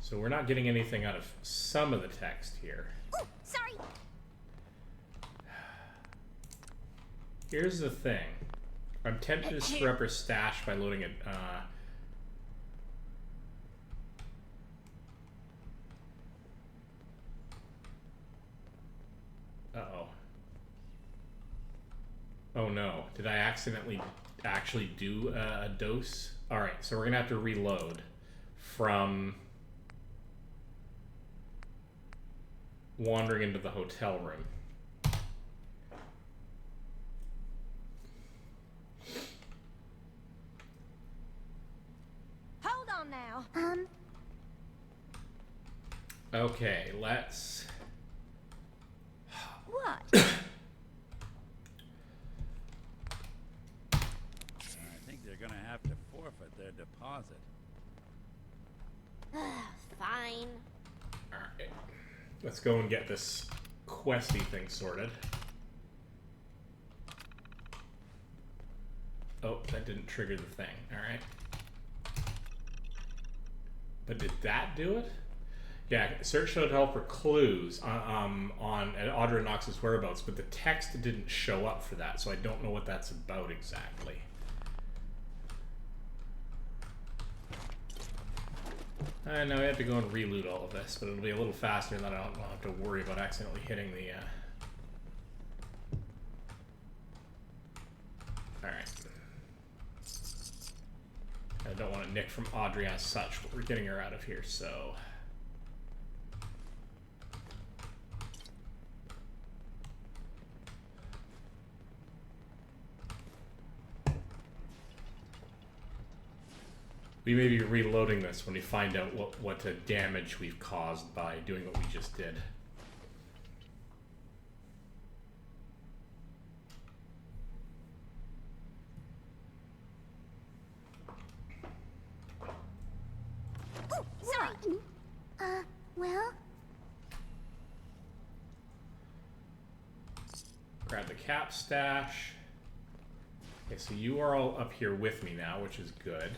So we're not getting anything out of some of the text here. Ooh, sorry. Here's the thing. I'm tempted to screw up her stash by loading it. Uh-oh. Oh no. Did I accidentally actually do a dose? Alright, so we're gonna have to reload from wandering into the hotel room. Hold on now. Okay, let's... What? I think they're gonna have to forfeit their deposit. Fine. Alright. Let's go and get this questy thing sorted. Oh, that didn't trigger the thing. Alright. But did that do it? Yeah, search hotel for clues on Audra and Knox's whereabouts, but the text didn't show up for that, so I don't know what that's about exactly. I know I have to go and reloot all of this, but it'll be a little faster and then I don't have to worry about accidentally hitting the... Alright. I don't want to nick from Audrey as such, but we're getting her out of here, so... We may be reloading this when we find out what damage we've caused by doing what we just did. Oh, sorry. Well? Grab the cap stash. Okay, so you are all up here with me now, which is good.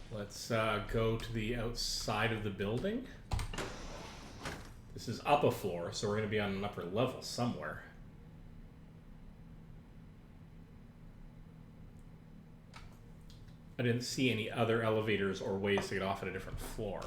Let's go to the outside of the building. This is up a floor, so we're going to be on an upper level somewhere. I didn't see any other elevators or ways to get off at a different floor.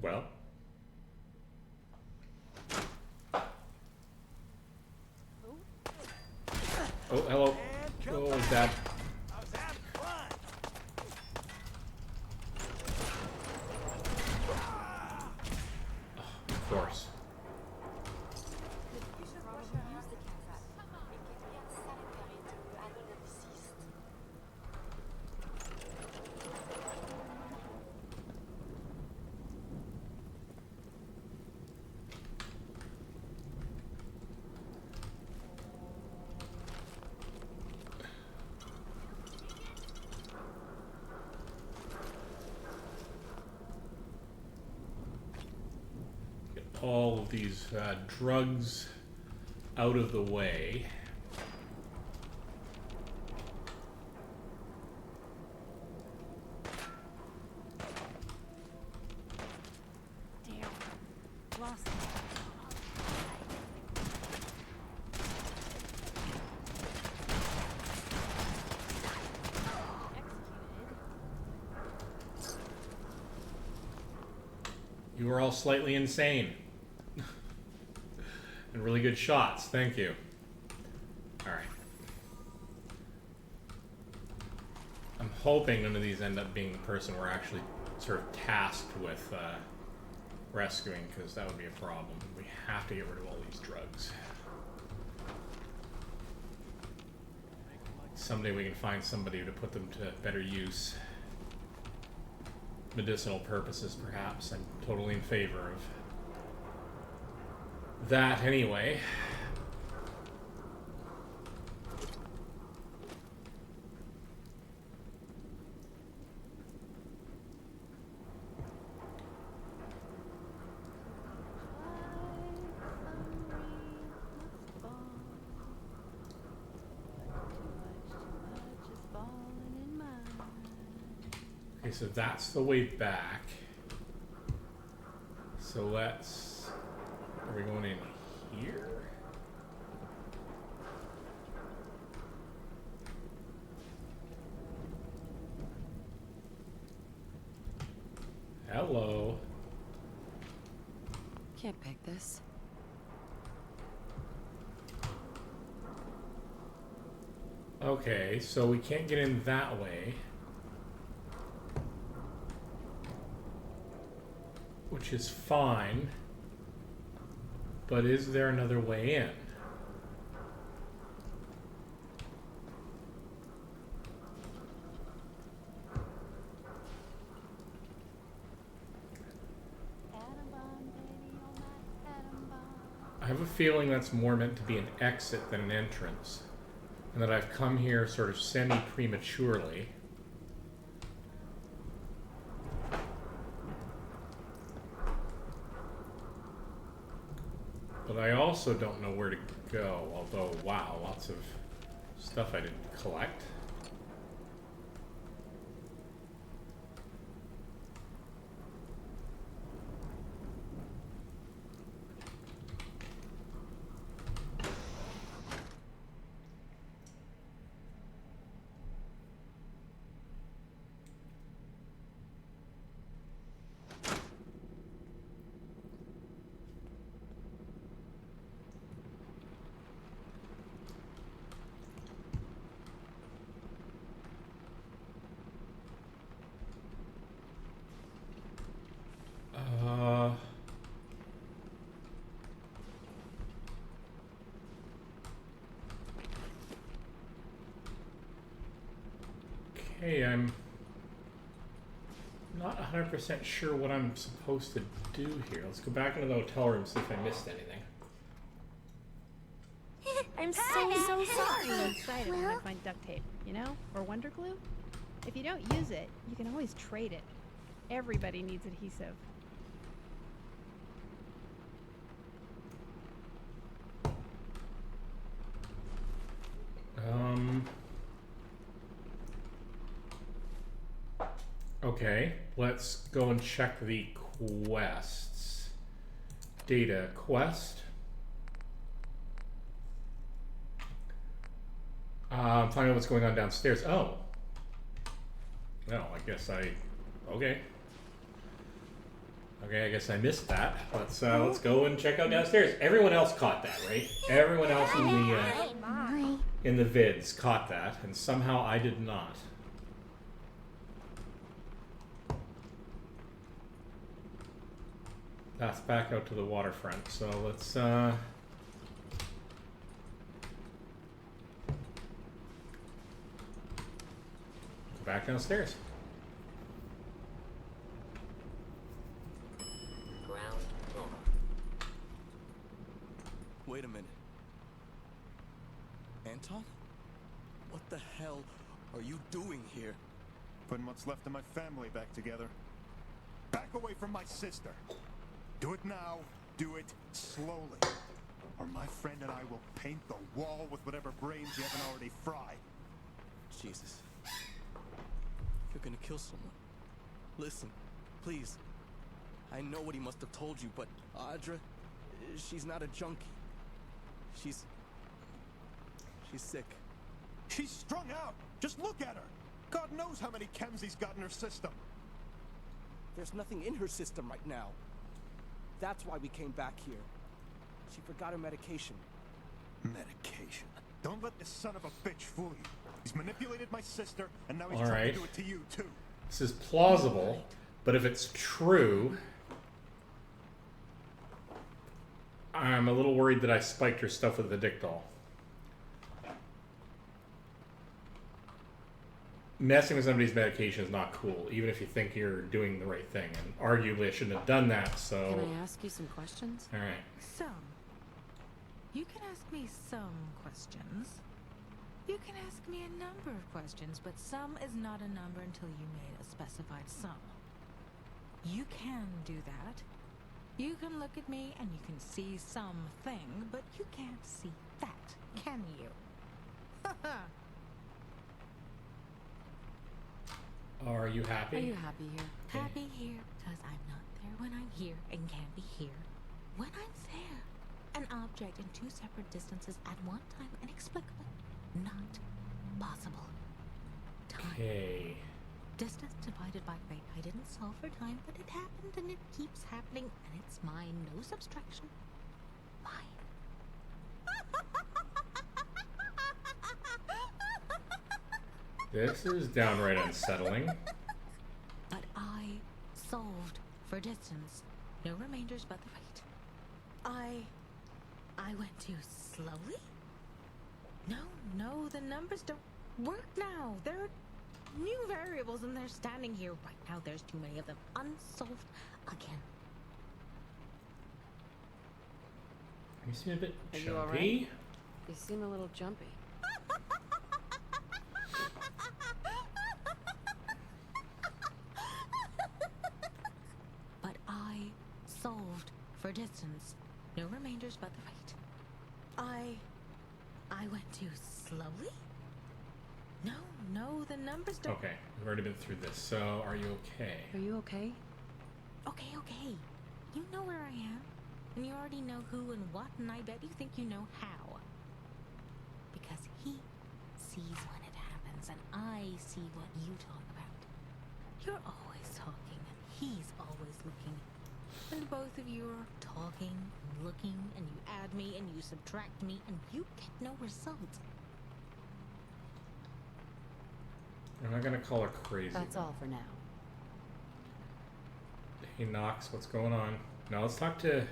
Well. Oh, hello. Oh, is that... Oh, of course. All of these drugs out of the way. Damn. You are all slightly insane. And really good shots. Thank you. Alright. I'm hoping none of these end up being the person we're actually sort of tasked with rescuing, because that would be a problem. We have to get rid of all these drugs. Someday we can find somebody to put them to better use. Medicinal purposes, perhaps. I'm totally in favor of that anyway. Okay, so that's the way back. So let's... Are we going in here? Hello. Can't pick this. Okay, so we can't get in that way. Which is fine. But is there another way in? I have a feeling that's more meant to be an exit than an entrance. And that I've come here sort of semi-prematurely. But I also don't know where to go, although, wow, lots of stuff I didn't collect. Okay, I'm not 100% sure what I'm supposed to do here. Let's go back into the hotel room, see if I missed anything. I'm so sorry. I'm excited when I find duct tape, you know, or Wonder Glue. If you don't use it, you can always trade it. Everybody needs adhesive. Okay, let's go and check the quests. Data quest. Find out what's going on downstairs. Oh. No, I guess okay. Okay, I guess I missed that. Let's go and check out downstairs. Everyone else caught that, right? Everyone else in the vids caught that, and somehow I did not. That's back out to the waterfront, so let's go back downstairs. Ground floor. Wait a minute. Anton? What the hell are you doing here? Putting what's left of my family back together. Back away from my sister. Do it now. Do it slowly. Or my friend and I will paint the wall with whatever brains you haven't already fried. Jesus. You're gonna kill someone. Listen, please. I know what he must have told you, but Audra, she's not a junkie. She's sick. She's strung out. Just look at her. God knows how many chems he's got in her system. There's nothing in her system right now. That's why we came back here. She forgot her medication. Medication? Don't let this son of a bitch fool you. He's manipulated my sister, and now he's All trying right. to do it to you, too. This is plausible, but if it's true, I'm a little worried that I spiked her stuff with the dick doll. Messing with somebody's medication is not cool, even if you think you're doing the right thing. And arguably, I shouldn't have done that, so... Can I ask you some questions? All right. Some. You can ask me some questions. You can ask me a number of questions, but some is not a number until you made a specified sum. You can do that. You can look at me and you can see something, but you can't see that, can you? Are you happy? Are you happy here? Happy here, because I'm not there when I'm here and can't be here when I'm there. An object in two separate distances at one time, inexplicable. Not possible. Time. Okay. Distance divided by rate. I didn't solve for time, but it happened and it keeps happening, and it's mine. No subtraction. Mine. This is downright unsettling. But I solved for distance. No remainders but the rate. I went too slowly? No, the numbers don't work now. There are new variables and they're standing here right now. There's too many of them. Unsolved again. You seem a bit Are jumpy. you all right? You seem a little jumpy. But I solved for distance. No remainders but the rate. I went too slowly? No, the numbers don't... Okay, we've already been through this, so are you okay? Are you okay? Okay. You know where I am. And you already know who and what, and I bet you think you know how. Because he sees when it happens, and I see what you talk about. You're always talking, and he's always looking. And both of you are talking, and looking, and you add me, and you subtract me, and you get no result. I'm not gonna call her crazy. That's all for now. Hey Knox, what's going on? Now let's talk to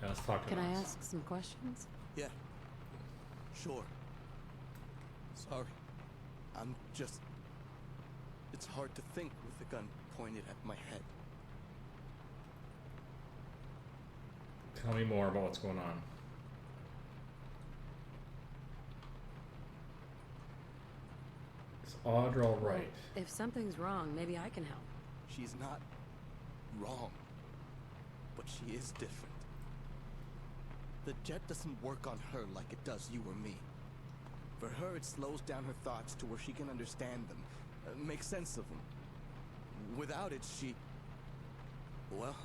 Can I Knox. ask some questions? Yeah. Sure. Sorry. I'm just... It's hard to think with the gun pointed at my head. Tell me more about what's going on. Is Audra all right? Well, if something's wrong, maybe I can help. She's not wrong, but she is different. The jet doesn't work on her like it does you or me. For her, it slows down her thoughts to where she can understand them, make sense of them. Without it, well,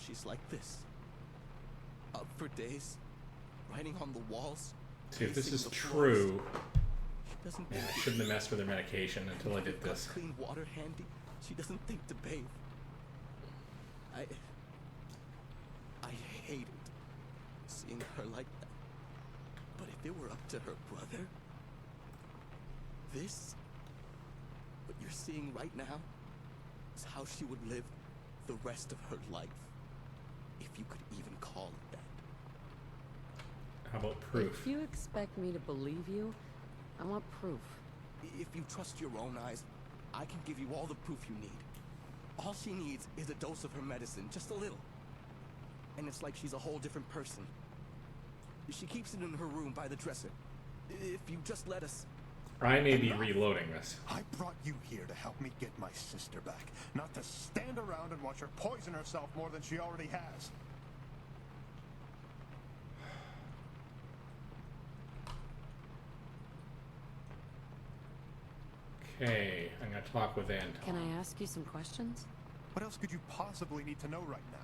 she's like this. Up for days, writing on the walls. See, if this pacing is the floors. true, She doesn't man, think I shouldn't have messed with her medication until I did got this. clean water handy. She doesn't think to bathe. I hate it, seeing her like that. But if it were up to her brother, what you're seeing right now, is how she would live the rest of her life. If you could even call it that. How about proof? If you expect me to believe you, I want proof. If you trust your own eyes, I can give you all the proof you need. All she needs is a dose of her medicine, just a little. And it's like she's a whole different person. She keeps it in her room by the dresser. If you just let us... I may be reloading this. I brought you here to help me get my sister back, not to stand around and watch her poison herself more than she already has. Okay, I'm gonna talk with Anto. Can I ask you some questions? What else could you possibly need to know right now?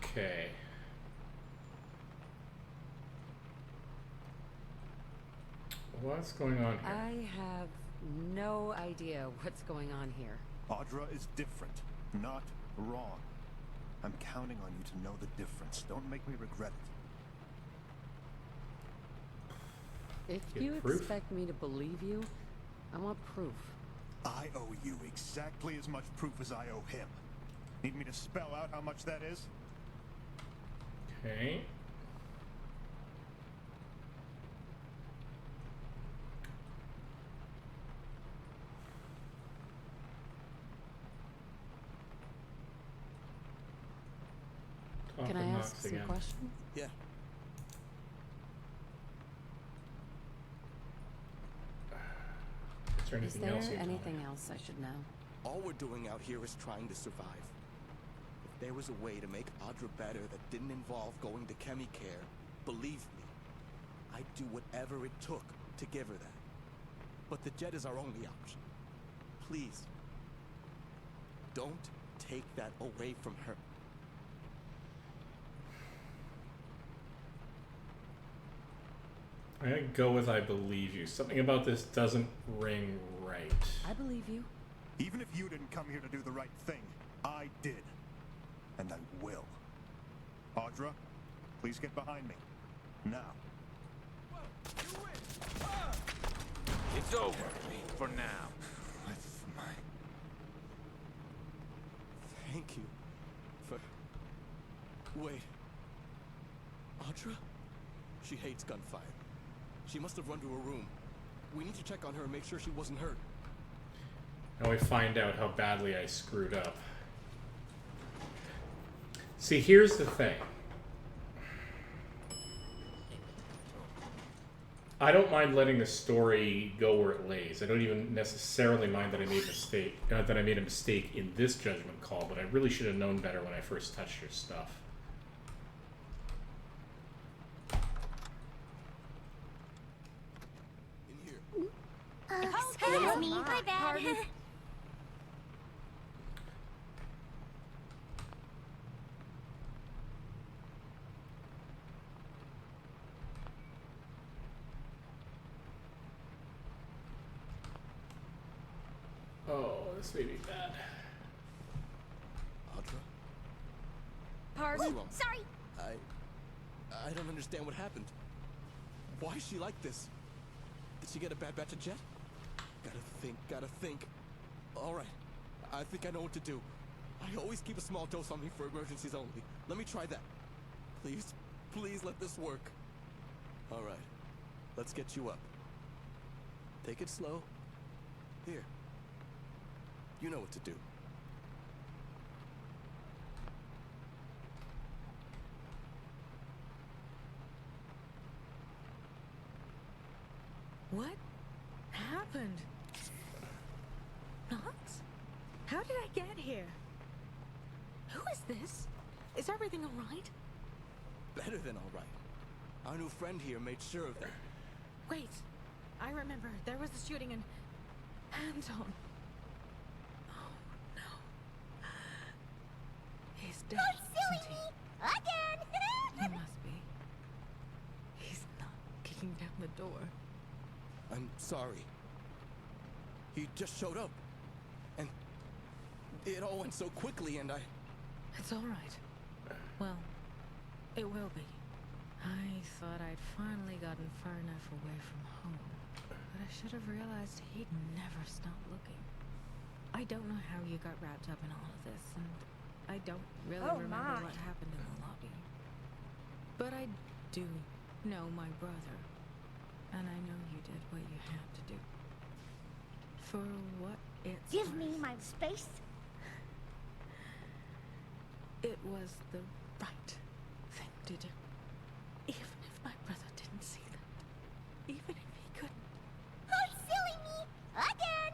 Okay. What's going on here? I have no idea what's going on here. Audra is different, not wrong. I'm counting on you to know the difference. Don't make me regret it. If Get you proof? expect me to believe you, I want proof. I owe you exactly as much proof as I owe him. Need me to spell out how much that is? Okay. Can I ask some questions? Yeah. Is there Is anything there else you anything else I should know? All we're doing out here is trying to survive. If there was a way to make Audra better that didn't involve going to Chemicare, believe me, I'd do whatever it took to give her that. But the jet is our only option. Please, don't take that away from her. I'm gonna go with I believe you. Something about this doesn't ring right. I believe you. Even if you didn't come here to do the right thing, I did. And I will. Audra, please get behind me. Now. It's over for now. Thank you for... Wait. Audra? She hates gunfire. She must have run to her room. We need to check on her and make sure she wasn't hurt. Now we find out how badly I screwed up. See, here's the thing. I don't mind letting the story go where it lays. I don't even necessarily mind that I made a mistake in this judgment call, but I really should have known better when I first touched your stuff. Excuse me, my bad. Oh, this may be bad. Audra? Pardon? What's wrong? Sorry. I don't understand what happened. Why is she like this? Did she get a bad batch of jet? Gotta think. Alright, I think I know what to do. I always keep a small dose on me for emergencies only. Let me try that. Please let this work. Alright, let's get you up. Take it slow. Here. You know what to do. What happened? Knox? How did I get here? Who is this? Is everything alright? Better than alright. Our new friend here made sure of that. Wait, I remember. There was a shooting in Anton. Oh no. He's dead. Silly isn't he? me! Again! He must be. He's not kicking down the door. I'm sorry. He just showed up. And it all went so quickly and I... It's alright. Well, it will be. I thought I'd finally gotten far enough away from home. But I should have realized he'd never stop looking. I don't know how you got wrapped up in all of this, and I don't really remember what happened in the lobby. But I do know my brother, and I know you did what you had to do. For what it's Give worth. me my space. It was the right thing to do. Even if my brother didn't see that. Even if he couldn't. Oh, silly me! Again!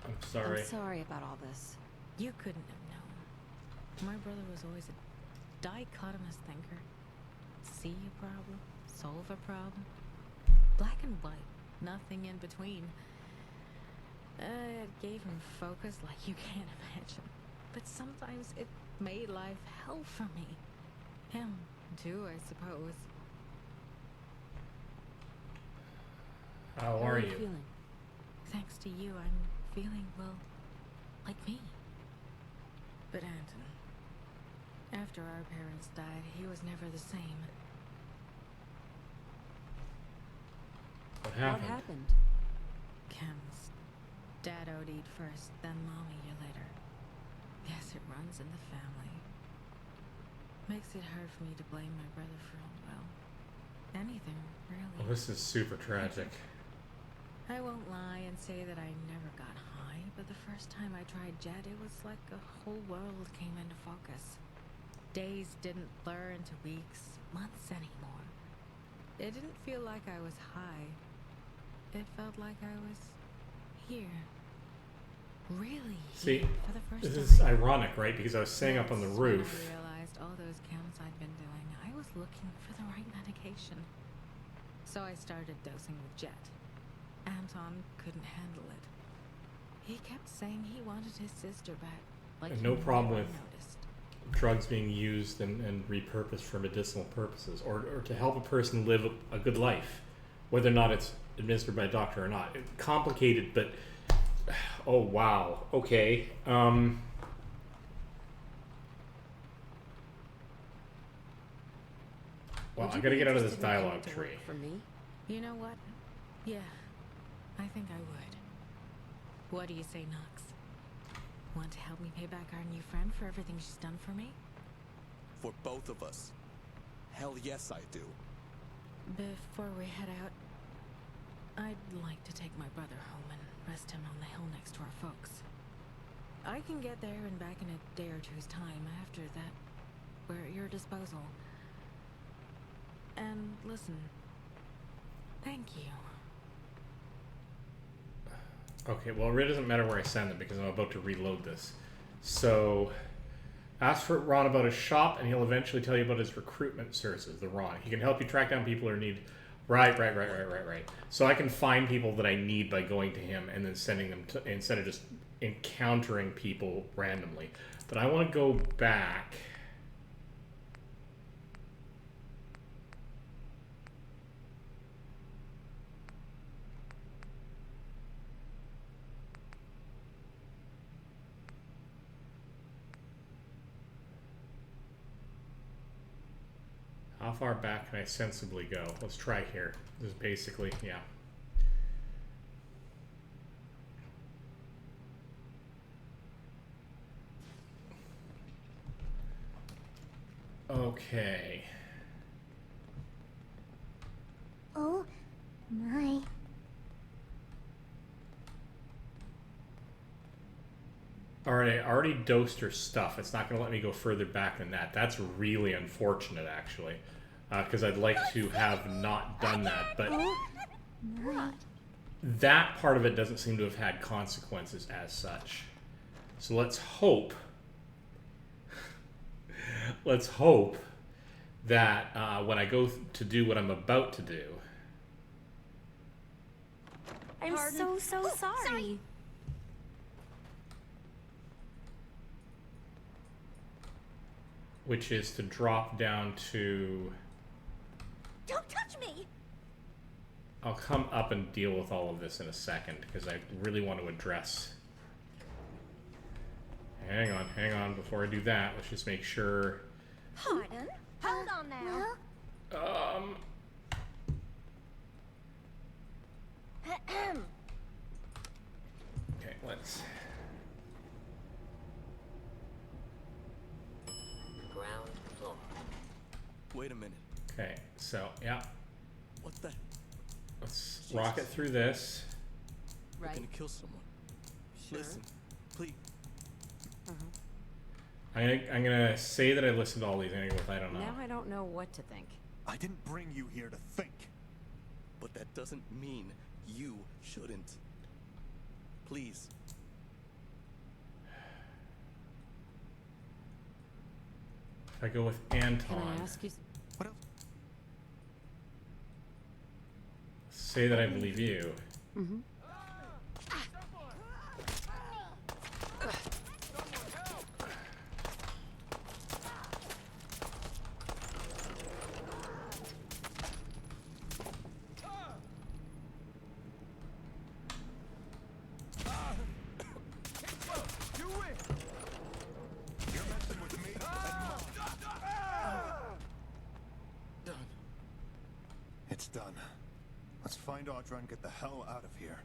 I'm sorry. I'm sorry about all this. You couldn't have known. My brother was always a dichotomous thinker. See a problem, solve a problem. Black and white, nothing in between. It gave him focus like you can't imagine. But sometimes it made life hell for me. Him, too, I suppose. How are you? Feeling? Thanks to you, I'm feeling, well, like me. But Anton, after our parents died, he was never the same. What happened? What happened? Kim's dad OD'd first, then Mom a year later. Yes, it runs in the family. Makes it hard for me to blame my brother for, well, anything, really. Oh, this is super tragic. I won't lie and say that I never got high, but the first time I tried Jet, it was like a whole world came into focus. Days didn't blur into weeks, months anymore. It didn't feel like I was high. It felt like I was here. Really See, here for the first this time. is ironic, right? Because I was staying up on the That's when roof. I realized all those counts I'd been doing, I was looking for the right medication. So I started dosing with Jet. Anton couldn't handle it. He kept saying he wanted his sister back. Like And he no problem never with noticed. drugs being used and repurposed for medicinal purposes, or to help a person live a good life, whether or not it's administered by a doctor or not. It's complicated, but oh wow, okay. Well, I gotta get out of this dialogue tree. For me? You know what? Yeah, I think I would. What do you say, Knox? Want to help me pay back our new friend for everything she's done for me? For both of us. Hell yes, I do. Before we head out, I'd like to take my brother home and rest him on the hill next to our folks. I can get there and back in a day or two's time. After that, we're at your disposal. And listen, thank you. Okay, well, it really doesn't matter where I send them because I'm about to reload this. So, ask for Ron about his shop, and he'll eventually tell you about his recruitment services, the Ron. He can help you track down people who need... Right. So I can find people that I need by going to him and then sending them to... instead of just encountering people randomly. But I want to go back... How far back can I sensibly go? Let's try here. This is basically, yeah. Okay. Oh my. Alright, I already dosed her stuff. It's not going to let me go further back than that. That's really unfortunate, actually. Because I'd like to have not done that, but that part of it doesn't seem to have had consequences as such. So let's hope that when I go to do what I'm about to do... I'm so sorry. Which is to drop down to... Don't touch me! I'll come up and deal with all of this in a second, because I really want to address... Hang on, before I do that, let's just make sure... Pardon? Hold on now. Okay, let's... Ground floor. Wait a minute. Okay, so, yeah. What the? Let's rocket through this. We're gonna kill someone. Sure. Listen, please. I'm gonna say that I listened to all these anyway, I don't know. Now I don't know what to think. I didn't bring you here to think. But that doesn't mean you shouldn't. Please. If I go with Anton... Can I ask you... What else? Say that I believe you. Mm-hmm. It's done. Let's find Audra and get the hell out of here.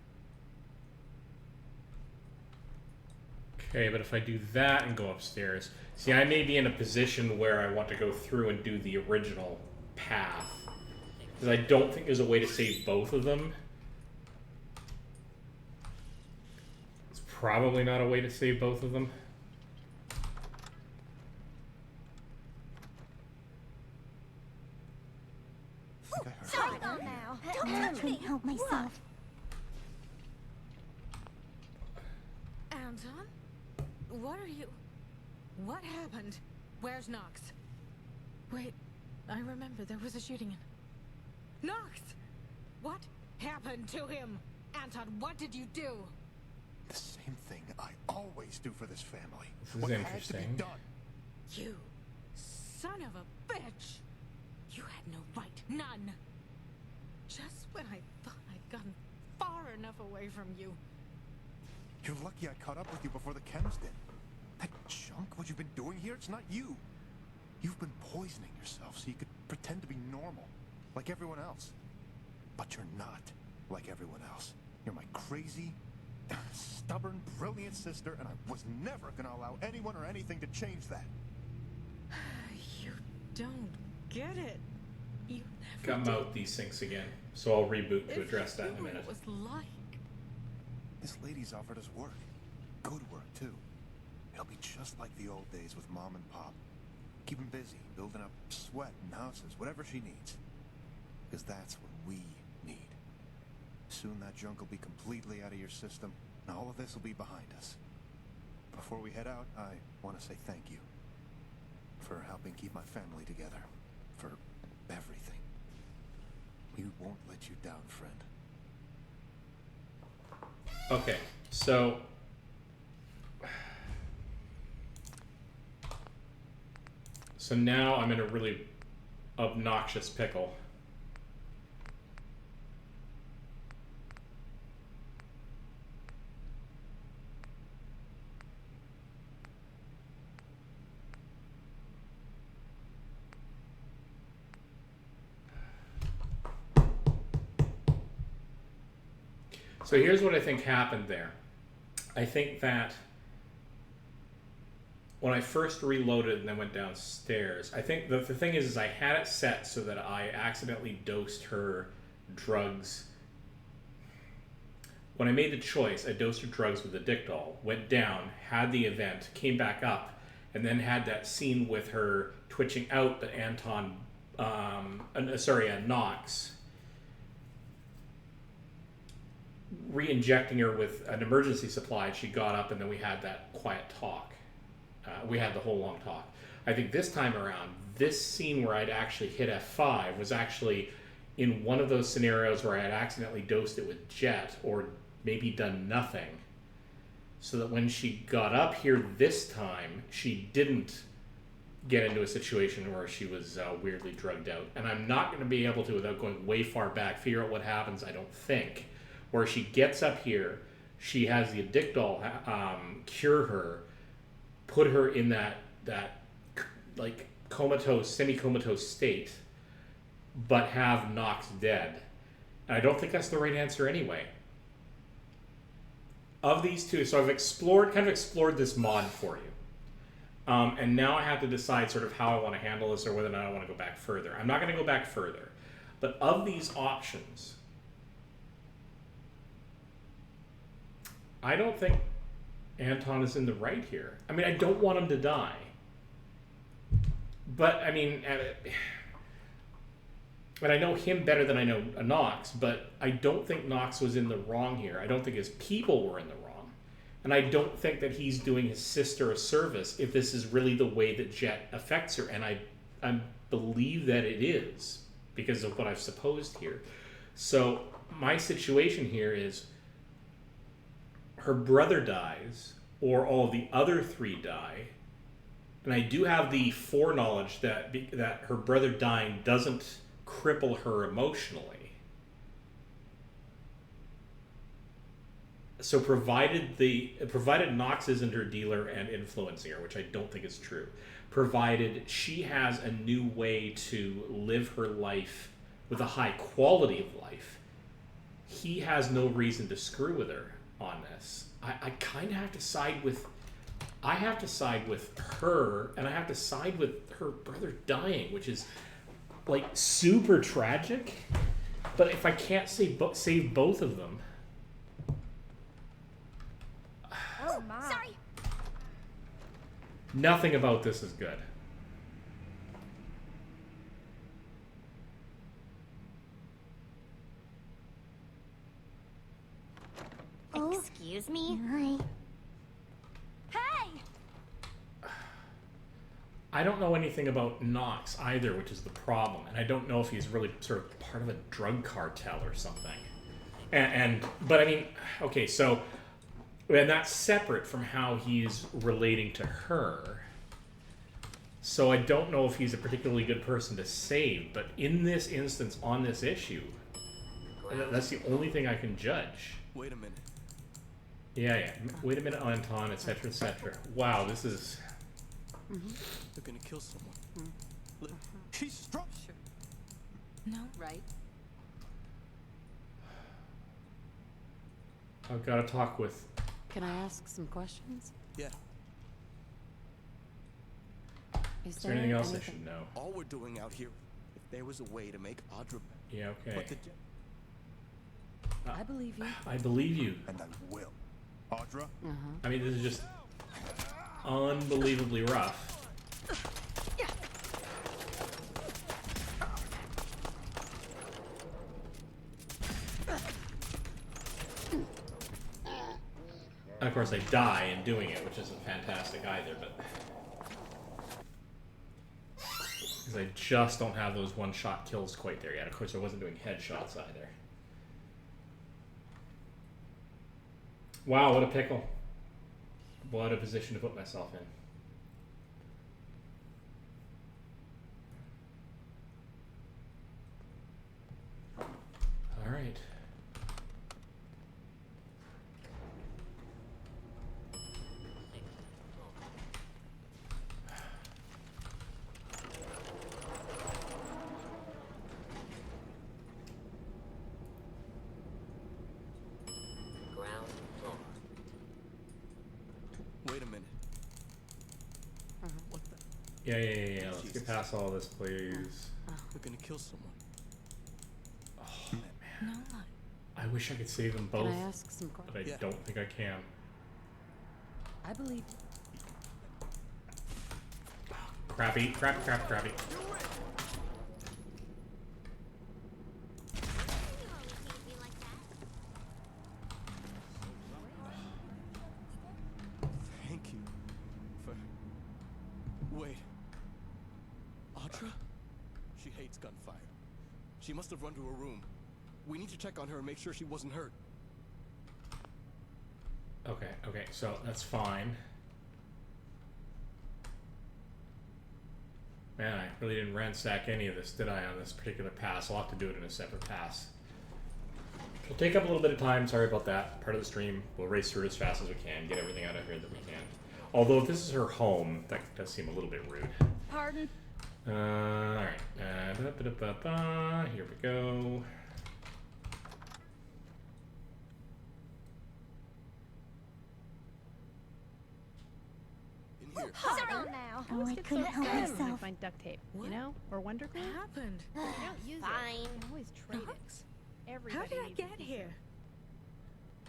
Okay, but if I do that and go upstairs... See, I may be in a position where I want to go through and do the original path. Because I don't think there's a way to save both of them. It's probably not a way to save both of them. Sorry, not now. Don't touch me. Help myself. Anton? What are you... What happened? Where's Knox? Wait, I remember there was a shooting in... Knox! What happened to him? Anton, what did you do? The same thing I always do for this family. This is what interesting. has to be done? You son of a bitch! You had no right, none! Just when I thought I'd gotten far enough away from you. You're lucky I caught up with you before the chems did. That junk, what you've been doing here, it's not you. You've been poisoning yourself so you could pretend to be normal, like everyone else. But you're not like everyone else. You're my crazy, stubborn, brilliant sister, and I was never gonna allow anyone or anything to change that. You don't get it. You Got mouth desyncs again, so I'll reboot to address that in a minute. What it was like. This lady's offered us work. Good work, too. It'll be just like the old days with Mom and Pop. Keep 'em busy, building up sweat and houses, whatever she needs. Because that's what we need. Soon that junk will be completely out of your system, and all of this will be behind us. Before we head out, I want to say thank you. For helping keep my family together. For everything. We won't let you down, friend. Okay, so... So now I'm in a really obnoxious pickle. So here's what I think happened there. I think that when I first reloaded and then went downstairs, I think the thing is I had it set so that I accidentally dosed her drugs. When I made the choice, I dosed her drugs with the Dictol, went down, had the event, came back up, and then had that scene with her twitching out, but Knox re-injecting her with an emergency supply, and she got up, and then we had that quiet talk. We had the whole long talk. I think this time around, this scene where I'd actually hit F5 was actually in one of those scenarios where I had accidentally dosed it with Jet, or maybe done nothing, so that when she got up here this time, she didn't get into a situation where she was weirdly drugged out. And I'm not going to be able to, without going way far back, figure out what happens, I don't think. Where she gets up here, she has the Dictol cure her, put her in that like comatose, semi-comatose state, but have Knox dead. And I don't think that's the right answer anyway. Of these two, so I've kind of explored this mod for you. And now I have to decide sort of how I want to handle this, or whether or not I want to go back further. I'm not going to go back further. But of these options, I don't think Anton is in the right here. I mean, I don't want him to die. But, I mean, and I know him better than I know Knox, but I don't think Knox was in the wrong here. I don't think his people were in the wrong. And I don't think that he's doing his sister a service if this is really the way that Jet affects her. And I believe that it is, because of what I've supposed here. So my situation here is her brother dies, or all of the other three die. And I do have the foreknowledge that her brother dying doesn't cripple her emotionally. So provided Knox isn't her dealer and influencing her, which I don't think is true, provided she has a new way to live her life with a high quality of life, he has no reason to screw with her on this. I kind of have to side with... I have to side with her, and I have to side with her brother dying, which is, like, super tragic. But if I can't save both of them... Oh, my. Sorry. Nothing about this is good. Excuse me? Hi. Hey! I don't know anything about Knox either, which is the problem. And I don't know if he's really sort of part of a drug cartel or something. But I mean, okay, so... And that's separate from how he's relating to her. So I don't know if he's a particularly good person to save, but in this instance, on this issue, that's the only thing I can judge. Wait a minute. Yeah. Wait a minute, Anton, etc., etc. Wow, this is... They're gonna kill someone. He's struck. Sure. No. Right? I've got to talk with... Can I ask some questions? Yeah. Is there anything else I should know? All we're doing out here, if there was a way to make Audra... Yeah, okay. I believe you. I believe you. And I will. Audra? I mean, this is just unbelievably rough. And of course, I die in doing it, which isn't fantastic either, but... Because I just don't have those one-shot kills quite there yet. Of course, I wasn't doing headshots either. Wow, what a pickle. What a position to put myself in. All right. Wait a minute. What the? Yeah. Let's get past all this, please. They're gonna kill someone. Oh, man. I wish I could save them both. Can I ask some but I don't think I can. I believe. Crappy. Thank you for... Wait. Audra? She hates gunfire. She must have run to her room. We need to check on her and make sure she wasn't hurt. Okay, so that's fine. Man, I really didn't ransack any of this, did I, on this particular pass? I'll have to do it in a separate pass. It'll take up a little bit of time, sorry about that. Part of the stream. We'll race through it as fast as we can, get everything out of here that we can. Although if this is her home, that does seem a little bit rude. Pardon? Alright. Here we go. Hold on now. I always I get couldn't so help scared when I myself. find duct tape, you know, or Wonder Glue. What happened? I don't use Fine. it. I always trade Knox? it. Everybody How did I needs get a piece here?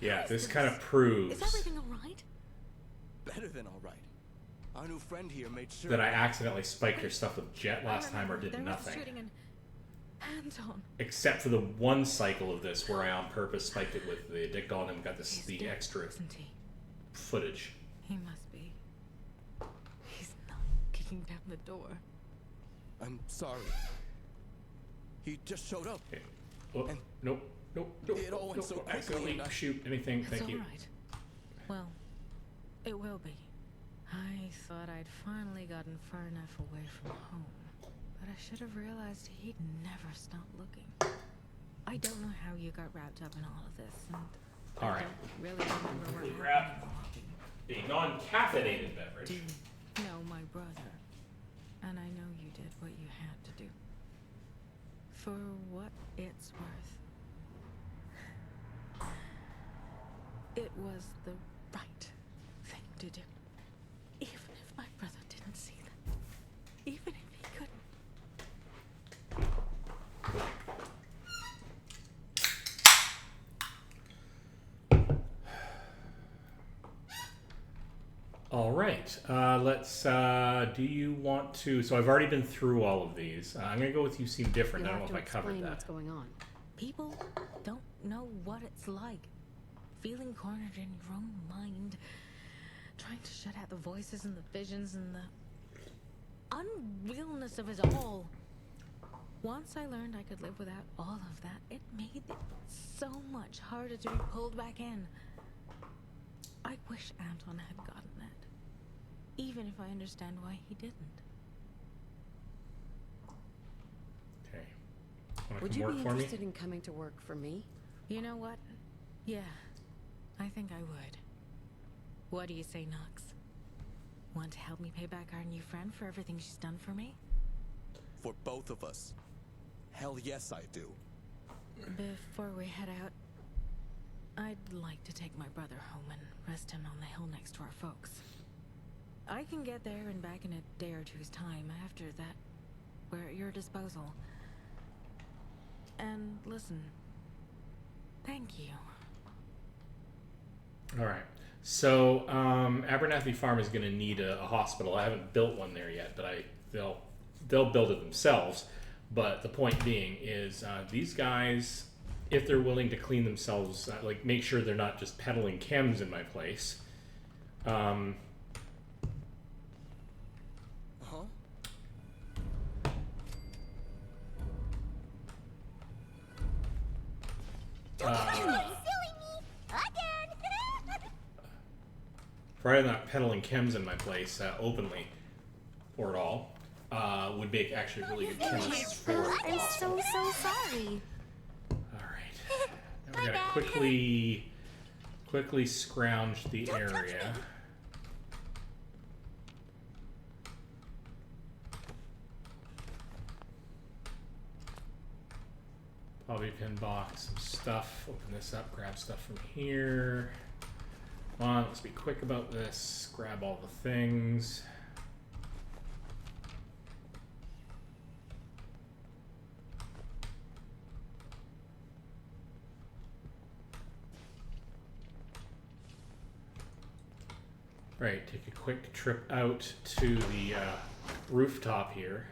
Yeah, this kind of proves Is everything alright? Better than all right. Our new friend here made sure that I accidentally spiked your stuff with Jet last time or did there nothing. Was shooting an Anton. Except for the one cycle of this where I on purpose spiked it with the Dick Doll and got this, the extra footage. He must be. He's not kicking down the door. I'm sorry. He just showed up. Okay. Oh, nope. It all went so quickly accidentally and I... shoot anything. It's Thank you. alright. Well, it will be. I thought I'd finally gotten far enough away from home, but I should have realized he'd never stop looking. I don't know how you got wrapped up in all of this, and All right. I don't really remember Quickly what grab happened. the non-caffeinated beverage. Do you know my brother? And I know you did what you had to do. For what It was the right thing to do. Even if my brother didn't see that. Even if he couldn't. All right. Let's. Do you want to? So I've already been through all of these. I'm gonna go with you. Seem different. You'll I don't have know to if I covered explain that. what's going on. People don't know what it's like. Feeling cornered in your own mind. Trying to shut out the voices and the visions and the unrealness of it all. Once I learned I could live without all of that, it made it so much harder to be pulled back in. I wish Anton had gotten that. Even if I understand why he didn't. Okay. Wanna Would come you work be for me? interested in coming to work for me? You know what? Yeah, I think I would. What do you say, Knox? Want to help me pay back our new friend for everything she's done for me? For both of us. Hell yes, I do. Before we head out, I'd like to take my brother home and rest him on the hill next to our folks. I can get there and back in a day or two's time. After that, we're at your disposal. And listen, thank you. All right. So Abernathy Farm is going to need a hospital. I haven't built one there yet, but they'll build it themselves. But the point being is these guys, if they're willing to clean themselves, like make sure they're not just peddling chems in my place. Probably not peddling chems in my place openly, or at all, would make actually really good chemists for it. I'm so sorry. Now we gotta quickly scrounge the area. Bobby pin box, some stuff. Open this up, grab stuff from here. Come on, let's be quick about this. Grab all the things. Right, take a quick trip out to the rooftop here.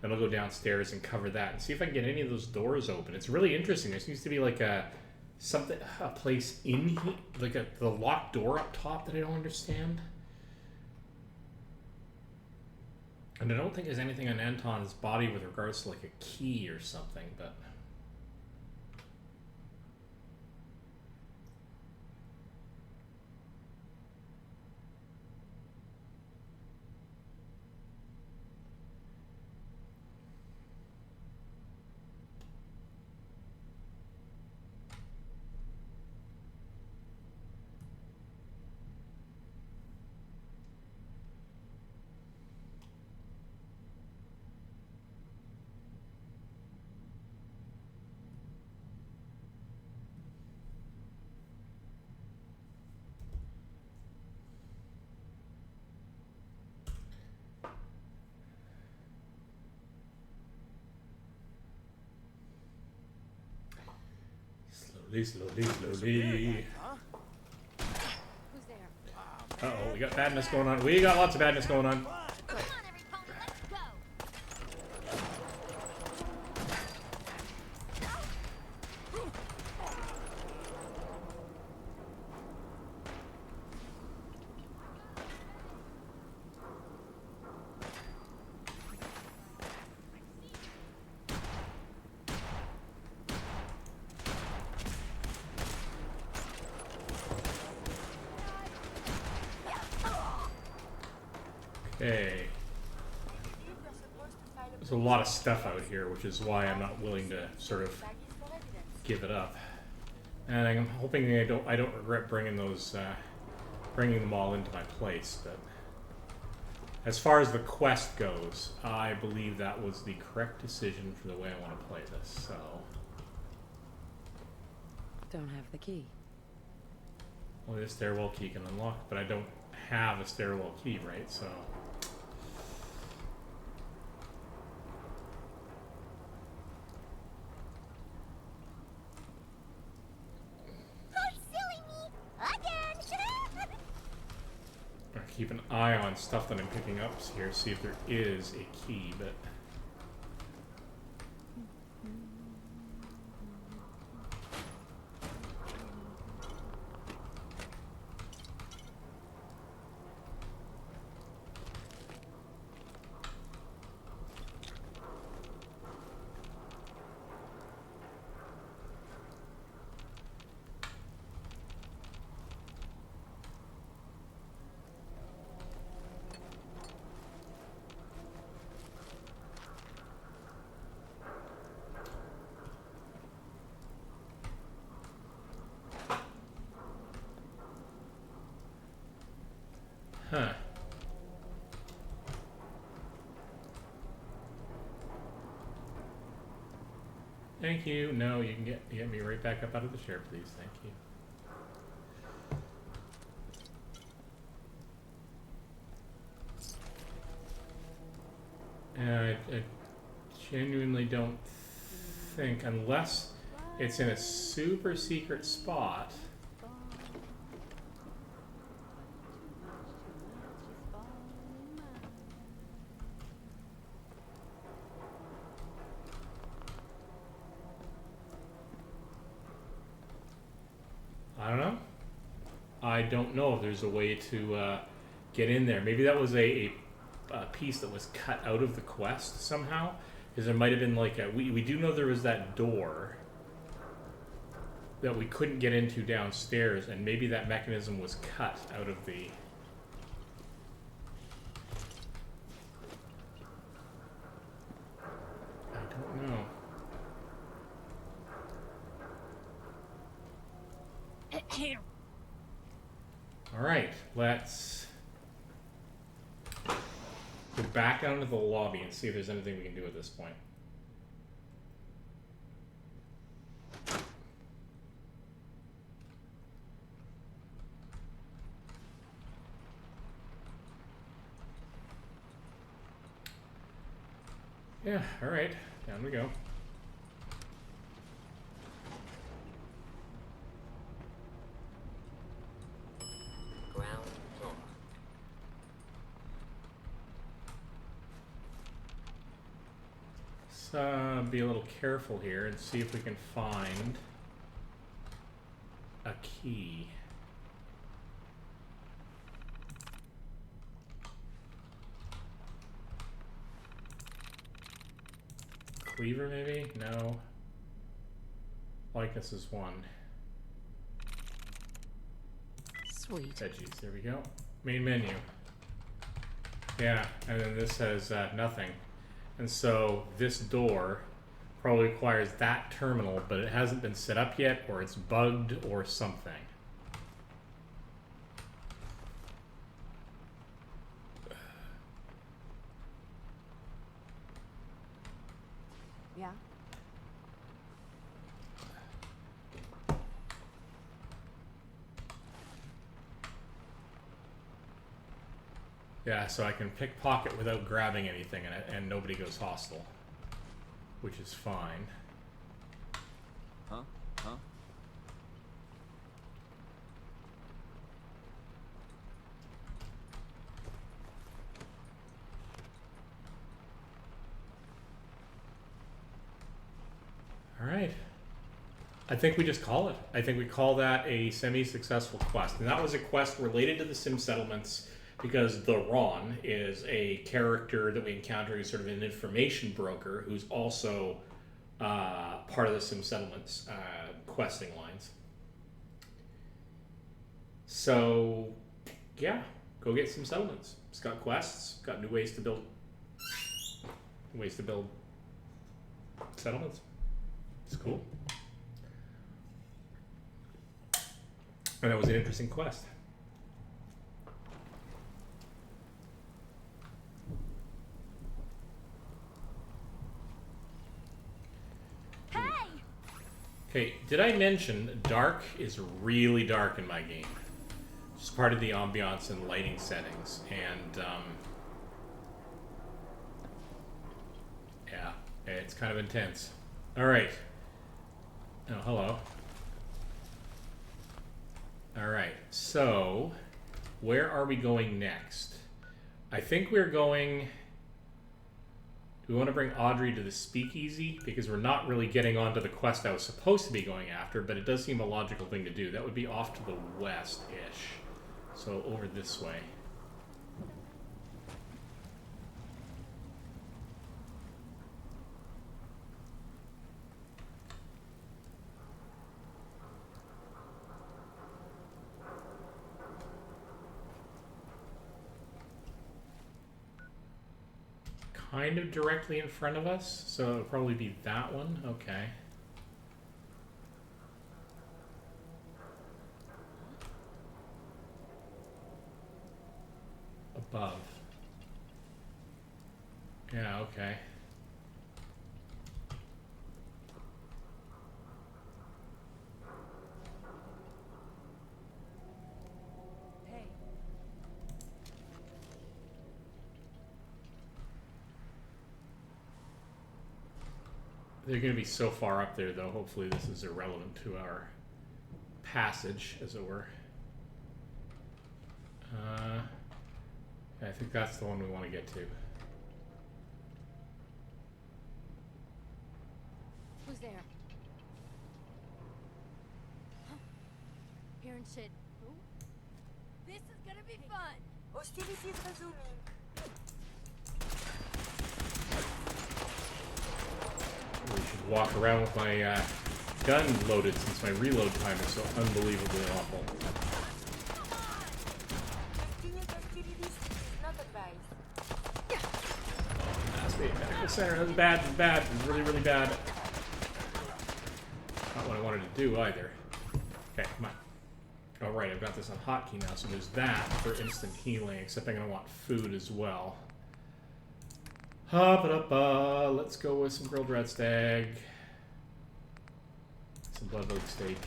Then I'll go downstairs and cover that and see if I can get any of those doors open. It's really interesting. There seems to be like a place in here, like the locked door up top that I don't understand. And I don't think there's anything on Anton's body with regards to like a key or something, but... Slowly. Who's there? Uh-oh, we got badness going on. We got lots of badness going on. Okay. There's a lot of stuff out here, which is why I'm not willing to sort of give it up. And I'm hoping I don't regret bringing those, bringing them all into my place. But as far as the quest goes, I believe that was the correct decision for the way I want to play this. So Don't have the key. Only the stairwell key can unlock, but I don't have a stairwell key, right? So. I'll keep an eye on stuff that I'm picking up here, see if there is a key, but. Huh. Thank you. No, you can get me right back up out of the chair, please. Thank you. I genuinely don't think, unless it's in a super secret spot. I don't know. I don't know if there's a way to get in there. Maybe that was a piece that was cut out of the quest somehow. Because there might have been like we do know there was that door that we couldn't get into downstairs, and maybe that mechanism was cut out of the... I don't know. All right, let's go back down to the lobby and see if there's anything we can do at this point. Yeah, all right, down we go. Ground floor. Let's be a little careful here and see if we can find a key. Cleaver, maybe? No. Likeness is one. Sweet. Veggies, there we go. Main menu. Yeah, and then this has nothing. And so this door probably requires that terminal, but it hasn't been set up yet, or it's bugged, or something. Yeah. Yeah, so I can pickpocket without grabbing anything, and nobody goes hostile, which is fine. Huh? Huh? All right. I think we just call it. I think we call that a semi-successful quest. And that was a quest related to the Sim settlements because the Ron is a character that we encounter who's sort of an information broker who's also part of the Sim settlements questing lines. So, yeah, go get some settlements. It's got quests, got new ways to build settlements. It's cool. And that was an interesting quest. Hey! Okay, did I mention dark is really dark in my game? Just part of the ambiance and lighting settings, and yeah, it's kind of intense. All right. Oh, hello. All right. So, where are we going next? I think we're going. Do we want to bring Audrey to the speakeasy? Because we're not really getting onto the quest I was supposed to be going after, but it does seem a logical thing to do. That would be off to the west-ish. So over this way. Kind of directly in front of us, so it'll probably be that one. Okay. Above. Yeah, okay. Hey. They're going to be so far up there, though. Hopefully this is irrelevant to our passage, as it were. I think that's the one we want to get to. Who's there? Hearing shit. Who? This is gonna be fun. Hostilities resuming. We should walk around with my gun loaded since my reload time is so unbelievably awful. Medical center, that was bad, it was bad, it was really, really bad. Not what I wanted to do either. Okay, come on. Alright, I've got this on hotkey now, so there's that for instant healing, except I'm going to want food as well. Let's go with some grilled red stag. Some blood-boiled steak.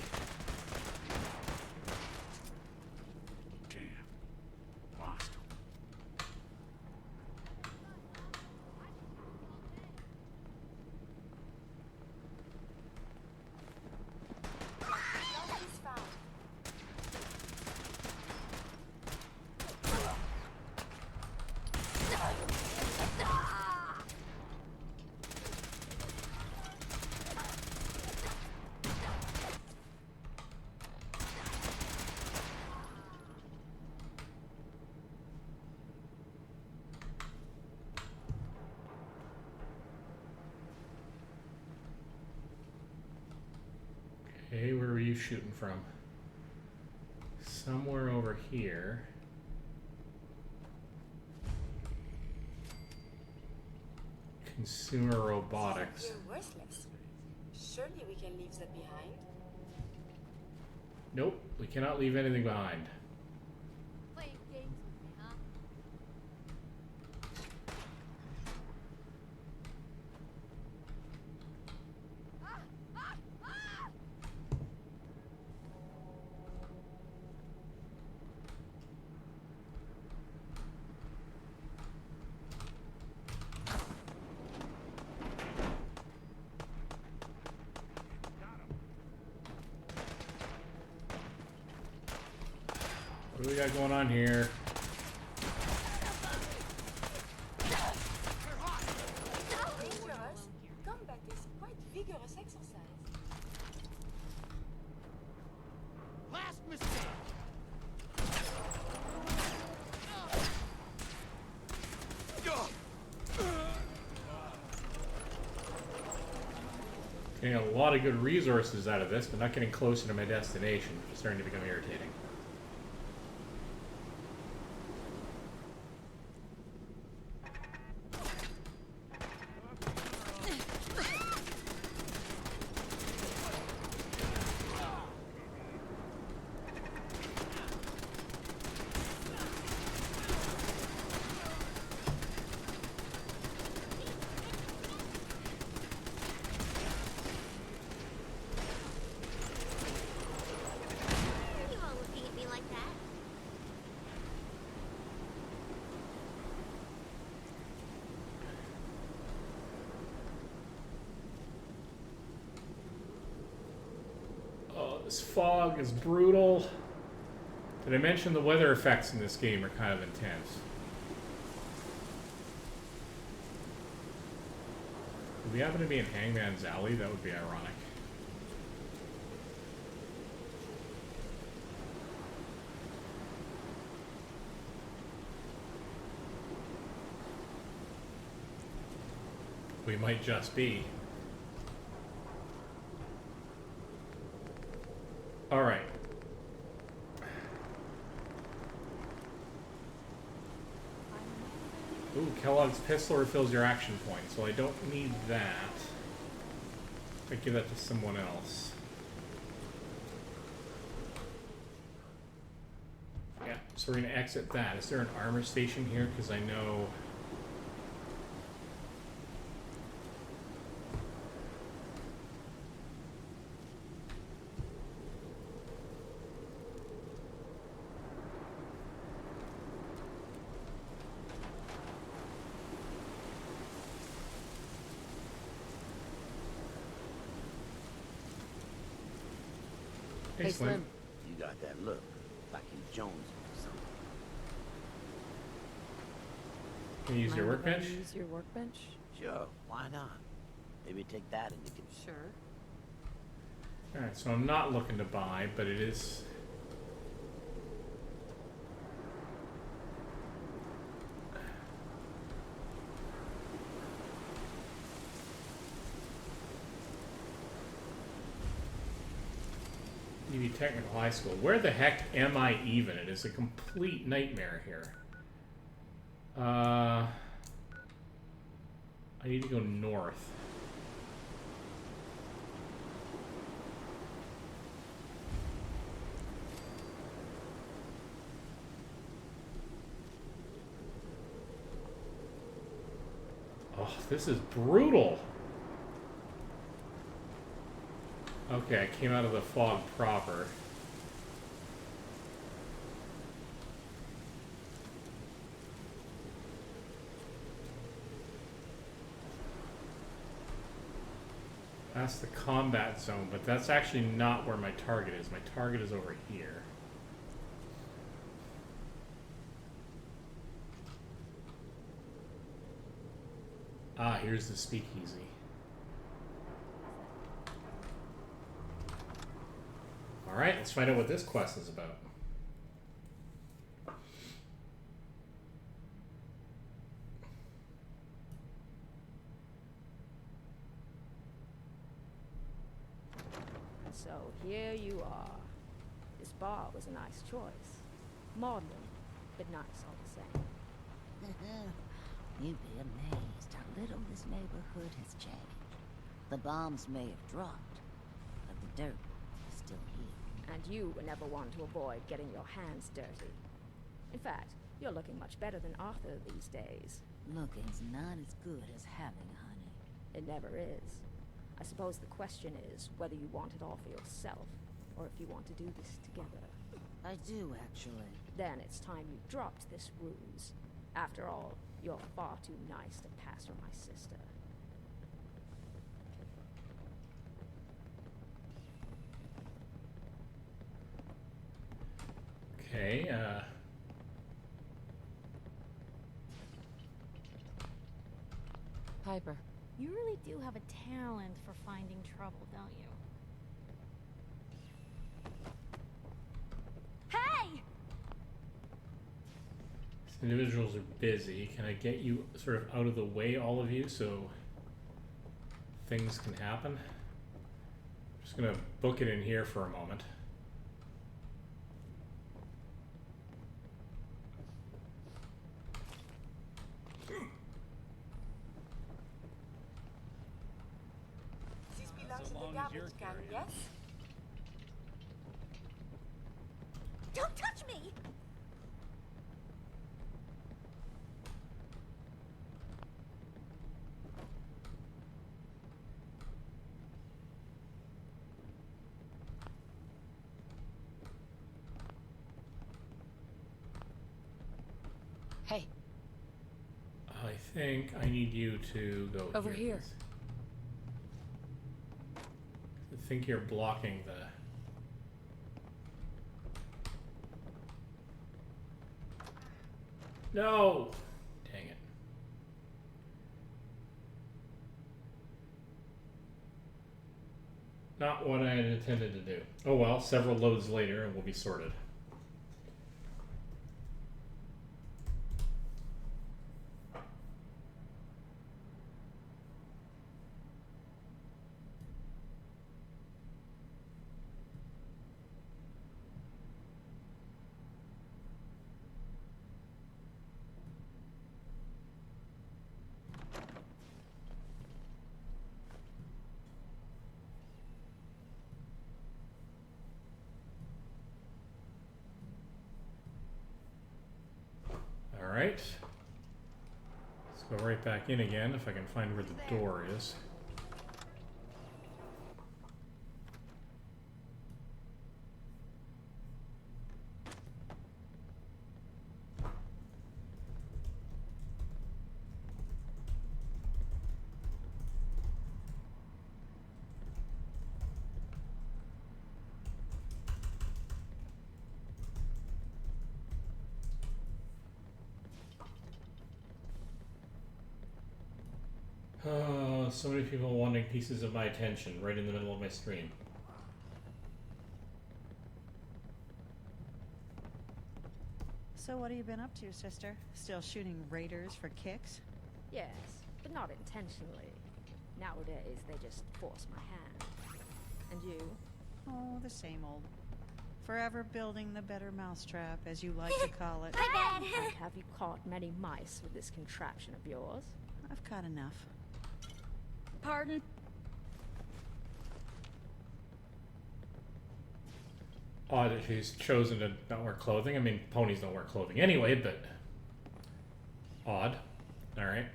Okay, where were you shooting from? Somewhere over here. Consumer robotics. You're worthless. Surely we can leave that behind. Nope, we cannot leave anything behind. Playing games with me, huh? What do we got going on here? Dangerous. Combat is quite vigorous exercise. Last mistake. Getting a lot of good resources out of this, but not getting closer to my destination, which is starting to become irritating. This fog is brutal. Did I mention the weather effects in this game are kind of intense? Do we happen to be in Hangman's Alley? That would be ironic. We might just be. All right. Ooh, Kellogg's pistol refills your action points, so I don't need that. I give that to someone else. Yeah, so we're gonna exit that. Is there an armor station here? Because I know. Hey, Slim. You got that look, like you Jones or something. Can you use your workbench? Use your workbench? Sure, why not? Maybe take that into consideration. Sure. Alright, so I'm not looking to buy, but it is... UV Technical High School. Where the heck am I even? It is a complete nightmare here. I need to go north. Oh, this is brutal. Okay, I came out of the fog proper. That's the combat zone, but that's actually not where my target is. My target is over here. Ah, here's the speakeasy. Alright, let's find out what this quest is about. So here you are. This bar was a nice choice. Modern, but nice all the same. You'd be amazed how little this neighborhood has changed. The bombs may have dropped, but the dirt is still here. And you were never one to avoid getting your hands dirty. In fact, you're looking much better than Arthur these days. Looking's not as good as having, honey. It never is. I suppose the question is whether you want it all for yourself, or if you want to do this together. I do, actually. Then it's time you dropped this ruse. After all, you're far too nice to pass for my sister. Okay, Piper. You really do have a talent for finding trouble, don't you? Hey! These individuals are busy. Can I get you sort of out of the way, all of you, so things can happen? I'm just gonna book it in here for a moment. This belongs in the garbage can, yes? Don't touch me! Hey. I think I need you to go Over here. Please. I think you're blocking the... No! Dang it. Not what I had intended to do. Oh well, several loads later and we'll be sorted. Alright. Let's go right back in again if I can find where the door is. Oh, so many people wanting pieces of my attention right in the middle of my screen. So what have you been up to, sister? Still shooting raiders for kicks? Yes, but not intentionally. Nowadays, they just force my hand. And you? Oh, the same old. Forever building the better mousetrap, as you like to call it. And have you caught many mice with this contraption of yours? I've caught enough. Pardon? Odd that she's chosen to not wear clothing. I mean, ponies don't wear clothing anyway, but odd. Alright.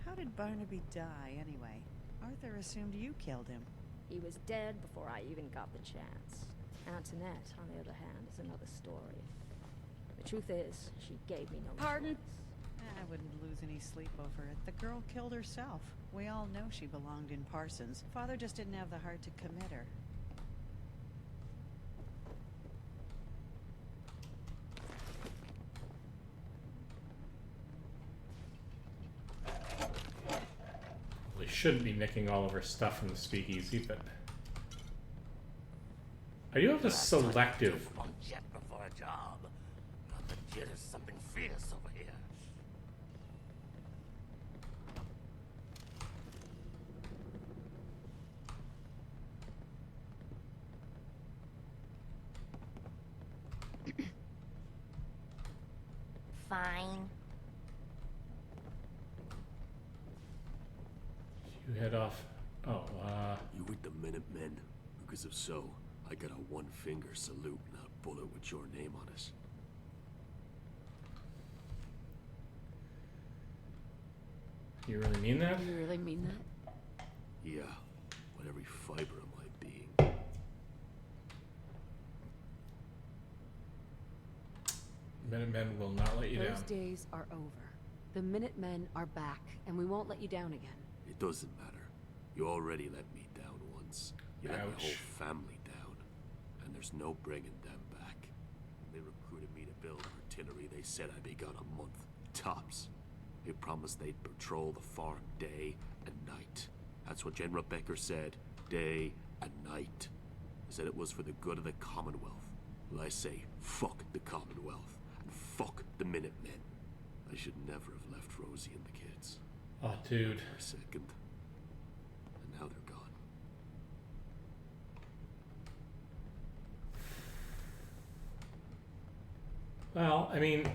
How did Barnaby die, anyway? Arthur assumed you killed him. He was dead before I even got the chance. Antoinette, on the other hand, is another story. The truth is, she gave me no choice. I wouldn't lose any sleep over it. The girl killed herself. We all know she belonged in Parsons. Father just didn't have the heart to commit her. Well, he shouldn't be nicking all of her stuff from the speakeasy, but... Are you able to selective? On jet before a job. Not the jet is something fierce over here. Fine. You head off. Oh, You with the Minutemen? Because if so, I got a one-finger salute, not a bullet with your name on it. you really mean that? You really mean that? Yeah, with every fiber of my being. Minutemen will not let you Those down. days are over. The Minutemen are back, and we won't let you down again. It doesn't matter. You already let me down once. You let my Ouch. whole family down. And there's no bringing them back. When they recruited me to build artillery, they said I'd be gone a month. Tops. They promised they'd patrol the farm day and night. That's what General Becker said. Day and night. He said it was for the good of the Commonwealth. Well, I say, fuck the Commonwealth. And fuck the Minutemen. I should never have left Rosie and the kids. Oh, dude. For a second. And now they're gone. Well, I mean,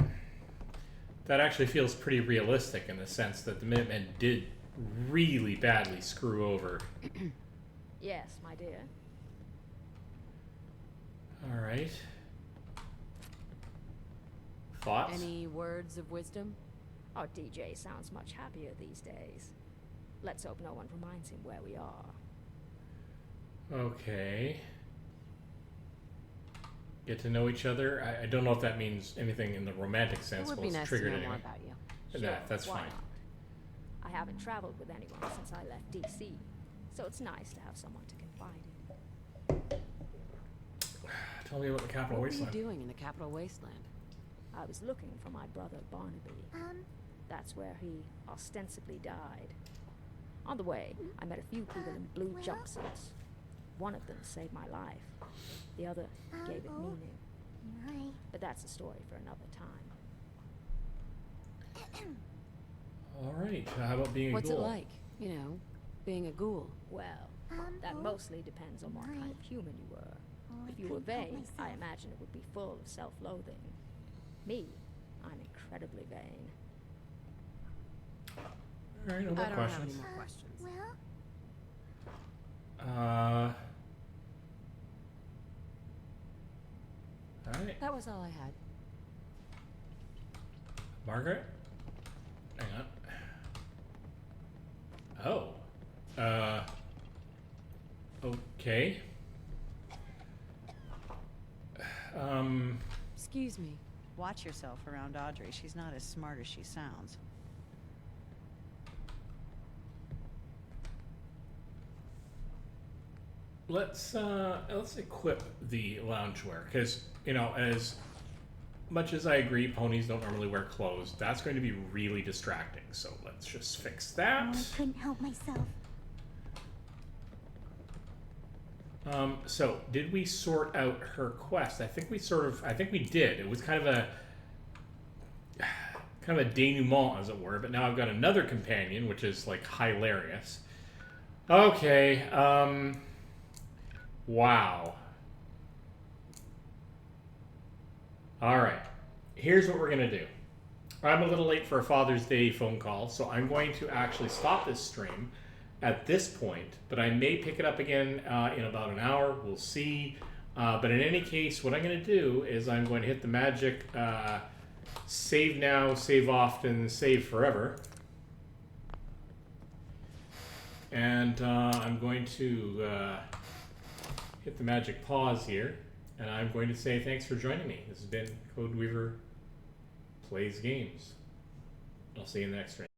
that actually feels pretty realistic in the sense that the Minutemen did really badly screw over. Yes, my dear. Alright. Thoughts? Any words of wisdom? Our DJ sounds much happier these days. Let's hope no one reminds him where we are. Okay. Get to know each other. I don't know if that means anything in the romantic sense. It would Well, be it's nice to triggered know anyway. more about you. Sure, That's why fine. not? I haven't traveled with anyone since I left DC, so it's nice to have someone to confide in. Tell me about the Capital What were you Wasteland. doing in the Capital Wasteland? I was looking for my brother Barnaby. That's where he ostensibly died. On the way, I met a few people in blue jumpsuits. One of them saved my life. The other gave it meaning. But that's a story for another time. All right. How about being a What's ghoul? it like, you know, being a ghoul? Well, that mostly depends on what kind of human you were. If you were vain, I imagine it would be full of self-loathing. Me, I'm incredibly vain. All right, no more I don't questions. have any more questions. All right. That was all I had. Margaret? Hang on. Oh. Okay. Excuse me. Watch yourself around Audrey. She's not as smart as she sounds. Let's equip the loungewear, because, you know, as much as I agree ponies don't normally wear clothes, that's going to be really distracting. So let's just fix that. I couldn't help myself. So did we sort out her quest? I think we did. It was kind of a denouement, as it were, but now I've got another companion, which is like hilarious. Okay, wow. All right, here's what we're gonna do. I'm a little late for a Father's Day phone call, so I'm going to actually stop this stream at this point, but I may pick it up again in about an hour. We'll see. But in any case, what I'm going to do is I'm going to hit the magic save now, save often, save forever. And I'm going to hit the magic pause here. And I'm going to say thanks for joining me. This has been Code Weaver Plays Games. I'll see you in the next stream.